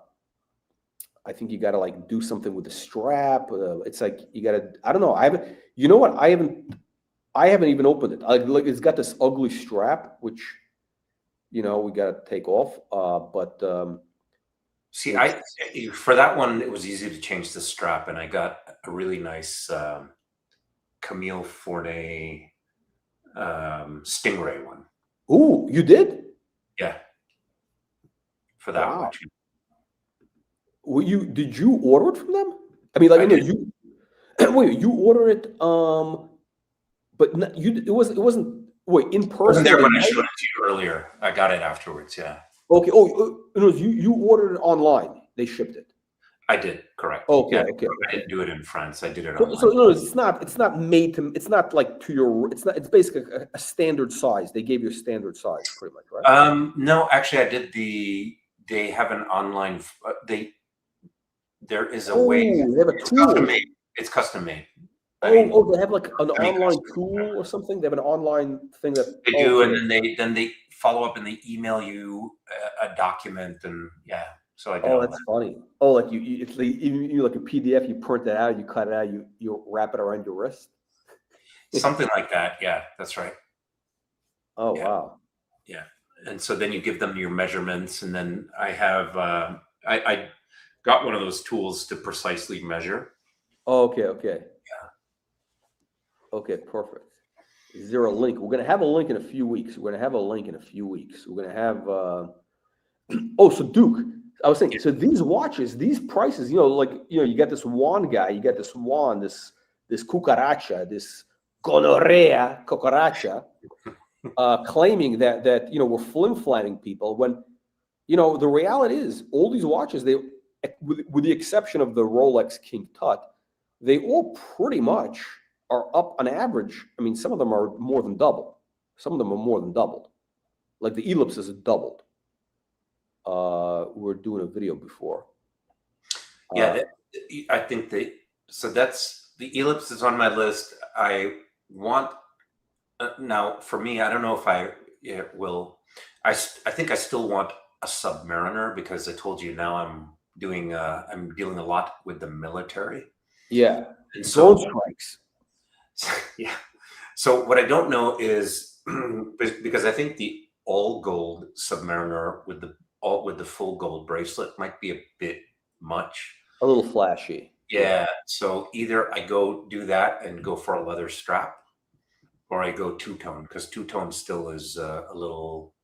think you gotta like do something with the strap. It's like you gotta. I don't know. I haven't. You know what? I haven't even opened it. Like it's got this ugly strap, which we gotta take off. See, for that one, it was easy to change the strap, and I got a really nice Camille Fournet Stingray one. Ooh, you did? Yeah. For that watch. Did you order it from them? I mean, like you ordered it, but it wasn't in person. It wasn't there when I showed it to you earlier. I got it afterwards. Yeah. Okay. Oh, you ordered it online. They shipped it. I did, correct. Okay, yeah, okay. I didn't do it in France. I did it online. So no, it's not made to. It's not like to your. It's basically a standard size. They gave you a standard size, pretty much, right? No, actually, I did They have an online. There is a way. They have a tool. Custom made. It's custom made. They have like an online tool or something. They have an online thing that they do, and then they follow up and they email you a document, and yeah. So I did. Oh, that's funny. Oh, like it's like you like a PDF. You print it out. You cut it out. You wrap it around your wrist. Something like that. Yeah, that's right. Oh, yeah. Wow. Yeah, and so then you give them your measurements, and then I have I got one of those tools to precisely measure. Oh, okay. Yeah. Okay, perfect. Is there a link? We're gonna have a link in a few weeks. We're gonna have so Duke, I was thinking, so these watches, these prices, you got this Juan guy, you got this Juan, this cucaracha, this gonorrhea cucaracha, claiming that we're flim-flamming people, when the reality is all these watches, they, with the exception of the Rolex King Tut, they all pretty much are up on average. I mean, some of them are more than double. Some of them are more than doubled. Like the Ellipse is doubled. We're doing a video before. Yeah, I think that's the Ellipse is on my list. I want now for me. I don't know if I will. I think I still want a Submariner, because I told you now I'm dealing a lot with the military. Yeah, and so drone strikes. Yeah. So what I don't know is because I think the all gold Submariner with the full gold bracelet might be a bit much. A little flashy. Yeah. So either I go do that and go for a leather strap, or I go two-tone, because two-tone still is a little,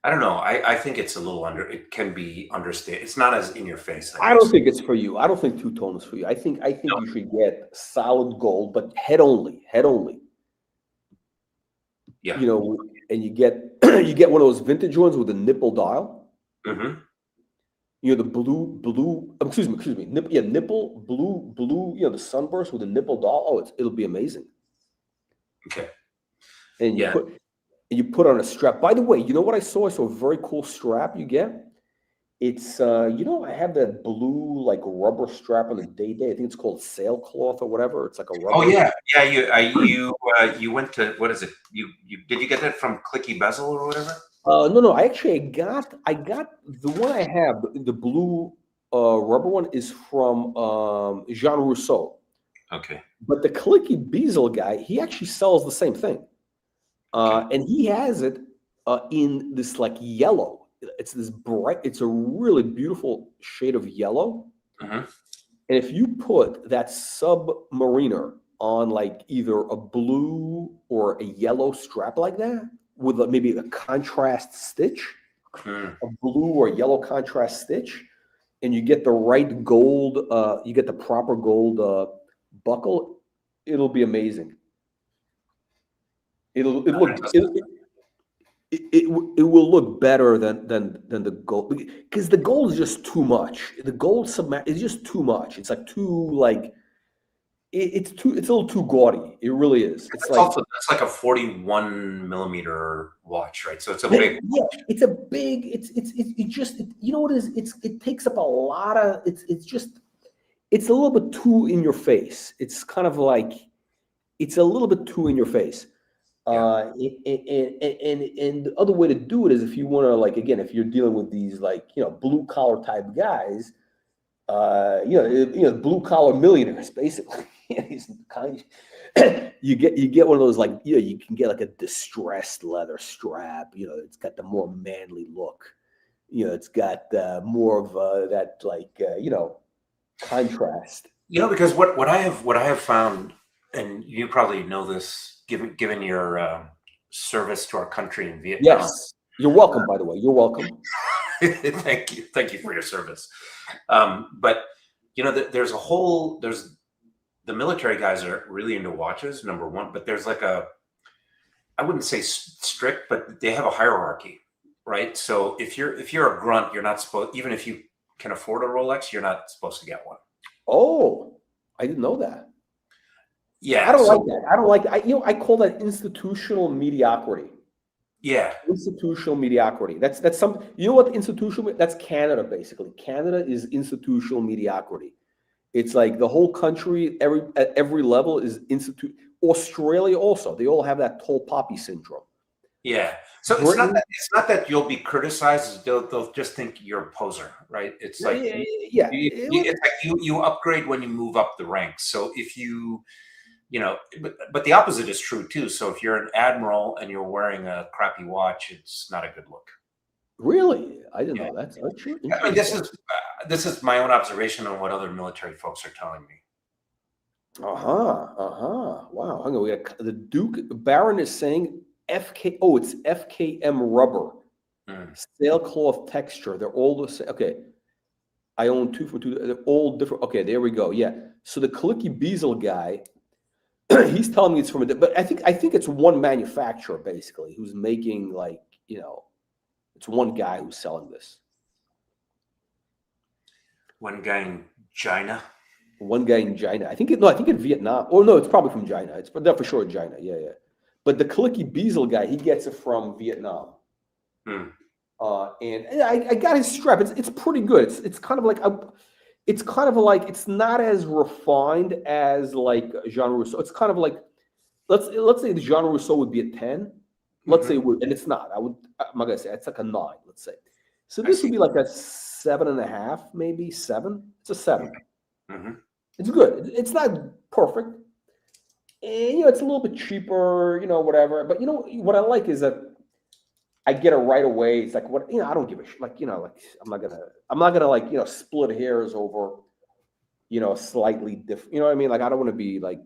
I don't know. I think it's a little it can be understated. It's not as in your face, I I don't guess. think it's for you. I don't think two-tone is for you. I think No. you should get solid gold, but head only, head only. Yeah. You know, and you get you get one of those vintage ones with a nipple dial. Mm-hmm. You know, the blue. Excuse me. Nipple blue. You know, the sunburst with a nipple dial. Oh, it'll be amazing. Okay. And Yeah. you put on a strap. By the way, you know what I saw? I saw a very cool strap you get. It's you know, I have that blue like rubber strap on the day. I think it's called sailcloth or whatever. It's like a rubber. Oh yeah, yeah. You went to, what is it? You did you get that from Clicky Bezel or whatever? No. I got the one I have. The blue rubber one is from Jean Rousseau. Okay. But the Clicky Bezel guy, he actually sells the same thing, and he has it in this like yellow. It's this bright. It's a really beautiful shade of yellow. Mm-hmm. And if you put that Submariner on like either a blue or a yellow strap like that with maybe a contrast stitch, a blue or yellow contrast stitch, and you get the right gold, you get the proper gold buckle, it'll be amazing. It will look better than the gold, because the gold is just too much. The gold is just too much. It's like too like it's a little too gaudy. It really is. It's like also, that's like a 41 millimeter watch, right? So it's a big. Yeah, it's a big. It just you know what it is. It takes up a lot of. It's a little bit too in your face. It's kind of like it's a little bit too in your face. Yeah. And the other way to do it is if you want to, like, again, if you're dealing with these like, you know, blue collar type guys, blue collar millionaires basically. These kind you get one of those, like, you know, you can get like a distressed leather strap. You know, it's got the more manly look. You know, it's got more of that like you know, contrast. You know, because what I have found, and you probably know this, given your service to our country in Vietnam. Yes, you're welcome. By the way, you're welcome. Thank you for your service. But you know, there's the military guys are really into watches, number one, but there's like I wouldn't say strict, but they have a hierarchy, right? So if you're a grunt, you're not supposed, even if you can afford a Rolex, you're not supposed to get one. Oh, I didn't know that. Yeah, I don't like that. I don't like that. You know, I call that institutional mediocrity. Yeah. Institutional mediocrity. That's some. You know what institutional? That's Canada basically. Canada is institutional mediocrity. It's like the whole country, at every level is institute. Australia also. They all have that tall poppy syndrome. Yeah. So it's not that you'll be criticized. They'll just think you're a poser, right? It's like it's like you upgrade when you move up the ranks. So if you know, but the opposite is true too. So if you're an admiral and you're wearing a crappy watch, it's not a good look. Really, I didn't know that. That's true. I mean, this is my own observation on what other military folks are telling me. Wow. Hang on. We got the Duke Baron is saying FK. Oh, it's FKM rubber, sailcloth texture. They're all the same. Okay, I own 2 for 2. They're all different. Okay, there we go. Yeah. So the Clicky Bezel guy, he's telling me it's from but I think it's one manufacturer basically who's making, like, you know, it's one guy who's selling this. One guy in China. One guy in China. I think in Vietnam. Oh no, it's probably from China. It's for sure in China. Yeah. But the Clicky Bezel guy, he gets it from Vietnam. And I got his strap. It's pretty good. It's kind of like it's not as refined as like Jean Rousseau. It's kind of like let's say the Jean Rousseau would be a 10. Let's say it would, and it's not. I'm not gonna say it's like a 9. Let's say. So this would be like a 7.5, maybe 7. It's a 7. It's good. It's not perfect. And, you know, it's a little bit cheaper, you know, whatever. But, you know, what I like is that I get it right away. It's like, what, you know, I don't give a shit. Like, you know, like I'm not gonna like, you know, split hairs over, you know, slightly different. You know what I mean? Like, I don't want to be like,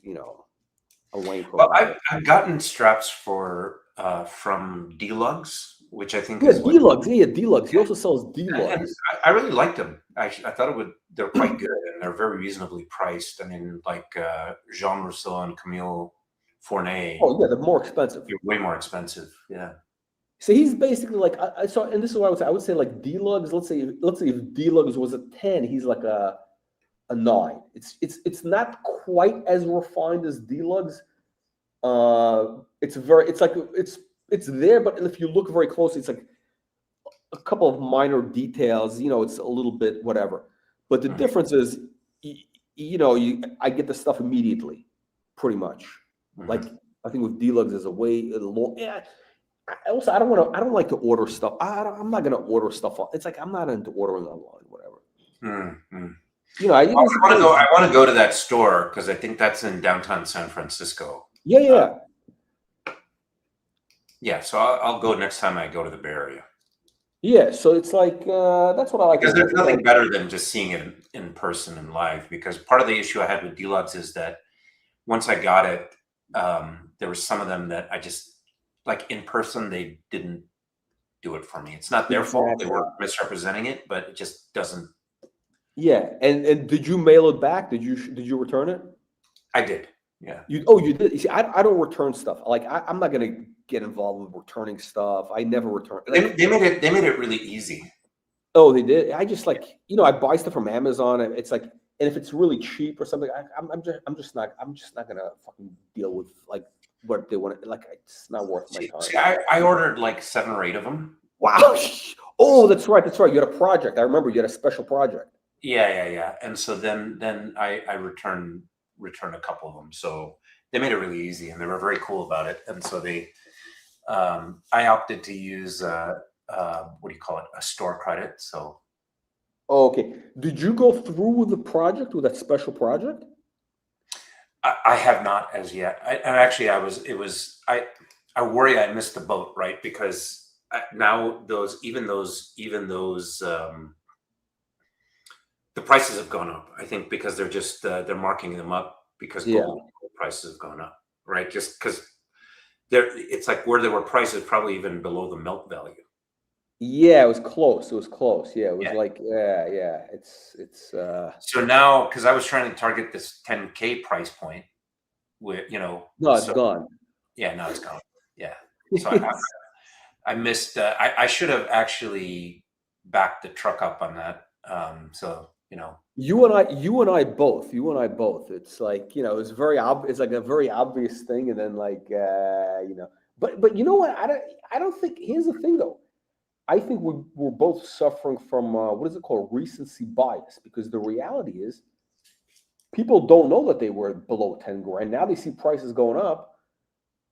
you know, a Well, Wayne I've gotten straps for from D-Lugs, which I think Yeah, is what. D-Lugs. Yeah, D-Lugs. He also sells And D-Lugs. I really liked them. Actually, I thought they're quite good and they're very reasonably priced. I mean, like Jean Rousseau and Camille Fournet, Oh yeah, they're more expensive. they're way more expensive. Yeah. So he's basically like I saw, and this is what I would say. I would say like D-Lugs. Let's say if D-Lugs was a 10, he's like a 9. It's not quite as refined as D-Lugs. It's there, but if you look very closely, it's like a couple of minor details. It's a little bit whatever. But the difference is, I get the stuff immediately, pretty much. Like I think with D-Lugs is a way long. Yeah. I don't like to order stuff. I'm not gonna order stuff. It's like I'm not into ordering online, whatever. I want to go to that store because I think that's in downtown San Francisco. Yeah. Yeah, so I'll go next time I go to the Bay Area. Yeah, so it's like that's what I like. Because there's nothing better than just seeing it in person and live. Because part of the issue I had with D-Lugs is that once I got it, there were some of them that I just like in person they didn't do it for me. It's not their fault; they were misrepresenting it, but it just doesn't. Yeah, and did you mail it back? Did you return it? I did. Yeah. You did. You see, I don't return stuff. Like I'm not gonna get involved with returning stuff. I never return. They made it really easy. Oh, they did. I just like I buy stuff from Amazon. And it's like, and if it's really cheap or something, I'm just not gonna fucking deal with like what they want. Like it's not worth my time. See, I ordered like 7 or 8 of them. Wow. Oh, that's right. You had a project. I remember you had a special project. Yeah. And so then I returned a couple of them. So they made it really easy and they were very cool about it. And so I opted to use what do you call it? A store credit. So. Oh, okay. Did you go through with the project, with that special project? I have not as yet. I worry I missed the boat, right? Because now even those the prices have gone up. I think because they're just they're marking them up because gold prices have gone up, right? Just because it's like where there were prices probably even below the melt value. Yeah, it was close. Yeah, it was like It's so now because I was trying to target this 10K price point, where no, it's gone. Yeah, now it's gone. Yeah, so I missed. I should have actually backed the truck up on that. So you and I both. It's like it's very obvious. It's like a very obvious thing, and then like But you know what? I don't think. Here's the thing, though. I think we're both suffering from what is it called, recency bias, because the reality is people don't know that they were below 10 grand. Now they see prices going up.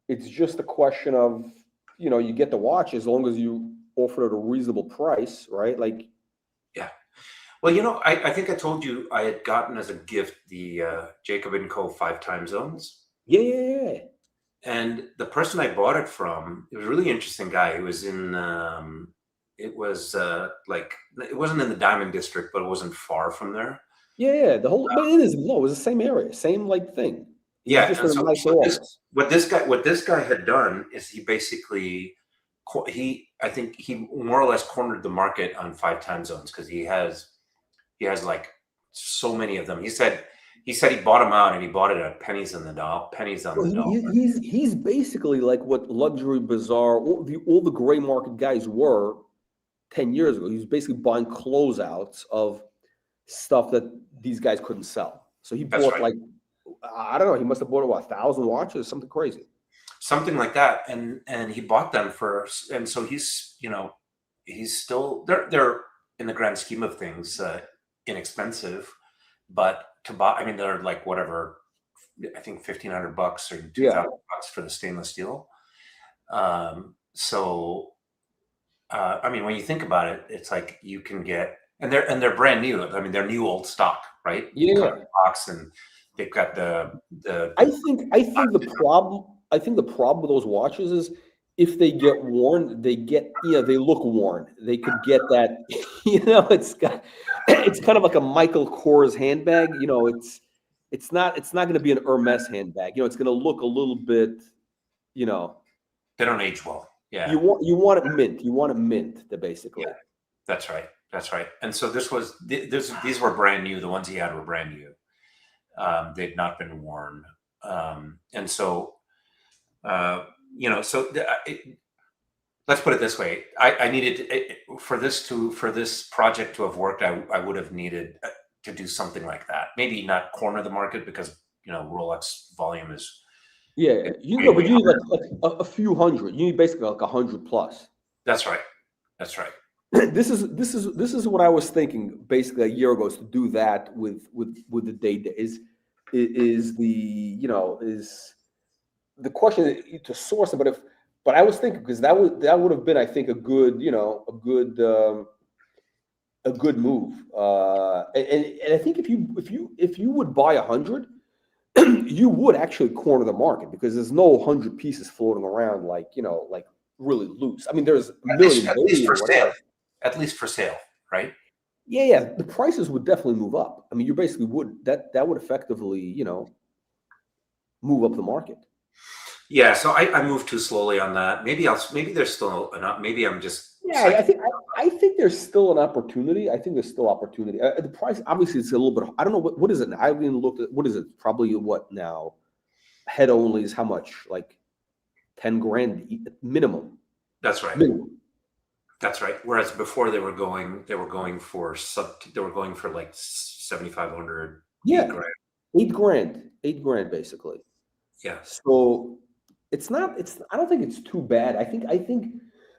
It's just a question of you get the watch as long as you offer it at a reasonable price, right? Like. Yeah. Well, I think I told you I had gotten as a gift the Jacob & Co. 5 time zones. Yeah. And the person I bought it from, it was a really interesting guy. It was in, it wasn't in the Diamond District, but it wasn't far from there. Yeah. But it is. No, it was the same area, same like thing. Yeah. What this guy had done is he basically, I think he more or less cornered the market on 5 time zones because he has like so many of them. He said he bought them out and he bought it at pennies on the dollar. He's basically like what Luxury Bazaar, all the gray market guys were 10 years ago. He was basically buying closeouts of stuff that these guys couldn't sell. So he bought like, I don't know, he must have bought 1,000 watches, something crazy. Something like that. And he bought them and so he's still, they're in the grand scheme of things, inexpensive, but to buy, I mean, they're like whatever, I think $1,500 or $2,000 for the stainless steel. So I mean, when you think about it, it's like you can get, and they're brand new. I mean, they're new old stock, right? Yeah. The box, and they've got the. I think the problem with those watches is if they get worn, they look worn. They could get that, it's kind of like a Michael Kors handbag. it's not going to be an Hermes handbag. It's going to look a little bit, They don't age well. Yeah. You want it mint. You want it mint, basically. Yeah, that's right. That's right. And so these were brand new. The ones he had were brand new. They'd not been worn. And so, let's put it this way. I needed for this project to have worked. I would have needed to do something like that. Maybe not corner the market because Rolex volume is. Yeah, but you need like a few hundred. You need basically like 100 plus. That's right. That's right. This is what I was thinking basically a year ago, is to do that with the data is the question to source it. But I was thinking, because that would have been, I think, a good move. And I think if you would buy 100, you would actually corner the market, because there's no 100 pieces floating around like really loose. I mean, there's a million at least for sale. At least for sale, right? Yeah. The prices would definitely move up. I mean, you basically would that would effectively move up the market. Yeah, so I moved too slowly on that. Maybe there's still enough. Maybe I'm just. Yeah, I think there's still an opportunity. I think there's still opportunity. The price, obviously, it's a little bit. I don't know what is it. I haven't even looked at what is it. Probably what now? Head only is how much? Like 10 grand minimum. That's right. Minimum. That's right. Whereas before they were going for like 7,500. Yeah, $8 grand basically. Yeah. So it's not. I don't think it's too bad. I think.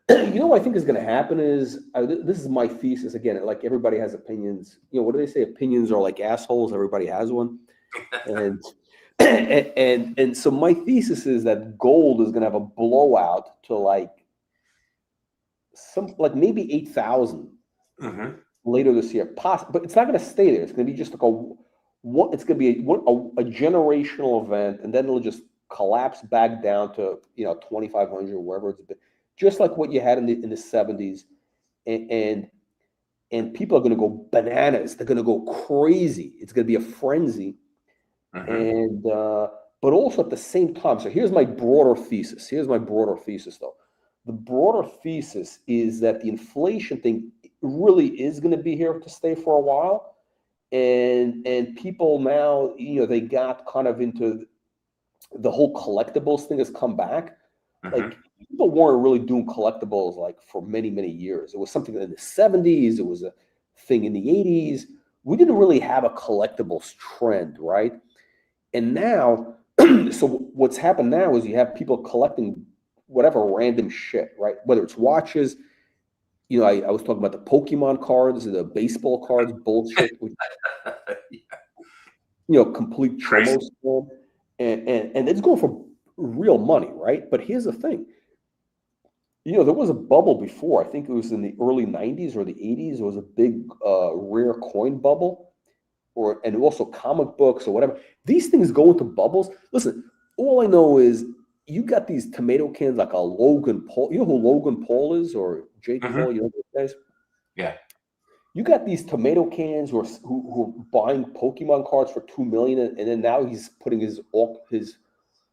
What I think is going to happen is this is my thesis again. Like, everybody has opinions. What do they say? Opinions are like assholes. Everybody has one. And so my thesis is that gold is going to have a blowout to like maybe 8,000 later this year. But it's not going to stay there. It's going to be just like it's going to be a generational event, and then it'll just collapse back down to 2,500 or wherever it's been. Just like what you had in the 70s, and people are going to go bananas. They're going to go crazy. It's going to be a frenzy, and but also at the same time. So here's my broader thesis. Though. The broader thesis is that the inflation thing really is going to be here to stay for a while, and people now they got kind of into the whole collectibles thing has come back. Like, people weren't really doing collectibles like for many, many years. It was something in the 70s. It was a thing in the 80s. We didn't really have a collectibles trend, right? And now, so what's happened now is you have people collecting whatever random shit, right? Whether it's watches, I was talking about the Pokemon cards, the baseball cards, bullshit, which, complete chomo storm, and it's going for real money, right? But here's the thing. There was a bubble before. I think it was in the early 90s or the 80s. There was a big rare coin bubble, and also comic books or whatever. These things go into bubbles. Listen, all I know is you got these tomato cans like a Logan Paul. You know who Logan Paul is, or Jake Paul? You know those guys? Yeah. You got these tomato cans who are buying Pokemon cards for $2 million, and then now he's putting his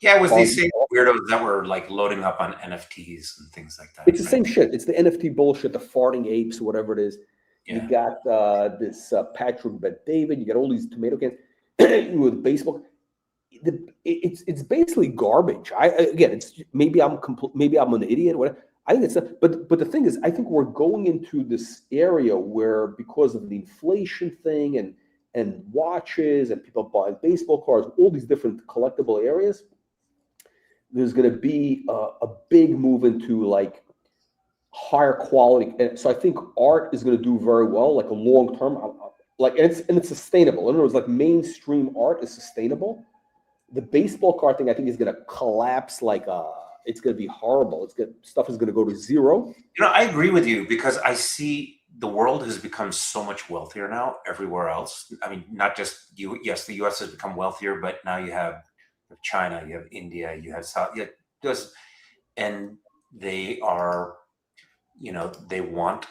Yeah, it was these same weirdos that were like loading up on NFTs and things like that. It's the same shit. It's the NFT bullshit, the farting apes, whatever it is. Yeah. You got this Patrick Bet-David. You got all these tomato cans with baseball. It's basically garbage. Maybe I'm an idiot. Whatever. I think but the thing is, I think we're going into this area where, because of the inflation thing and watches and people buying baseball cards, all these different collectible areas, there's going to be a big move into like higher quality. And so I think art is going to do very well, like a long term, and it's sustainable. In other words, like mainstream art is sustainable. The baseball card thing, I think, is going to collapse. It's going to be horrible. Stuff is going to go to zero. I agree with you, because I see the world has become so much wealthier now everywhere else. I mean, not just you. Yes, the U.S. has become wealthier, but now you have China, you have India, you have South. And they are, they want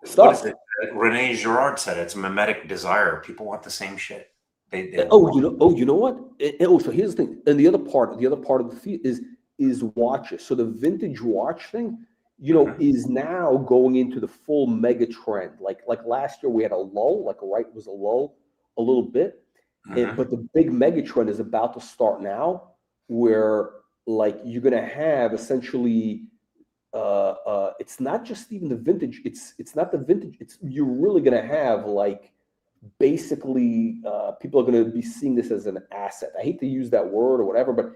stuff. What is it? Rene Girard said it's mimetic desire. People want the same shit. They You know what? So here's the thing. And the other part of the fee is watches. So the vintage watch thing, is now going into the full mega trend. Like last year we had a lull, was a lull a little bit, but the big mega trend is about to start now, where like you're gonna have essentially, it's not just even the vintage. It's not the vintage. You're really gonna have like basically people are going to be seeing this as an asset. I hate to use that word or whatever, but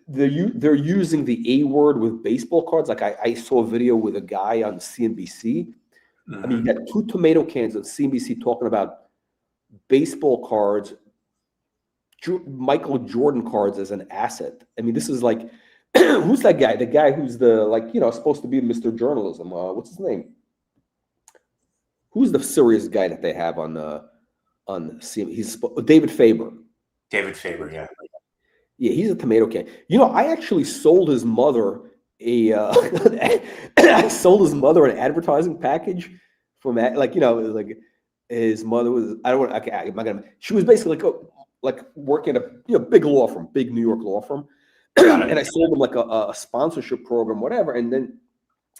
they're using the A word with baseball cards. Like I saw a video with a guy on CNBC. I mean, you got 2 tomato cans on CNBC talking about baseball cards, Michael Jordan cards as an asset. I mean, this is like, who's that guy? The guy who's supposed to be Mr. Journalism. What's his name? Who's the serious guy that they have on CNBC? He's David Faber. David Faber, yeah. Yeah, he's a tomato can. I actually sold his mother I sold his mother an advertising package from his mother was, I don't want, okay, I'm not gonna, she was basically like working at a big law firm, big New York law firm. And I sold him like a sponsorship program, whatever. And then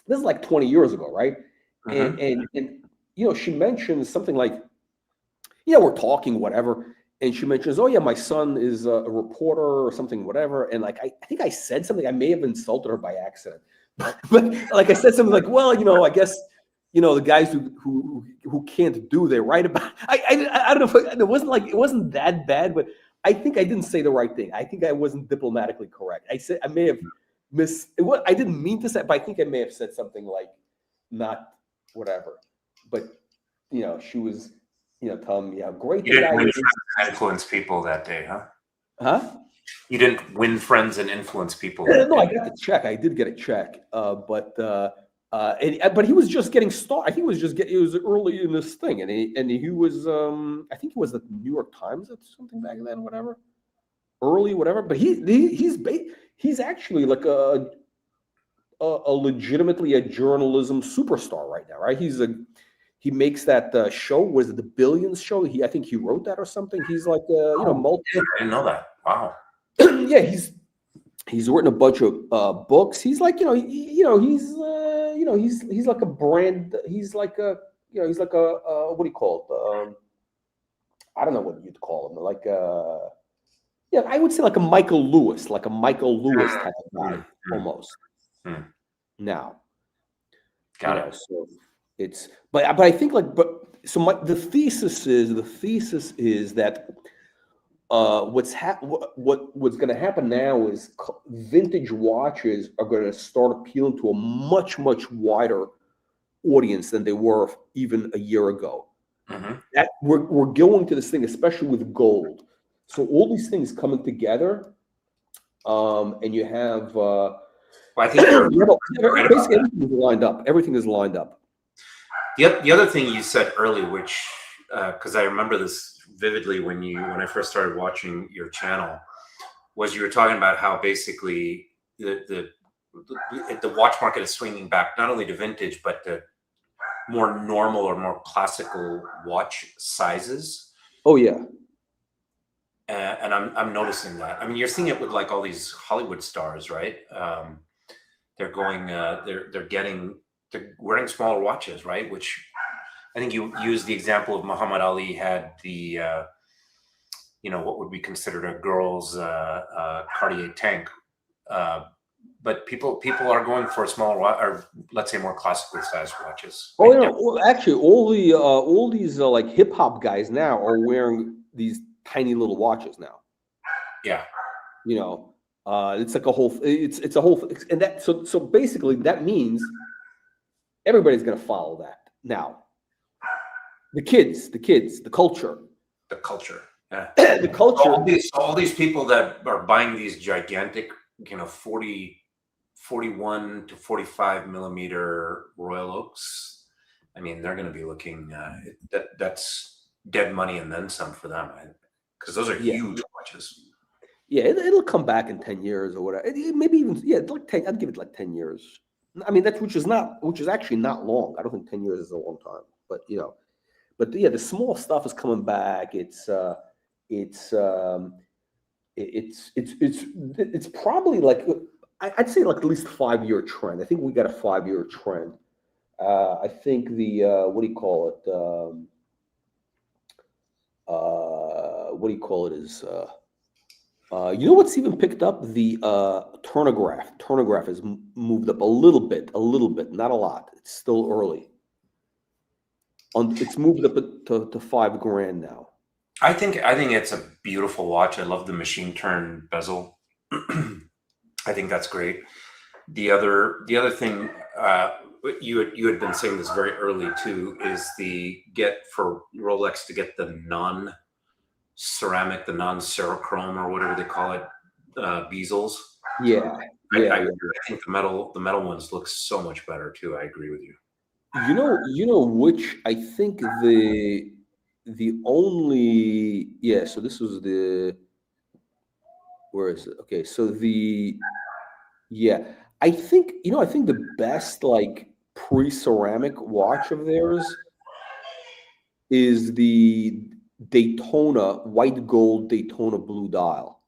this is like 20 years ago, right? And she mentions something like, we're talking, whatever. And she mentions, oh yeah, my son is a reporter or something, whatever. And like, I think I said something, I may have insulted her by accident, but like I said something like, well, I guess, the guys who can't do, they write about, I don't know if it wasn't that bad, but I think I didn't say the right thing. I think I wasn't diplomatically correct. I may have I didn't mean to say, but I think I may have said something like, not whatever, but she was, telling me how great you didn't win friends and influence people that day, huh? Huh? You didn't win friends and influence people. No, I got the check. I did get a check, but he was just getting started. I think it was early in this thing, and he was I think he was the New York Times or something back then, whatever, early, whatever. But he's actually like a legitimately a journalism superstar right now, right? He makes that show, was it the Billions show? I think he wrote that or something. He's like multi. I didn't know that. Wow. Yeah, he's written a bunch of books. He's like he's like a brand. He's like a he's like a what do you call it? I don't know what you'd call him. Like I would say like a Michael Lewis type of guy almost. Now, got it. So it's but I think the thesis is that what's going to happen now is vintage watches are going to start appealing to a much wider audience than they were even a year ago. That we're going to this thing, especially with gold. So all these things coming together, and you have. I think basically everything is lined up. Everything is lined up. The other thing you said early, which because I remember this vividly when I first started watching your channel, was you were talking about how basically the watch market is swinging back not only to vintage but to more normal or more classical watch sizes. Oh yeah. And I'm noticing that. I mean, you're seeing it with like all these Hollywood stars, right? They're wearing smaller watches, right? Which I think you used the example of Muhammad Ali had the, what would be considered a girl's Cartier tank. But people are going for smaller, or let's say more classically sized watches. Oh yeah, well, actually, all these like hip hop guys now are wearing these tiny little watches now. Yeah. It's like a whole. It's a whole, and that so basically that means everybody's going to follow that now. The kids, the culture. Yeah. The culture. All these people that are buying these gigantic, 41 to 45 millimeter Royal Oaks. I mean, they're going to be looking. That's dead money and then some for them, because those are huge watches. Yeah, it'll come back in 10 years or whatever. Maybe even like 10. I'd give it like 10 years. I mean, which is actually not long. I don't think 10 years is a long time. But the small stuff is coming back. It's it's it's probably like, I'd say like at least 5-year trend. I think we got a 5-year trend. I think the what do you call it? What do you call it? Is you know what's even picked up? The turnograph. Turnograph has moved up a little bit, not a lot. It's still early. It's moved up to $5,000 now. I think it's a beautiful watch. I love the machine turn bezel. I think that's great. The other thing, you had been saying this very early too, is for Rolex to get the non-ceramic, the non-cerochrome, or whatever they call it, bezels. Yeah, I think the metal ones look so much better too. I agree with you. You know which I think the only, yeah. So this was where is it? Okay, so I think the best like pre-ceramic watch of theirs is the Daytona white gold Daytona blue dial.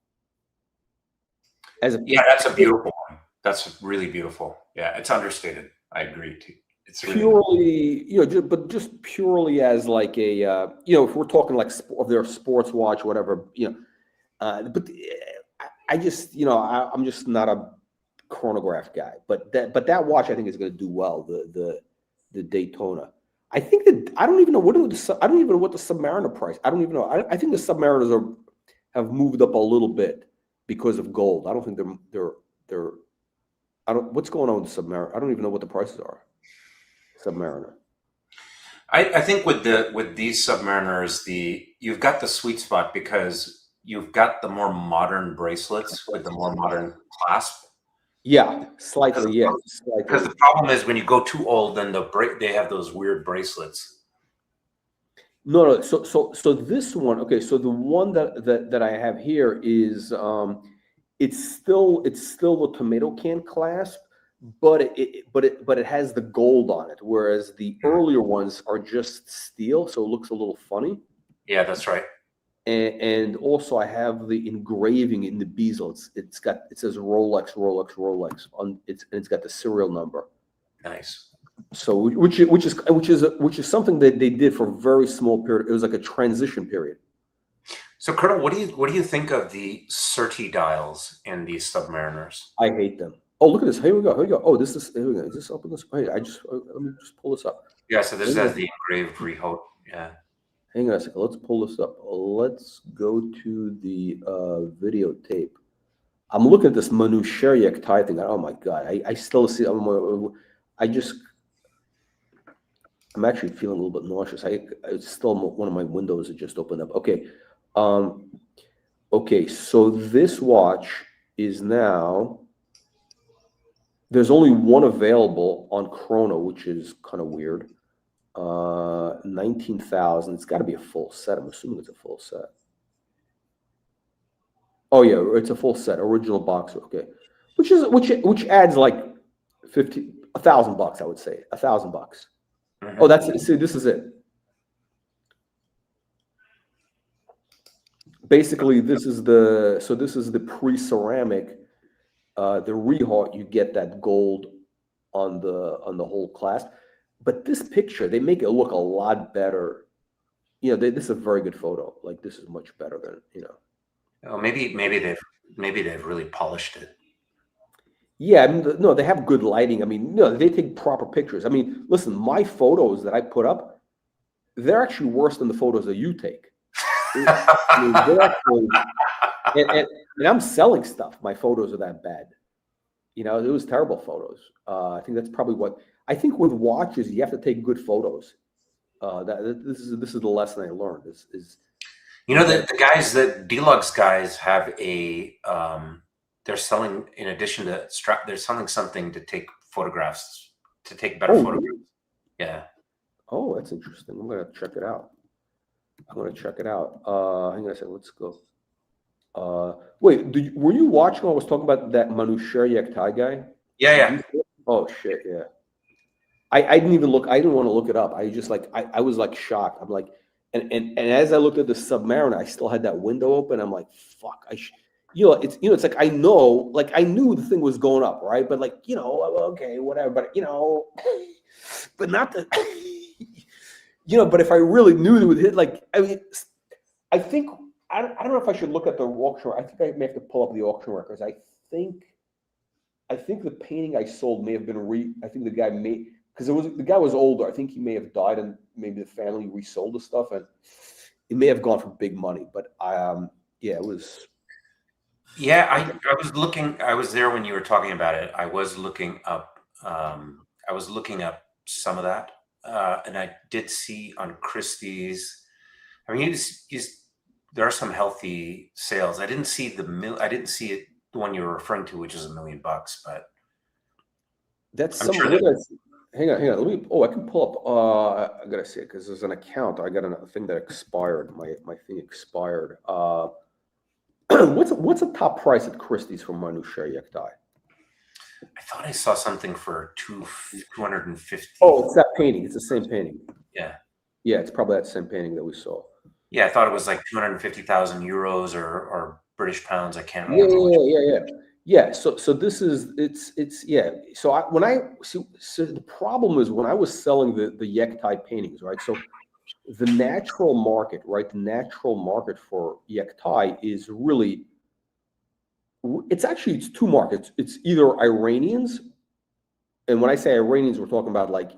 That's a beautiful one. That's really beautiful. Yeah, it's understated. I agree too. It's purely, but just purely as like a, if we're talking like of their sports watch, whatever, but I just, I'm just not a chronograph guy, but that watch I think is going to do well. The Daytona. I think that I don't even know what the Submariner price. I don't even know. I think the Submariners have moved up a little bit because of gold. I don't think they're. What's going on with the Submariner? I don't even know what the prices are. Submariner. I think with these Submariners, you've got the sweet spot because you've got the more modern bracelets with the more modern clasp. Yeah, slightly. Yeah, because the problem is when you go too old, then they have those weird bracelets. No. So this one, okay. So the one that I have here is it's still the tomato can clasp, but it has the gold on it, whereas the earlier ones are just steel, so it looks a little funny. Yeah, that's right. And also I have the engraving in the bezel. It says Rolex on it's got the serial number. Nice. So which is something that they did for a very small period. It was like a transition period. So Colonel, what do you think of the Certi dials in these Submariners? I hate them. Oh, look at this. Here we go. Oh, here we go. Is this open this? Wait, let me just pull this up. Yeah, so this has the engraved Rehaut. Yeah. Hang on a second. Let's pull this up. Let's go to the videotape. I'm looking at this Manusheriak tie thing. Oh my God. I still see. I'm actually feeling a little bit nauseous. It's still one of my windows that just opened up. Okay. Okay. So this watch is now. There's only one available on Chrono, which is kind of weird. 19,000. It's got to be a full set. I'm assuming it's a full set. Oh yeah, it's a full set, original box. Okay, which adds like $1,000. I would say $1,000. Mm-hmm. Oh, that's it. See, this is it. Basically, this is the pre-ceramic. The Rehaut, you get that gold on the whole clasp. But this picture, they make it look a lot better. This is a very good photo. Like this is much better than. Oh, maybe they've really polished it. Yeah, I mean, no, they have good lighting. I mean, no, they take proper pictures. I mean, listen, my photos that I put up, they're actually worse than the photos that you take. I mean, they're actually, and I'm selling stuff. My photos are that bad. It was terrible photos. I think that's probably what. I think with watches, you have to take good photos. This is the lesson I learned. The guys, the Deluxe guys have a. They're selling, in addition to strap, they're selling something to take photographs, to take better photographs. Really? Yeah. Oh, that's interesting. I'm gonna check it out. Hang on a second. Let's go. Wait, were you watching when I was talking about that Manusheriak tie guy? Yeah. Oh shit, yeah. I didn't even look. I didn't want to look it up. I just I was like shocked. I'm like, and as I looked at the Submariner, I still had that window open. I'm like, fuck, it's like I know, like I knew the thing was going up, right? But like, okay, whatever. But but not the, But if I really knew it would hit, like, I mean, I think I don't know if I should look at the auction. I think I may have to pull up the auction records. I think the painting I sold may have been I think the guy because the guy was older. I think he may have died, and maybe the family resold the stuff, and it may have gone for big money. But yeah, it was. Yeah, I was looking. I was there when you were talking about it. I was looking up. I was looking up some of that, and I did see on Christie's. I mean, there are some healthy sales. I didn't see I didn't see it, the one you were referring to, which is $1 million, but That's I'm sure hang on. Let me. Oh, I can pull up. I gotta see it because there's an account. I got a thing that expired. My thing expired. What's the top price at Christie's for my new Shayek die? I thought I saw something for 250. Oh, it's that painting. It's the same painting. Yeah. Yeah, it's probably that same painting that we saw. Yeah, I thought it was like 250,000 euros or British pounds. I can't remember. Yeah. So this is yeah. So so the problem is when I was selling the Yektai paintings, right? So the natural market, right? The natural market for Yektai is really, it's two markets. It's either Iranians, and when I say Iranians, we're talking about like,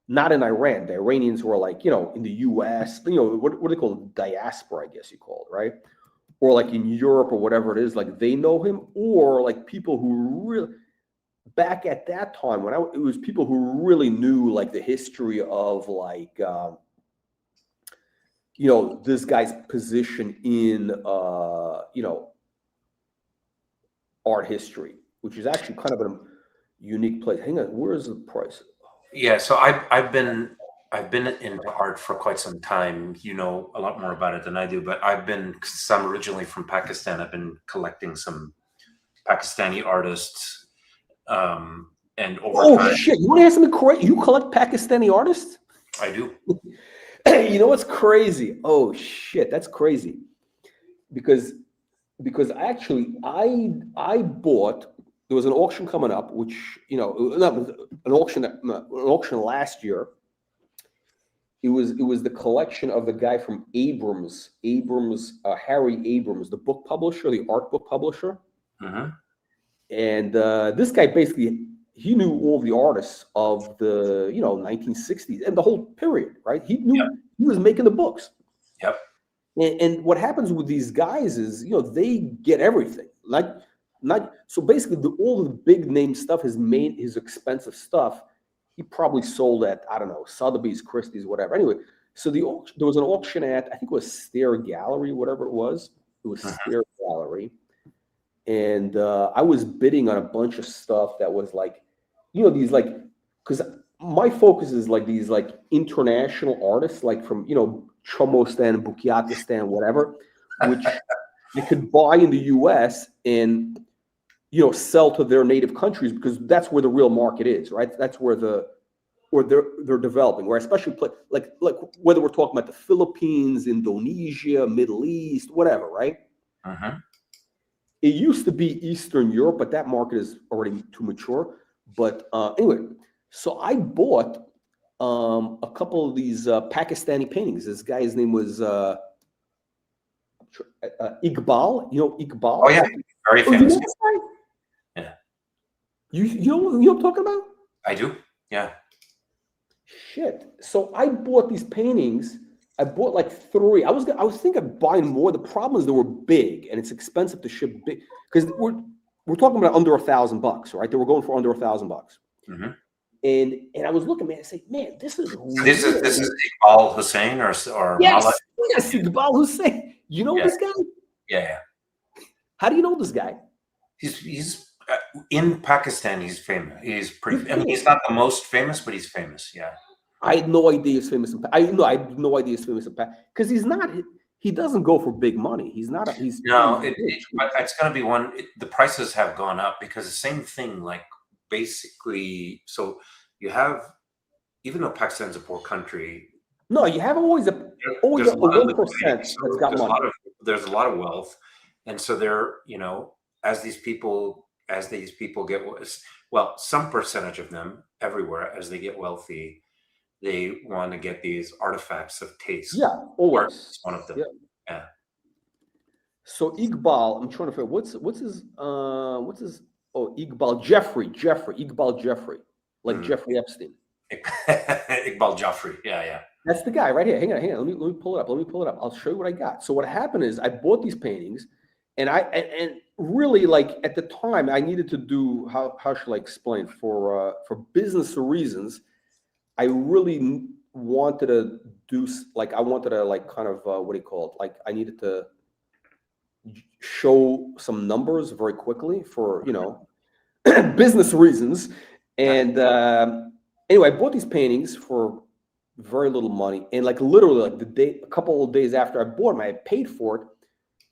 not in Iran. The Iranians were like, in the US, what do they call it? Diaspora, I guess you call it, right? Or like in Europe or whatever it is, like they know him, or like people who really, back at that time it was people who really knew like the history of like, this guy's position in, art history, which is actually kind of a unique place. Hang on, where's the price? Yeah, so I've been into art for quite some time. You know a lot more about it than I do, but since I'm originally from Pakistan, I've been collecting some Pakistani artists. And over time, shit! You want to ask me correct? You collect Pakistani artists? I do. You know what's crazy? Oh shit, that's crazy. Because actually I bought. There was an auction coming up, which an auction last year. It was the collection of the guy from Abrams, Harry Abrams, the book publisher, the art book publisher. Mm-hmm. And this guy basically, he knew all the artists of the 1960s and the whole period, right? He knew. Yep. He was making the books. Yep. And what happens with these guys is they get everything. So basically all the big name stuff, his expensive stuff, he probably sold at, I don't know, Sotheby's, Christie's, whatever. Anyway, so there was an auction at, I think it was Stair Gallery, whatever it was. It was Stair Gallery. And I was bidding on a bunch of stuff that was like, these like, because my focus is like these like international artists, like from, Chomostan, Bukyakistan, whatever, which they could buy in the US and, sell to their native countries because that's where the real market is, right? That's where they're developing, where especially like whether we're talking about the Philippines, Indonesia, Middle East, whatever, right? Uh-huh. It used to be Eastern Europe, but that market is already too mature. But anyway, so I bought a couple of these Pakistani paintings. This guy's name was Iqbal. Iqbal? Oh yeah, very famous. You know this guy? Yeah. You know what I'm talking about? I do. Yeah. Shit. So I bought these paintings. I bought like 3. I was thinking of buying more. The problem is they were big and it's expensive to ship big because we're talking about under $1,000, right? They were going for under $1,000. Mm-hmm. And I was looking, man, I say, man, this is this is Iqbal Hussein or yes, yes, Iqbal Hussein. You know this guy? Yeah. How do you know this guy? He's in Pakistan. He's famous. He's pretty. I mean, he's not the most famous, but he's famous. Yeah. I had no idea he's famous. I had no idea he's famous in because he's not. He doesn't go for big money. He's not. But it's going to be one. The prices have gone up because the same thing. Like basically, so you have, even though Pakistan's a poor country, No, you have always a There's a lot of 1% liquidity, so that's got money. there's a lot of wealth, and so they're, as these people get, well, some percentage of them everywhere, as they get wealthy, they want to get these artifacts of taste. Yeah, Art always. is one of them. Yeah. Yeah. So Iqbal, I'm trying to figure what's his Iqbal Iqbal Jeffrey, like Jeffrey Epstein. Iqbal Joffrey. Yeah. That's the guy right here. Hang on. Let me pull it up. I'll show you what I got. So what happened is I bought these paintings, and and really, like, at the time I needed to do, how should I explain, for business reasons. I really wanted to do, like, I wanted to, like, kind of what do you call it? Like, I needed to show some numbers very quickly for business reasons. And anyway, I bought these paintings for very little money, and like literally like a couple of days after I bought them, I had paid for it.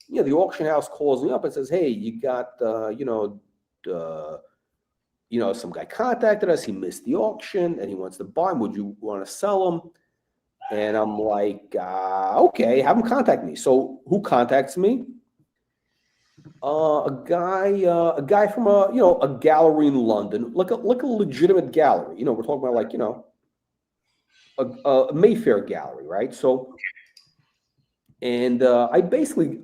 The auction house calls me up and says, "Hey, you got some guy contacted us. He missed the auction and he wants to buy them. Would you want to sell them?" And I'm like, "Okay, have him contact me." So who contacts me? A guy from a gallery in London, like a legitimate gallery. We're talking about, like, a Mayfair gallery, right? So, and I basically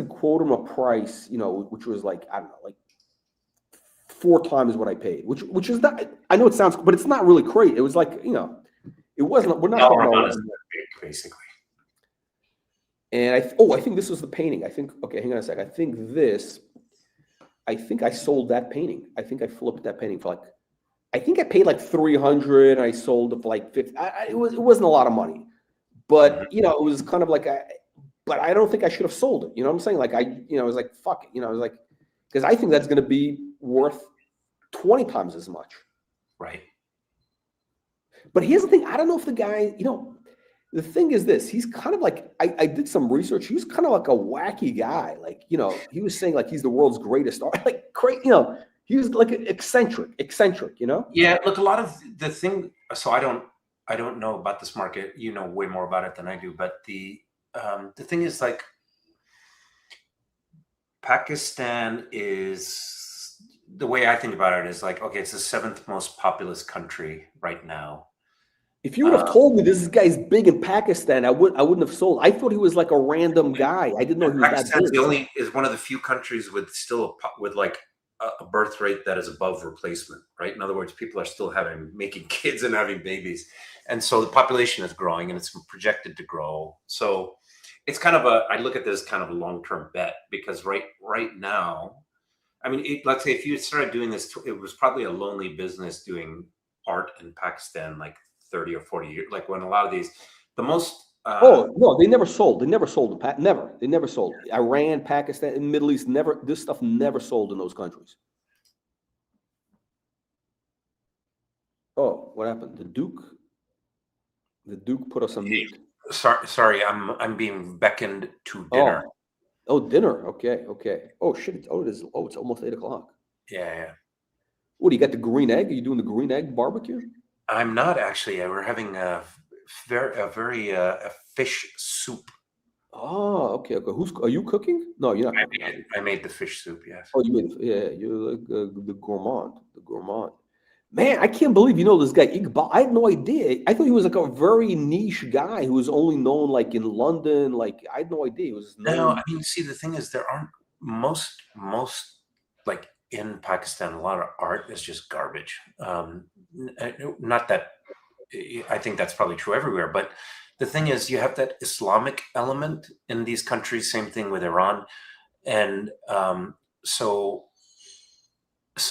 quote him a price, which was like, I don't know, like 4 times what I paid, which is not. I know it sounds, but it's not really crazy. It was like, it wasn't. We're not talking about basically. And I think this was the painting. Okay, hang on a sec. I think I sold that painting. I think I flipped that painting for like, I think I paid like 300 and I sold it for like 50. It wasn't a lot of money, but it was kind of like, but I don't think I should have I was like, fuck it. I was like, because I think that's going to be worth 20 times as much. Right. But here's the thing. I don't know if the guy, the thing is this, he's kind of like, I did some research. He was kind of like a wacky guy. Like, he was saying like he's the world's greatest art, like great, he was like eccentric, Yeah, look, a lot of the thing, so I don't know about this market. You know way more about it than I do, but the thing is, like, Pakistan is, the way I think about it is like, okay, it's the 7th most populous country right now. If you would have told me this guy's big in Pakistan, I wouldn't have sold. I thought he was like a random guy. I didn't know he was Pakistan's that big. is one of the few countries with like a birth rate that is above replacement, right? In other words, people are still making kids and having babies, and so the population is growing and it's projected to grow. So it's kind of I look at this kind of a long-term bet, because right now, I mean, let's say if you started doing this, it was probably a lonely business doing art in Pakistan like 30 or 40 years, like when a lot of these, the most oh no, they never sold. They never sold. They never sold. Iran, Pakistan, and Middle East, never. This stuff never sold in those countries. Oh, what happened? The Duke put us on mute. Sorry, I'm being beckoned to dinner. Oh, dinner. Okay. Oh shit. It's almost 8 o'clock. Yeah. What do you got? The green egg? Are you doing the green egg barbecue? I'm not actually. We're having a fish soup. Oh, okay. Are you cooking? No, you're not cooking. I made the fish soup. Yes. Oh, you made it. Yeah, you're like the gourmand. Man, I can't believe this guy Iqbal. I had no idea. I thought he was like a very niche guy who was only known like in London. Like, I had no idea he was known. No, I mean, see, the thing is, there aren't most like in Pakistan, a lot of art is just garbage. Not that I think that's probably true everywhere, but the thing is, you have that Islamic element in these countries. Same thing with Iran, and so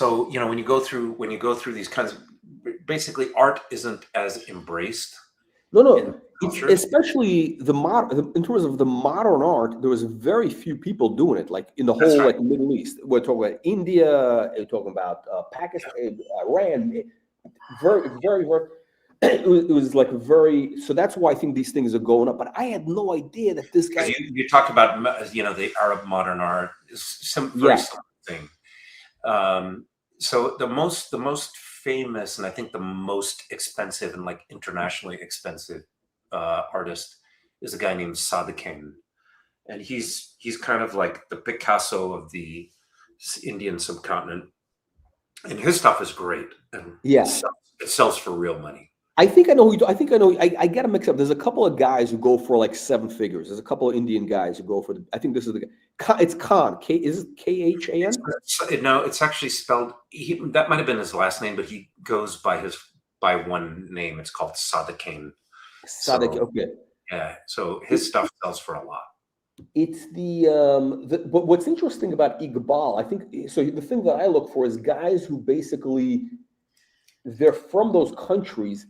when you go through these kinds of, basically, art isn't as embraced. No. Especially in terms of the modern art, there was very few people doing it. Like in the whole like Middle East, we're talking about India, we're talking about Pakistan, Iran. Very, very, very. It was like very. So that's why I think these things are going up. But I had no idea that this guy. You talk about the Arab modern art is some very similar thing. So the most famous, and I think the most expensive and like internationally expensive artist is a guy named Sadikane, and he's kind of like the Picasso of the Indian subcontinent, and his stuff is great, and Yeah. it sells for real money. I think I know who you, I think I know. I got to mix up. There's a couple of guys who go for like 7 figures. There's a couple of Indian guys who go for I think this is the guy. It's Khan. Is it Khan? No, it's actually spelled. That might have been his last name, but he goes by one name. It's called Sadikane. Okay. Yeah. So his stuff sells for a lot. It's but what's interesting about Iqbal, I think. So the thing that I look for is guys who basically they're from those countries,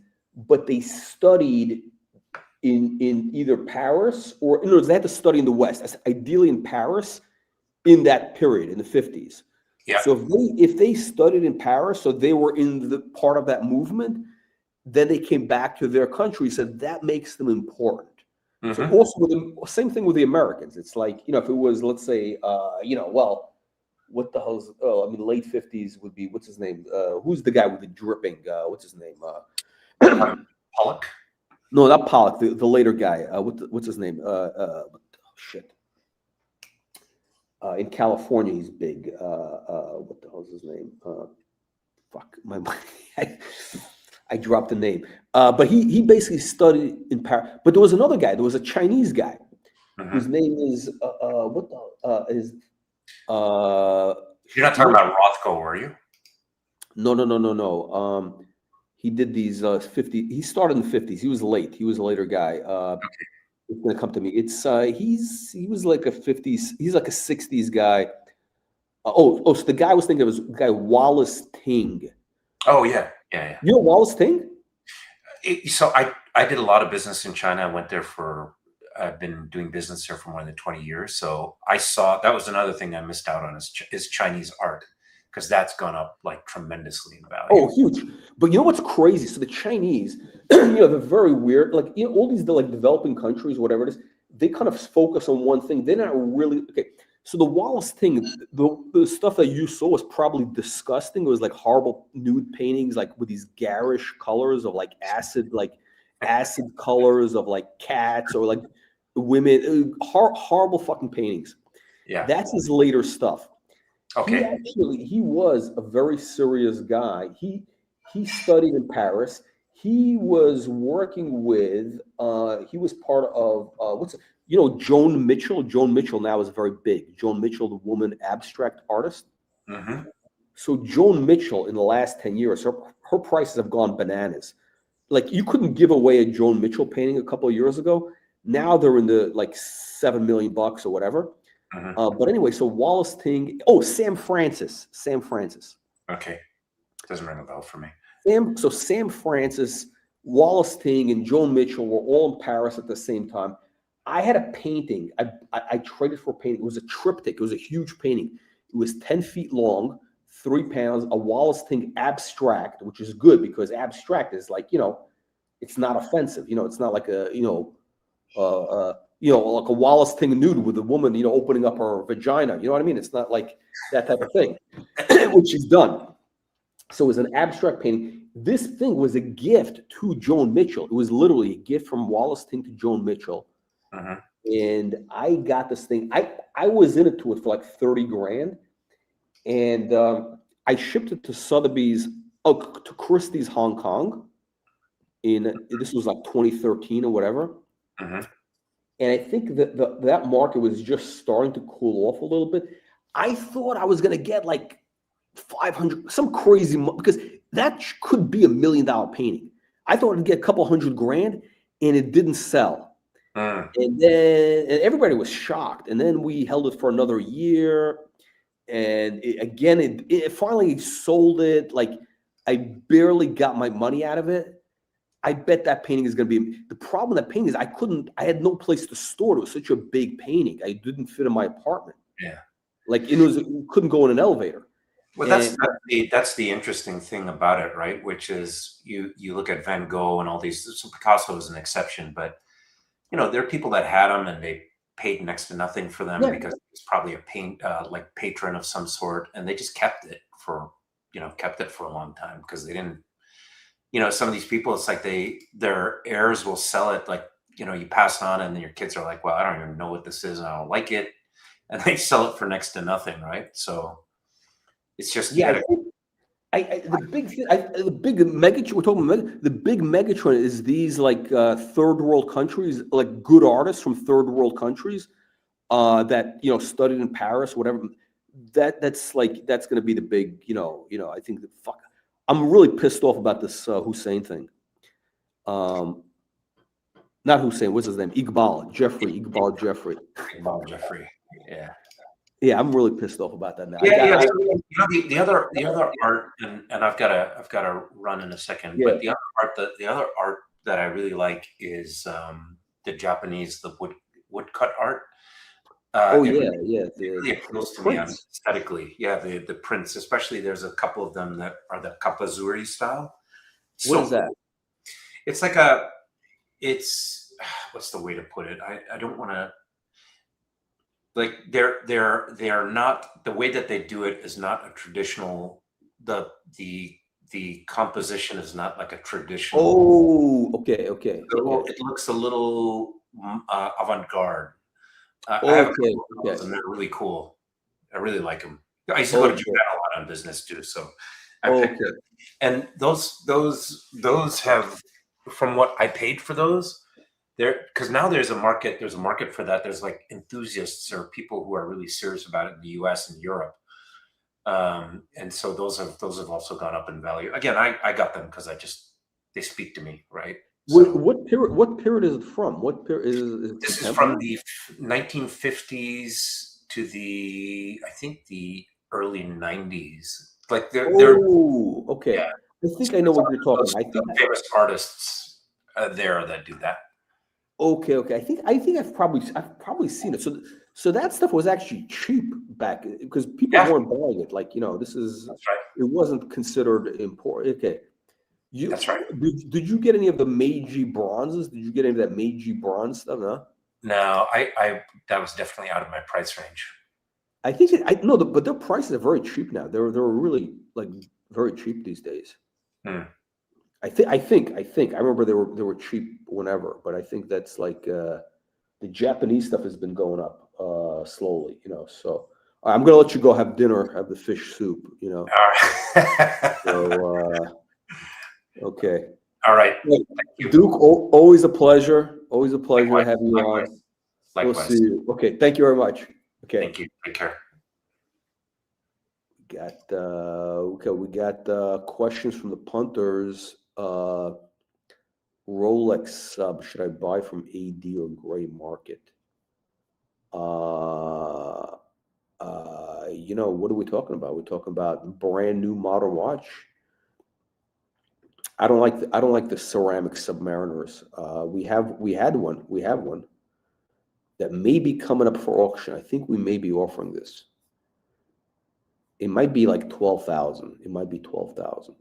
but they studied in either Paris or they had to study in the West, ideally in Paris, in that period in the 50s. Yeah. So if they studied in Paris, so they were in the part of that movement, then they came back to their country. So that makes them important. So also same thing with the Americans. It's like, if it was, let's say, well, what the hell's, late 50s would be, what's his name? Who's the guy with the dripping, what's his name? Pollock? No, not Pollock, the later guy. What's his name? Shit. In California, he's big. What the hell's his name? Fuck, my mind. I dropped the name. But he basically studied in Paris. But there was another guy. There was a Chinese guy whose name is You're not talking about Rothko, were you? No. He did these 50. He started in the 50s. He was late. He was a later guy. It's gonna come to me. It's he was like a 50s. He's like a 60s guy. So the guy I was thinking of was the guy Wallace Ting. Oh yeah. You know Wallace Ting? So I did a lot of business in China. I went there I've been doing business there for more than 20 years. So I saw, that was another thing I missed out on is Chinese art, because that's gone up like tremendously in value. Oh, huge. But you know what's crazy? So the Chinese, they're very weird. Like, all these like developing countries, whatever it is, they kind of focus on one thing. They're not really, okay. So the Wallace thing, the stuff that you saw was probably disgusting. It was like horrible nude paintings, like with these garish colors of like acid colors of like cats or like women, horrible fucking paintings. Yeah. That's his later stuff. Okay. He was a very serious guy. He studied in Paris. He was working with, he was part of, Joan Mitchell. Joan Mitchell now is very big. Joan Mitchell, the woman abstract artist. So Joan Mitchell, in the last 10 years, her prices have gone bananas. Like, you couldn't give away a Joan Mitchell painting a couple of years ago. Now they're in the like $7 million or whatever. But anyway, so Wallace Ting. Oh, Sam Francis. Okay. Doesn't ring a bell for me. Sam Francis, Wallace Ting, and Joan Mitchell were all in Paris at the same time. I had a painting. I traded for a painting. It was a triptych. It was a huge painting. It was 10 feet long, 3 panels, a Wallace Ting abstract, which is good because abstract is like, it's not offensive. It's not like a, like a Wallace Ting nude with a woman, opening up her vagina. You know what I mean? It's not like that type of thing, which she's done. So it was an abstract painting. This thing was a gift to Joan Mitchell. It was literally a gift from Wallace Ting to Joan Mitchell. And I got this thing. I was in it for like 30 grand. And I shipped it to Sotheby's, to Christie's Hong Kong. This was like 2013 or whatever. And I think that market was just starting to cool off a little bit. I thought I was going to get like 500, some crazy, because that could be $1 million painting. I thought I'd get a couple $100 grand, and it didn't sell. And then everybody was shocked. And then we held it for another year. And it finally sold it. Like, I barely got my money out of it. I bet that painting is going to be, the problem with that painting is I had no place to store it. It was such a big painting. I didn't fit in my apartment. Yeah. Like, it couldn't go in an elevator. Well, that's the interesting thing about it, right? Which is you look at Van Gogh and all these, so Picasso is an exception, but there are people that had them and they paid next to nothing for them because it's probably a like patron of some sort, and they just kept it for a long time because they didn't, some of these people, it's like their heirs will sell it like you know, you pass on, and then your kids are like, well, I don't even know what this is, and I don't like it, and they sell it for next to nothing, right? So it's just you Yeah, gotta. the big thing, the big Megatron. We're talking about the big Megatron is these like third world countries, like good artists from third world countries that studied in Paris, whatever. That's going to be the big. I think that fuck. I'm really pissed off about this Hussein thing. Not Hussein. What's his name? Iqbal Jeffrey. Bob Jeffrey. Yeah. Yeah, I'm really pissed off about that now. Yeah. So, the other art, and I've got to run in a second. Yeah. But the other art that I really like is the Japanese, the woodcut art. Oh It yeah, really, yeah. it really appeals to me Prints. aesthetically. Yeah, the prints, especially there's a couple of them that are the kapazuri style. What So is that? it's like it's what's the way to put it? I don't want to, like, they're not, the way that they do it is not a traditional, the composition is not like a traditional. Oh, okay. It looks a little avant-garde. I have a Okay. couple of those, and they're really cool. I really like them. I used to go to Japan a lot on business too, so I picked them. And those have, from what I paid for those, there, because now there's a market for that. There's like enthusiasts or people who are really serious about it in the US and Europe. And so those have also gone up in value. Again, I got them because they speak to me, right? So, What period is it from? What period is this is from the 1950s to I think the early 90s. Like they're okay. yeah. I think I know what you're talking Those about. I think famous artists there that do that. okay. I think I've probably seen it. So that stuff was actually cheap back because people weren't buying it. Like, this is, That's right. it wasn't considered important. Okay. That's right. Did you get any of the Meiji bronzes? Did you get any of that Meiji bronze stuff? No. No, I that was definitely out of my price range. I think no, but their prices are very cheap now. They're really like very cheap these days. I think I remember they were cheap whenever, but I think that's like the Japanese stuff has been going up slowly. So I'm gonna let you go have dinner, have the fish soup. All right. So okay. All right. Thank you. Duke, always a pleasure. Always a pleasure to have you on. Likewise. We'll see you. Okay, thank you very much. Okay. Thank you. Take care. We got questions from the punters. Rolex sub, should I buy from AD or gray market? What are we talking about? We're talking about brand new modern watch. I don't like the ceramic Submariners. We have one that may be coming up for auction. I think we may be offering this. It might be like 12,000. It might be 12,000.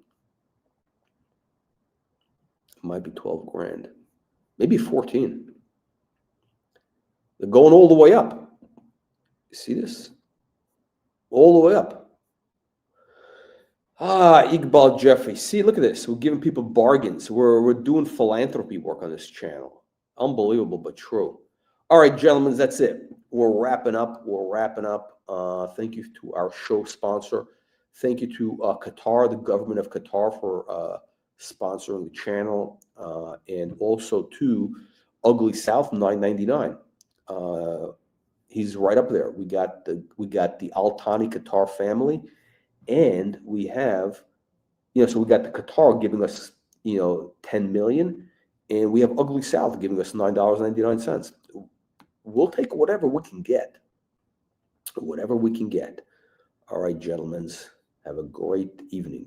It might be 12 grand. Maybe 14. They're going all the way up. You see this? All the way up. Iqbal Jeffrey. See, look at this. We're giving people bargains. We're doing philanthropy work on this channel. Unbelievable, but true. All right, gentlemen, that's it. We're wrapping up. Thank you to our show sponsor. Thank you to Qatar, the government of Qatar, for sponsoring the channel, and also to Ugly South 999. He's right up there. We got the Al Thani Qatar family, and we have, so we got the Qatar giving us 10 million, and we have Ugly South giving us $9.99. We'll take whatever we can get. Whatever we can get. All right, gentlemen, have a great evening.